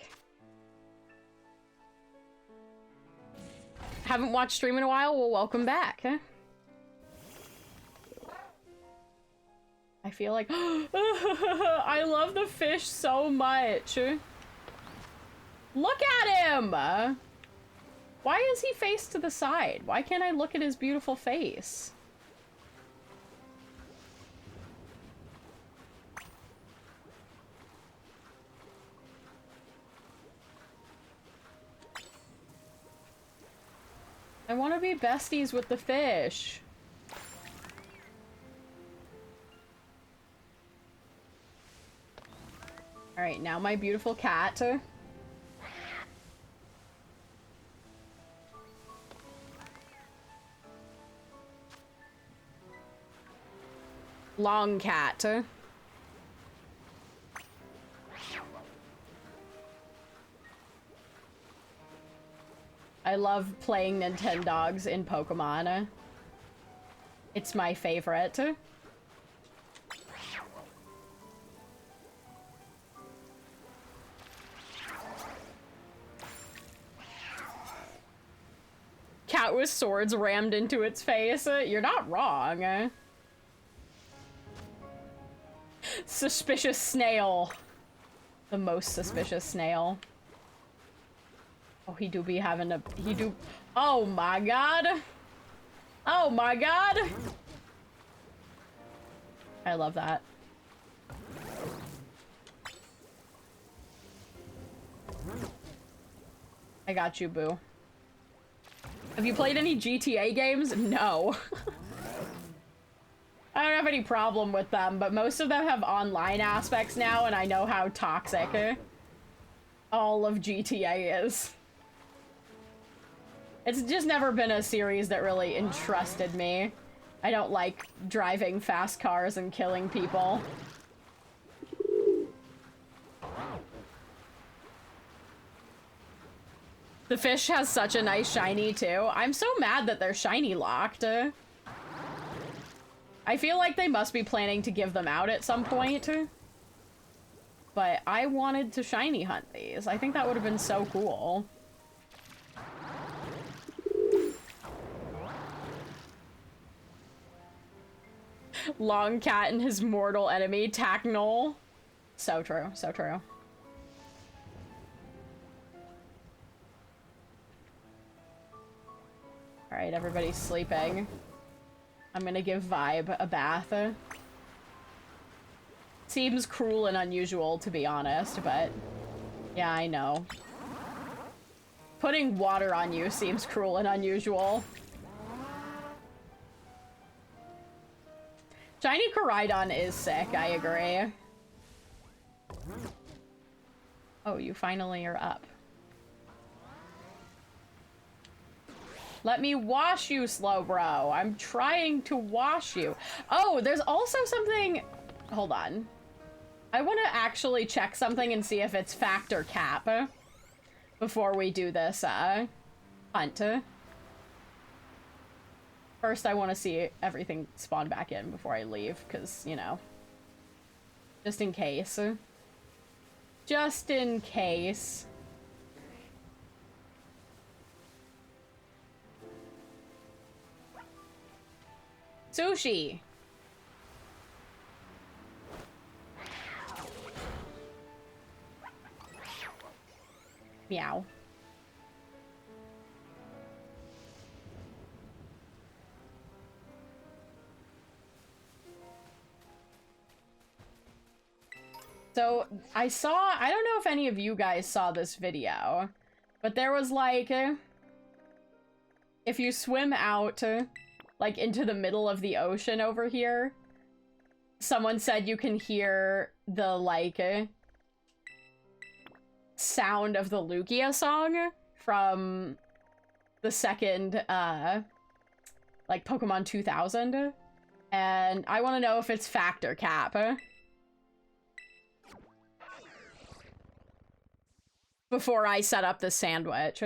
Haven't watched stream in a while? Well, welcome back. I feel like... I love the fish so much. Look at him! Why is he faced to the side? Why can't I look at his beautiful face? I want to be besties with the fish. All right, now my beautiful cat. Long cat. I love playing Nintendogs in Pokemon. It's my favorite. Cat with swords rammed into its face. You're not wrong. Suspicious snail. The most suspicious snail. Oh, he do be having a... He do... Oh my god! Oh my god! I love that. I got you, boo. Have you played any GTA games? No. I don't have any problem with them, but most of them have online aspects now, and I know how toxic all of GTA is. It's just never been a series that really entrusted me. I don't like driving fast cars and killing people. The fish has such a nice shiny, too. I'm so mad that they're shiny locked. I feel like they must be planning to give them out at some point. But I wanted to shiny hunt these. I think that would have been so cool. Long cat and his mortal enemy, Tacknol. So true, so true. Alright, everybody's sleeping. I'm gonna give Vibe a bath. Seems cruel and unusual, to be honest, but... Yeah, I know. Putting water on you seems cruel and unusual. Shiny Koraidon is sick, I agree. Oh, you finally are up. Let me wash you, Slowbro. I'm trying to wash you. Oh, there's also something... Hold on. I want to actually check something and see if it's fact or cap before we do this hunt. First, I want to see everything spawn back in before I leave, because, you know, just in case. Just in case. Sushi! Meow. So, I don't know if any of you guys saw this video, but there was like, if you swim out, like into the middle of the ocean over here, someone said you can hear the, like, sound of the Lugia song from the second, like, Pokemon 2000, and I want to know if it's fact or cap. Before I set up the sandwich.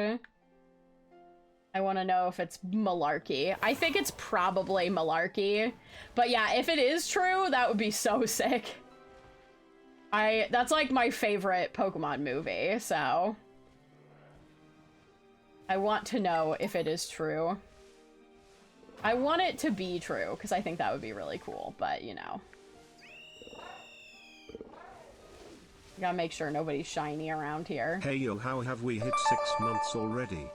I want to know if it's malarkey. I think it's probably malarkey. But yeah, if it is true, that would be so sick. That's like my favorite Pokemon movie, so... I want to know if it is true. I want it to be true, because I think that would be really cool, but you know. Gotta make sure nobody's shiny around here. Hey yo, how have we hit 6 months already?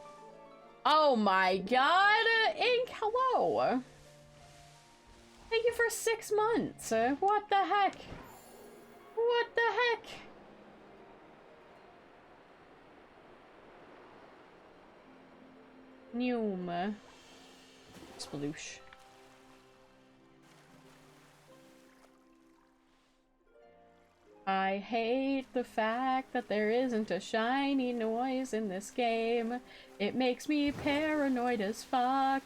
Oh my god! Ink, hello! Thank you for 6 months. What the heck? What the heck? Noom. Sploosh. I hate the fact that there isn't a shiny noise in this game. It makes me paranoid as fuck.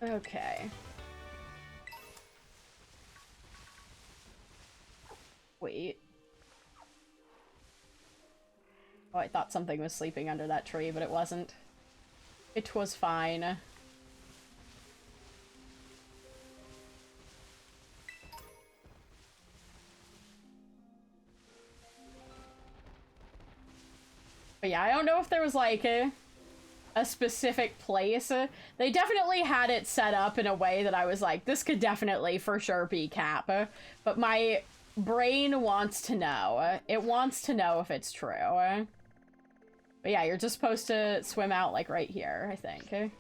Okay. Wait. Oh, I thought something was sleeping under that tree, but it wasn't. It was fine. But yeah, I don't know if there was like a specific place. They definitely had it set up in a way that I was like, this could definitely for sure be Cap. But my brain wants to know. It wants to know if it's true. But yeah, you're just supposed to swim out like right here, I think.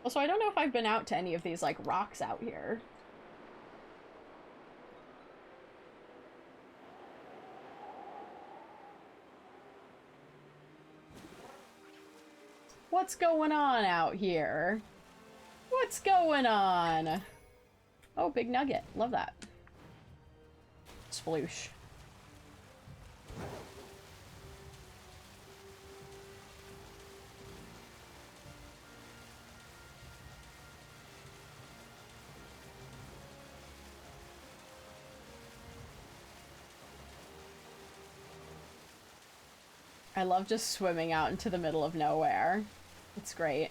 Also, I don't know if I've been out to any of these like rocks out here. What's going on out here? What's going on? Oh, big nugget. Love that. Sploosh. I love just swimming out into the middle of nowhere. It's great.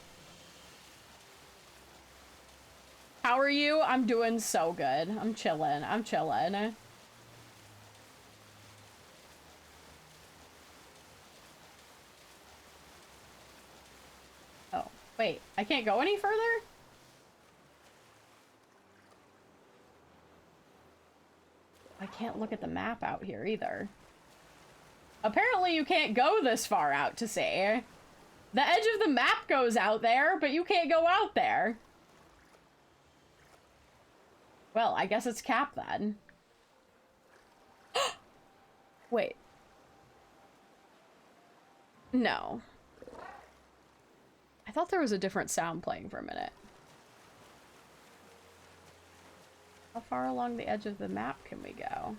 How are you? I'm doing so good. I'm chilling. I'm chilling. Oh, wait. I can't go any further? I can't look at the map out here either. Apparently you can't go this far out to sea. The edge of the map goes out there, but you can't go out there. Well, I guess it's Cap then. Wait. No. I thought there was a different sound playing for a minute. How far along the edge of the map can we go?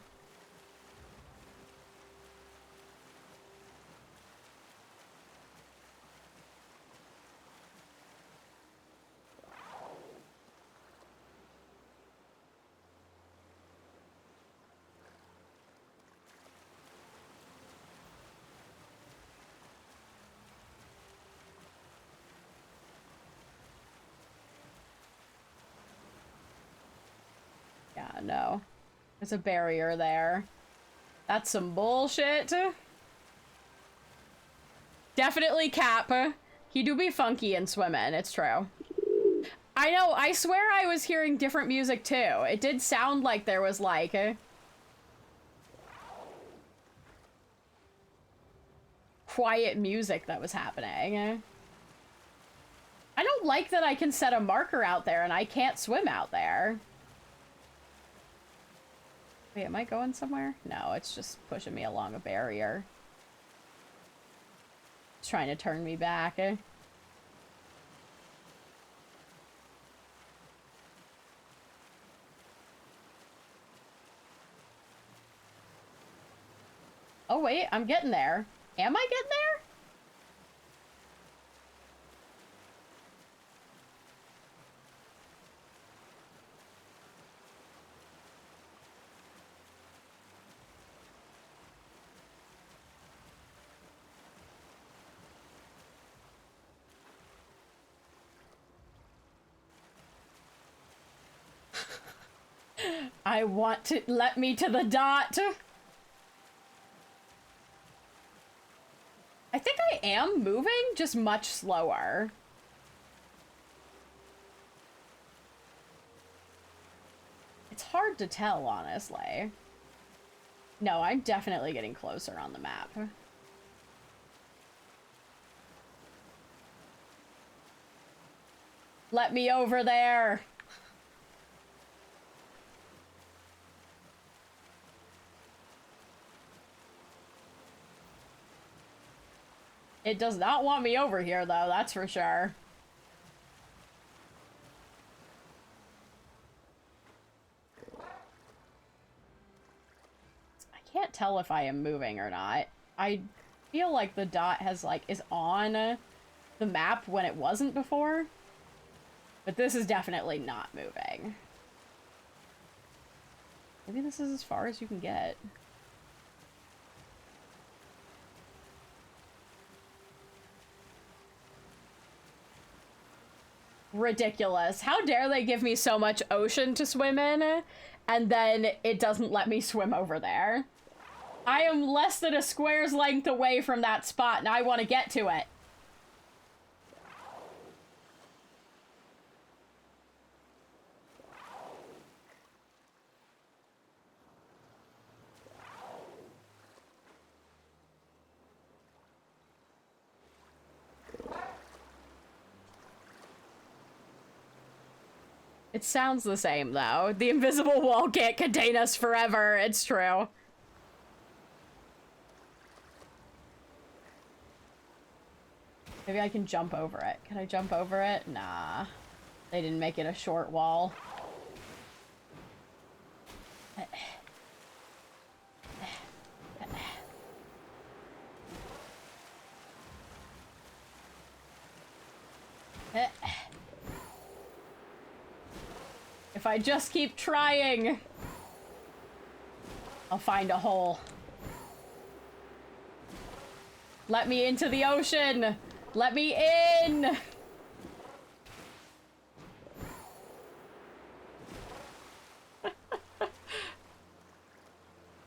Yeah, no. There's a barrier there. That's some bullshit. Definitely Cap. He do be funky in swimming, it's true. I know, I swear I was hearing different music too. It did sound like there was like... quiet music that was happening. I don't like that I can set a marker out there and I can't swim out there. Wait, am I going somewhere? No, it's just pushing me along a barrier. It's trying to turn me back. Oh wait, I'm getting there. Am I getting there? I want to let me to the dot. I think I am moving, just much slower. It's hard to tell, honestly. No, I'm definitely getting closer on the map. Let me over there. It does not want me over here, though, that's for sure. I can't tell if I am moving or not. I feel like the dot has, like, is on the map when it wasn't before. But this is definitely not moving. Maybe this is as far as you can get. Ridiculous. How dare they give me so much ocean to swim in, and then it doesn't let me swim over there. I am less than a square's length away from that spot, and I want to get to it. It sounds the same, though. The invisible wall can't contain us forever. It's true. Maybe I can jump over it. Can I jump over it? Nah. They didn't make it a short wall. If I just keep trying, I'll find a hole. Let me into the ocean! Let me in!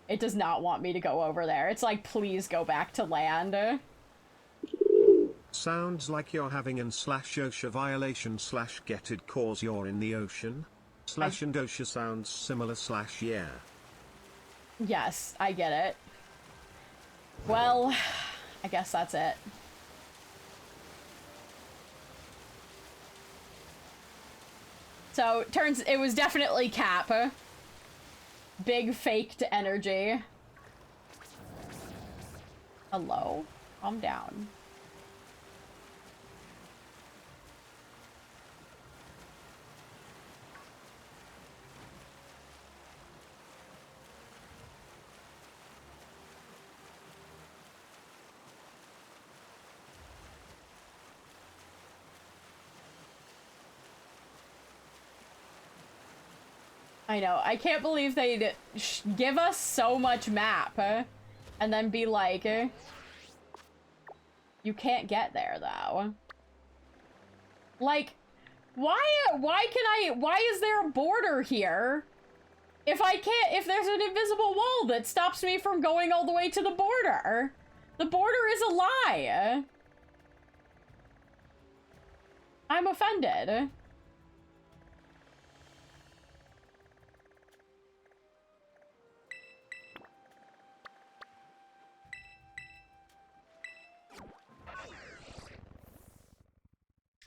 It does not want me to go over there. It's like, please go back to land. Sounds like you're having an /OSHA violation / get it cause you're in the ocean. / and OSHA sounds similar / yeah. Yes, I get it. Well, I guess that's it. So, it was definitely Cap. Big faked energy. Hello? Calm down. I know. I can't believe they'd give us so much map, and then be like, you can't get there, though. Like, why is there a border here? If there's an invisible wall that stops me from going all the way to the border. The border is a lie. I'm offended.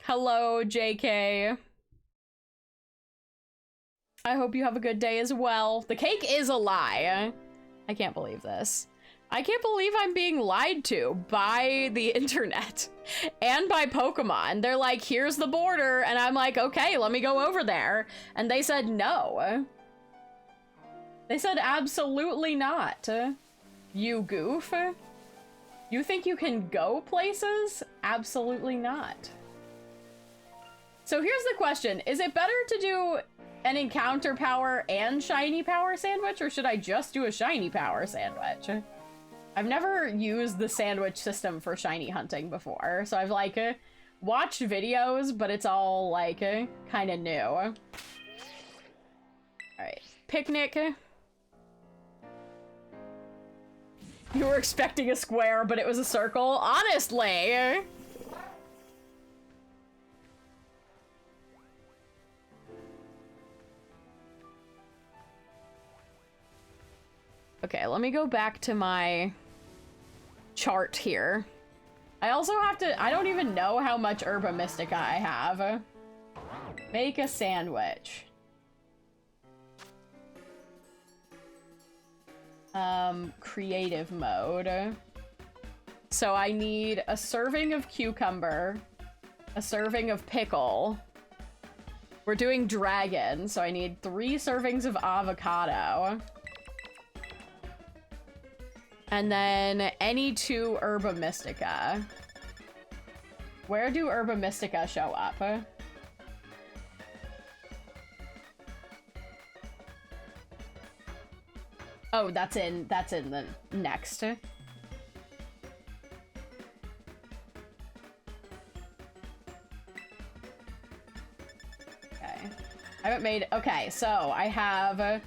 Hello, JK. I hope you have a good day as well. The cake is a lie. I can't believe this. I can't believe I'm being lied to by the internet and by Pokemon. They're like, here's the border. And I'm like, okay, let me go over there. And they said no. They said absolutely not. You goof. You think you can go places? Absolutely not. So here's the question. Is it better to do an encounter power and shiny power sandwich, or should I just do a shiny power sandwich? I've never used the sandwich system for shiny hunting before, so I've like watched videos, but it's all like kind of new. All right, picnic. You were expecting a square, but it was a circle. Honestly. Okay, let me go back to my chart here. I also have to, I don't even know how much Herba Mystica I have. Make a sandwich. Creative mode. So I need a serving of cucumber, a serving of pickle. We're doing dragon, so I need 3 servings of avocado. And then any 2 Herba Mystica. Where do Herba Mystica show up? Oh, that's in the next. Okay. I haven't made, okay, so I have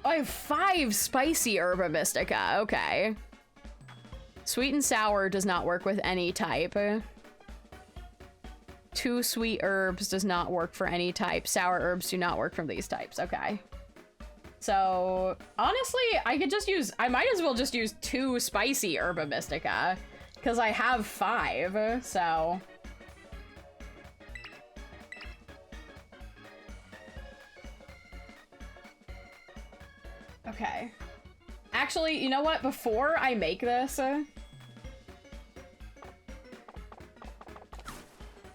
5 spicy Herba Mystica, okay. Sweet and sour does not work with any type. 2 sweet herbs does not work for any type. Sour herbs do not work from these types, okay. So, honestly, I might as well just use 2 spicy Herba Mystica, because I have 5, so. Okay. Actually, you know what? Before I make this,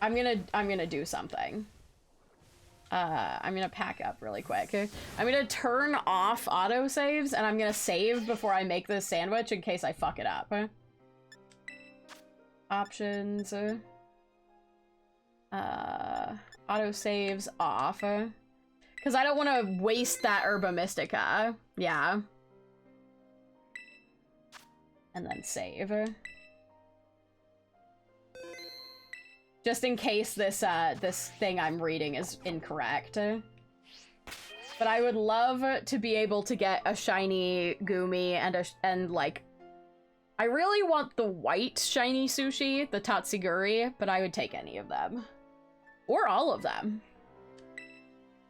I'm gonna do something. I'm gonna pack up really quick. I'm gonna turn off autosaves, and I'm gonna save before I make this sandwich in case I fuck it up. Options. Autosaves off. Because I don't want to waste that Herba Mystica. Yeah. And then save. Just in case this this thing I'm reading is incorrect. But I would love to be able to get a shiny Gumi and like, I really want the white shiny sushi, the Tatsuguri, but I would take any of them. Or all of them.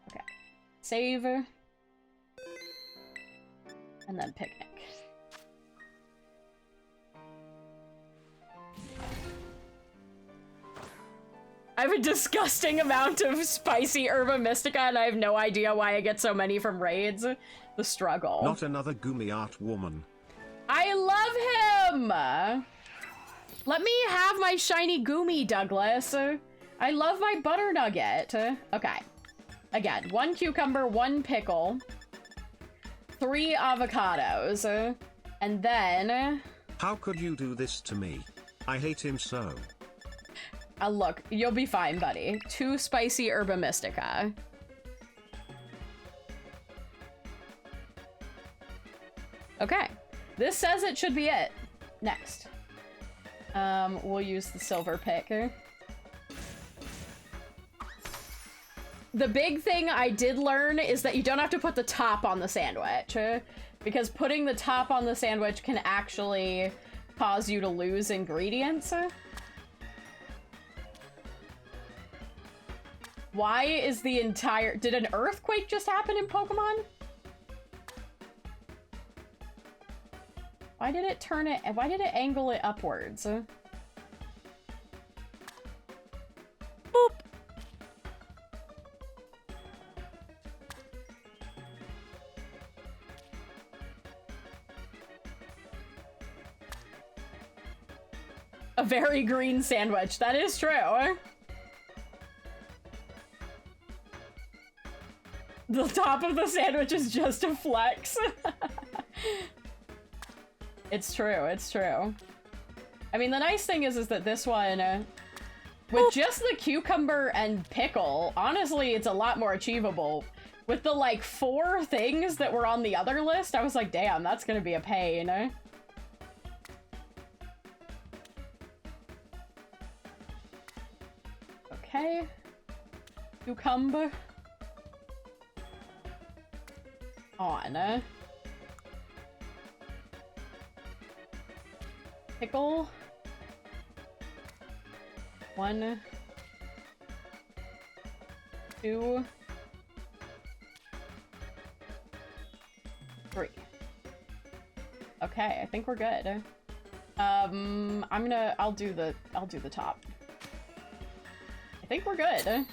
Okay. Save. And then picnic. have a disgusting amount of spicy herba mystica, and I have no idea why I get so many from raids. The struggle. Not another Gumi art woman. I love him! Let me have my shiny Gumi, Douglas. I love my butter nugget. Okay. Again, 1 cucumber, 1 pickle, 3 avocados, and then... How could you do this to me? I hate him so. Look, you'll be fine, buddy. 2 spicy herba mystica. Okay. This says it should be it. Next. We'll use the silver pick. The big thing I did learn is that you don't have to put the top on the sandwich, because putting the top on the sandwich can actually cause you to lose ingredients. Why is the entire... Did an earthquake just happen in Pokemon? Why did it turn it... Why did it angle it upwards? Boop. A very green sandwich. That is true. The top of the sandwich is just a flex. It's true, it's true. I mean, the nice thing is that this one, with just the cucumber and pickle, honestly, it's a lot more achievable. With the, like, 4 things that were on the other list, I was like, damn, that's gonna be a pain. Okay. Cucumber. On. Pickle. 1. 2. 3. Okay, I think we're good. I'll do the top. I think we're good.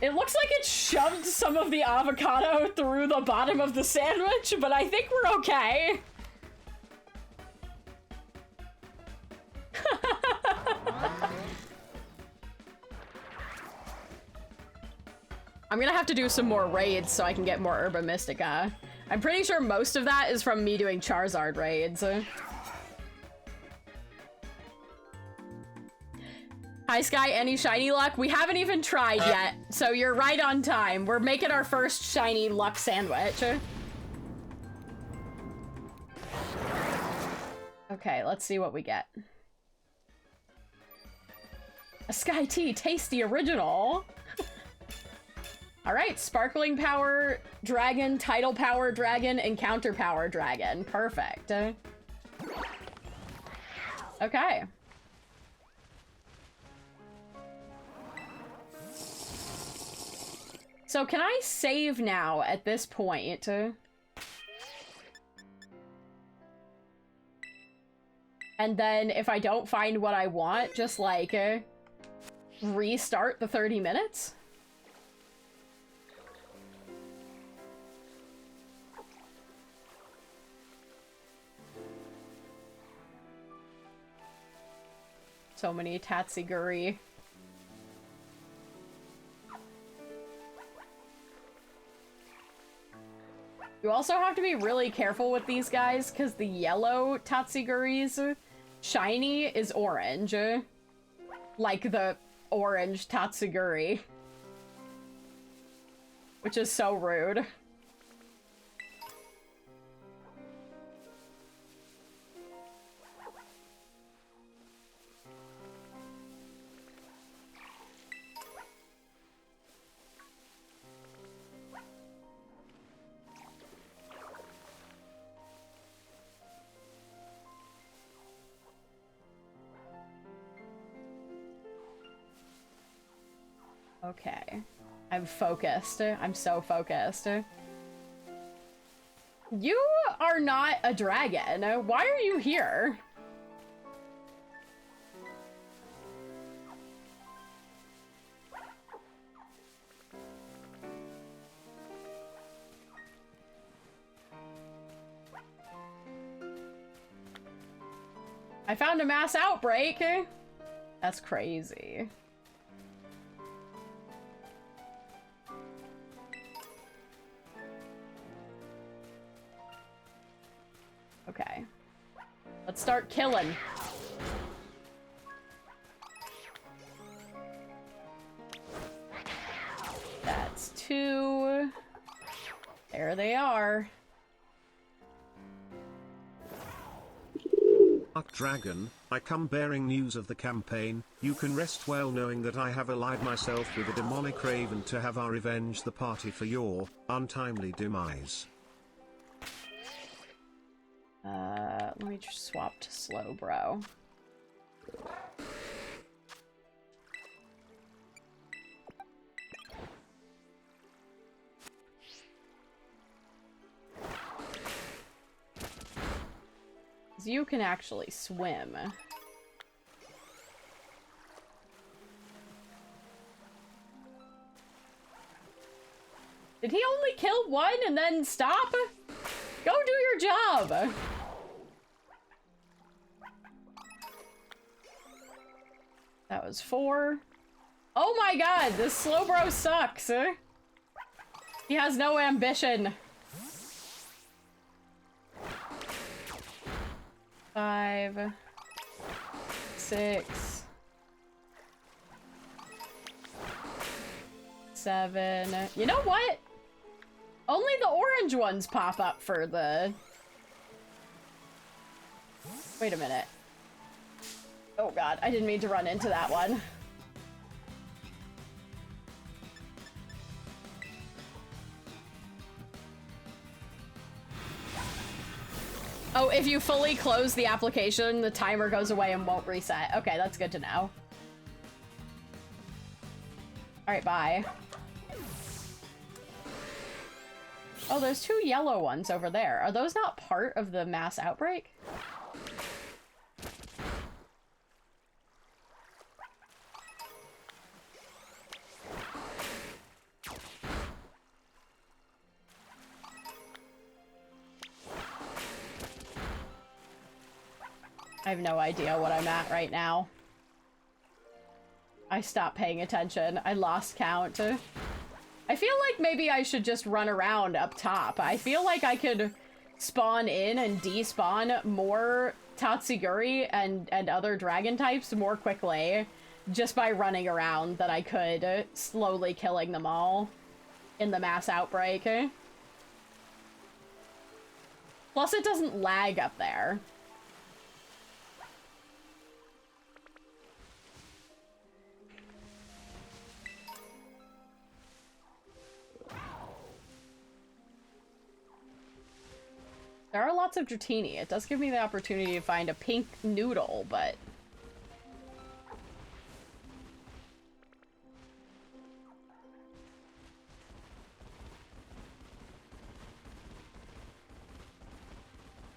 It looks like it shoved some of the avocado through the bottom of the sandwich, but I think we're okay. I'm gonna have to do some more raids so I can get more Herba Mystica. I'm pretty sure most of that is from me doing Charizard raids. Hi Sky, any shiny luck? We haven't even tried yet, so you're right on time. We're making our first shiny luck sandwich. Okay, let's see what we get. A Sky Tea, tasty original. All right, Sparkling Power Dragon, Tidal Power Dragon, and Counter Power Dragon. Perfect. Okay. So can I save now at this point? And then if I don't find what I want, just like restart the 30 minutes? So many Tatsiguri. You also have to be really careful with these guys, because the yellow Tatsiguris, shiny is orange. Like the orange Tatsuguri. Which is so rude. Okay. I'm focused. I'm so focused. You are not a dragon. Why are you here? I found a mass outbreak. That's crazy. Okay. Let's start killing. That's 2. There they are. Dark Dragon, I come bearing news of the campaign. You can rest well knowing that I have allied myself with a demonic raven to have our revenge the party for your untimely demise. Let me just swap to slow, bro. You can actually swim. Did he only kill one and then stop? Go do your job! That was 4. Oh my god, this slow bro sucks! He has no ambition. 5, 6, 7. You know what? Only the orange ones pop up for the... Wait a minute. Oh god, I didn't mean to run into that one. Oh, if you fully close the application, the timer goes away and won't reset. Okay, that's good to know. Alright, bye. Oh, there's 2 yellow ones over there. Are those not part of the mass outbreak? I have no idea what I'm at right now. I stopped paying attention. I lost count. I feel like maybe I should just run around up top. I feel like I could spawn in and despawn more Tatsuguri and other dragon types more quickly just by running around than I could slowly killing them all in the mass outbreak. Plus, it doesn't lag up there. There are lots of Dratini. It does give me the opportunity to find a pink noodle, but...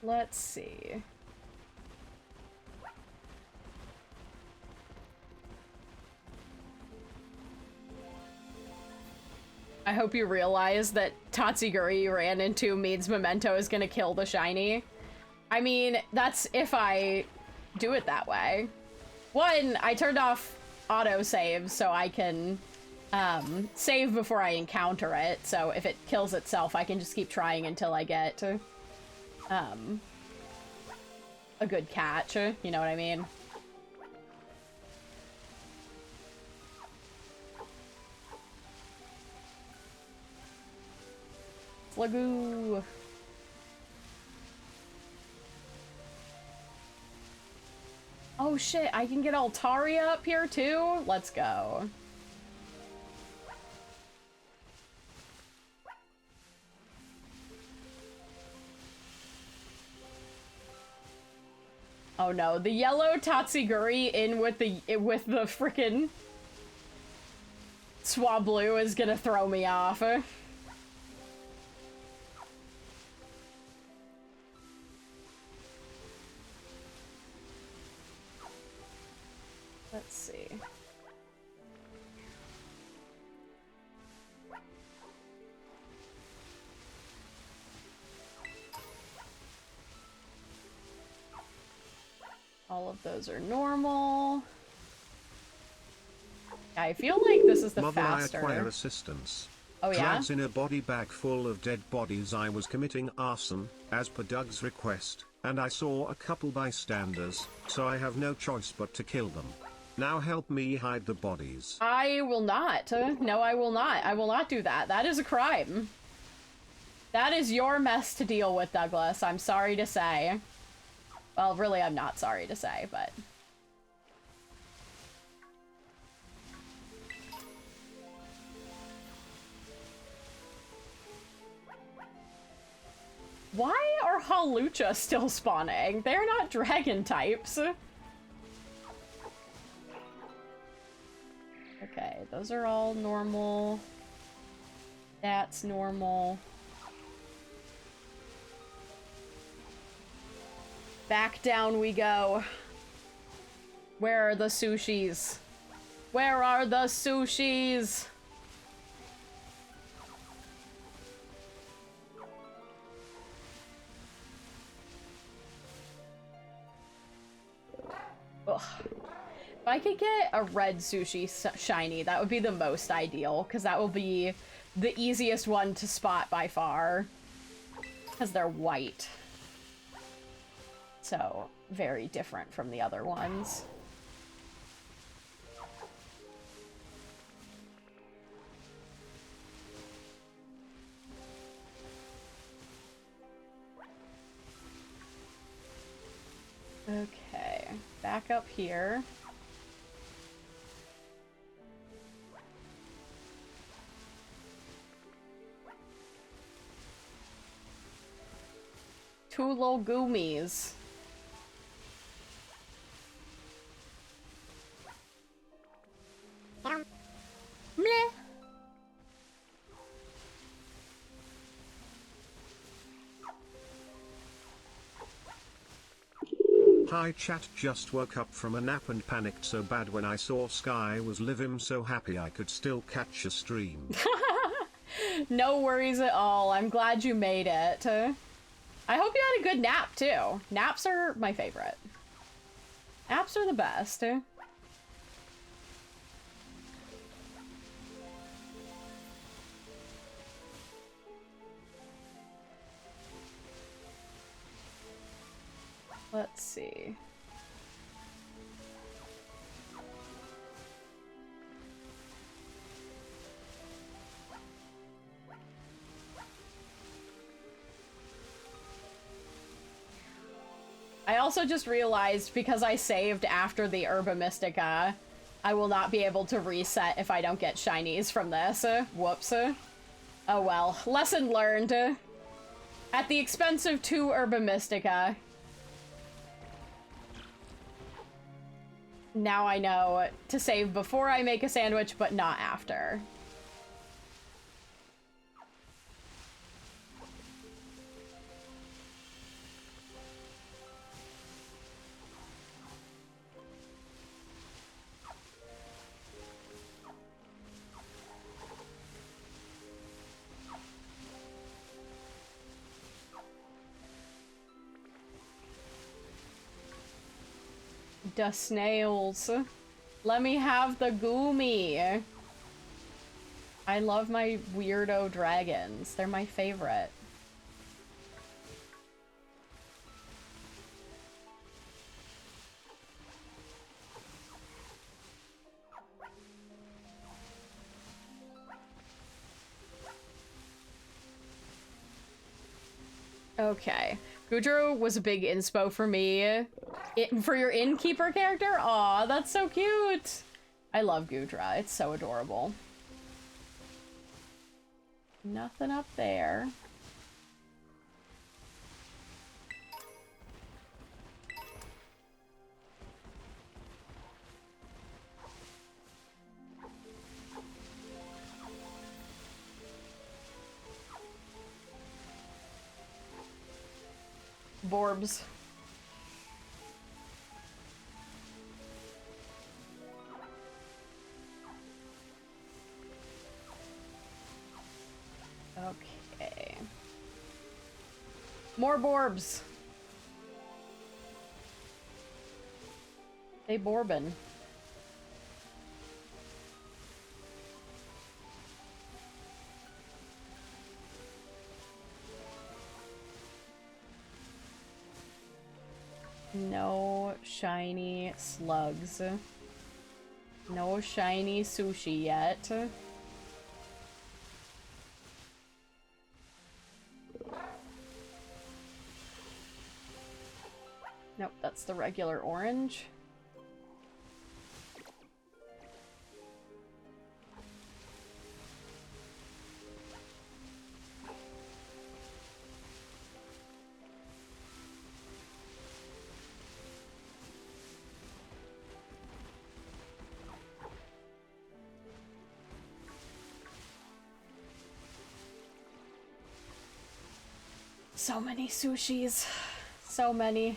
Let's see. I hope you realize that Tatsuguri you ran into means Memento is gonna kill the shiny. I mean, that's if I do it that way. 1, I turned off autosave so I can save before I encounter it, so if it kills itself I can just keep trying until I get a good catch, you know what I mean? Slugoo! Oh shit, I can get Altaria up here too? Let's go. Oh no, the yellow Tatsuguri in with the frickin' Swablu is gonna throw me off. Let's see. All All of those are normal. I feel like this is the Mother, faster. I acquire assistance. Oh yeah? Drags in a body bag full of dead bodies. I was committing arson, as per Doug's request, and I saw a couple bystanders, so I have no choice but to kill them. Now help me hide the bodies. I will not. No, I will not. I will not do that. That is a crime. That is your mess to deal with, Douglas. I'm sorry to say. Well, really, I'm not sorry to say, but... Why are Halucha still spawning? They're not dragon types. Okay, those are all normal. That's normal. Back down we go. Where are the sushis? Where are the sushis? Ugh. If I could get a red sushi shiny, that would be the most ideal, because that will be the easiest one to spot by far, because they're white. So, very different from the other ones. Okay, back up here. Two little goomies. Meh. Hi chat, just woke up from a nap and panicked so bad when I saw Sky was live. I'm so happy I could still catch a stream. No worries at all. I'm glad you made it. I hope you had a good nap too. Naps are my favorite. Naps are the best. Let's see. I also just realized, because I saved after the Herba Mystica, I will not be able to reset if I don't get shinies from this. Whoops. Oh well. Lesson learned. At the expense of 2 Herba Mystica. Now I know to save before I make a sandwich, but not after. The snails. Let me have the goomy. I love my weirdo dragons. They're my favorite. Okay. Goudreau was a big inspo for me. For your innkeeper character? Aw, that's so cute! I love Goudra. It's so adorable. Nothing up there. Borbs. Okay. More Borbs. Hey, Bourbon. No shiny slugs. No shiny sushi yet. Nope, that's the regular orange. So many sushis. So many.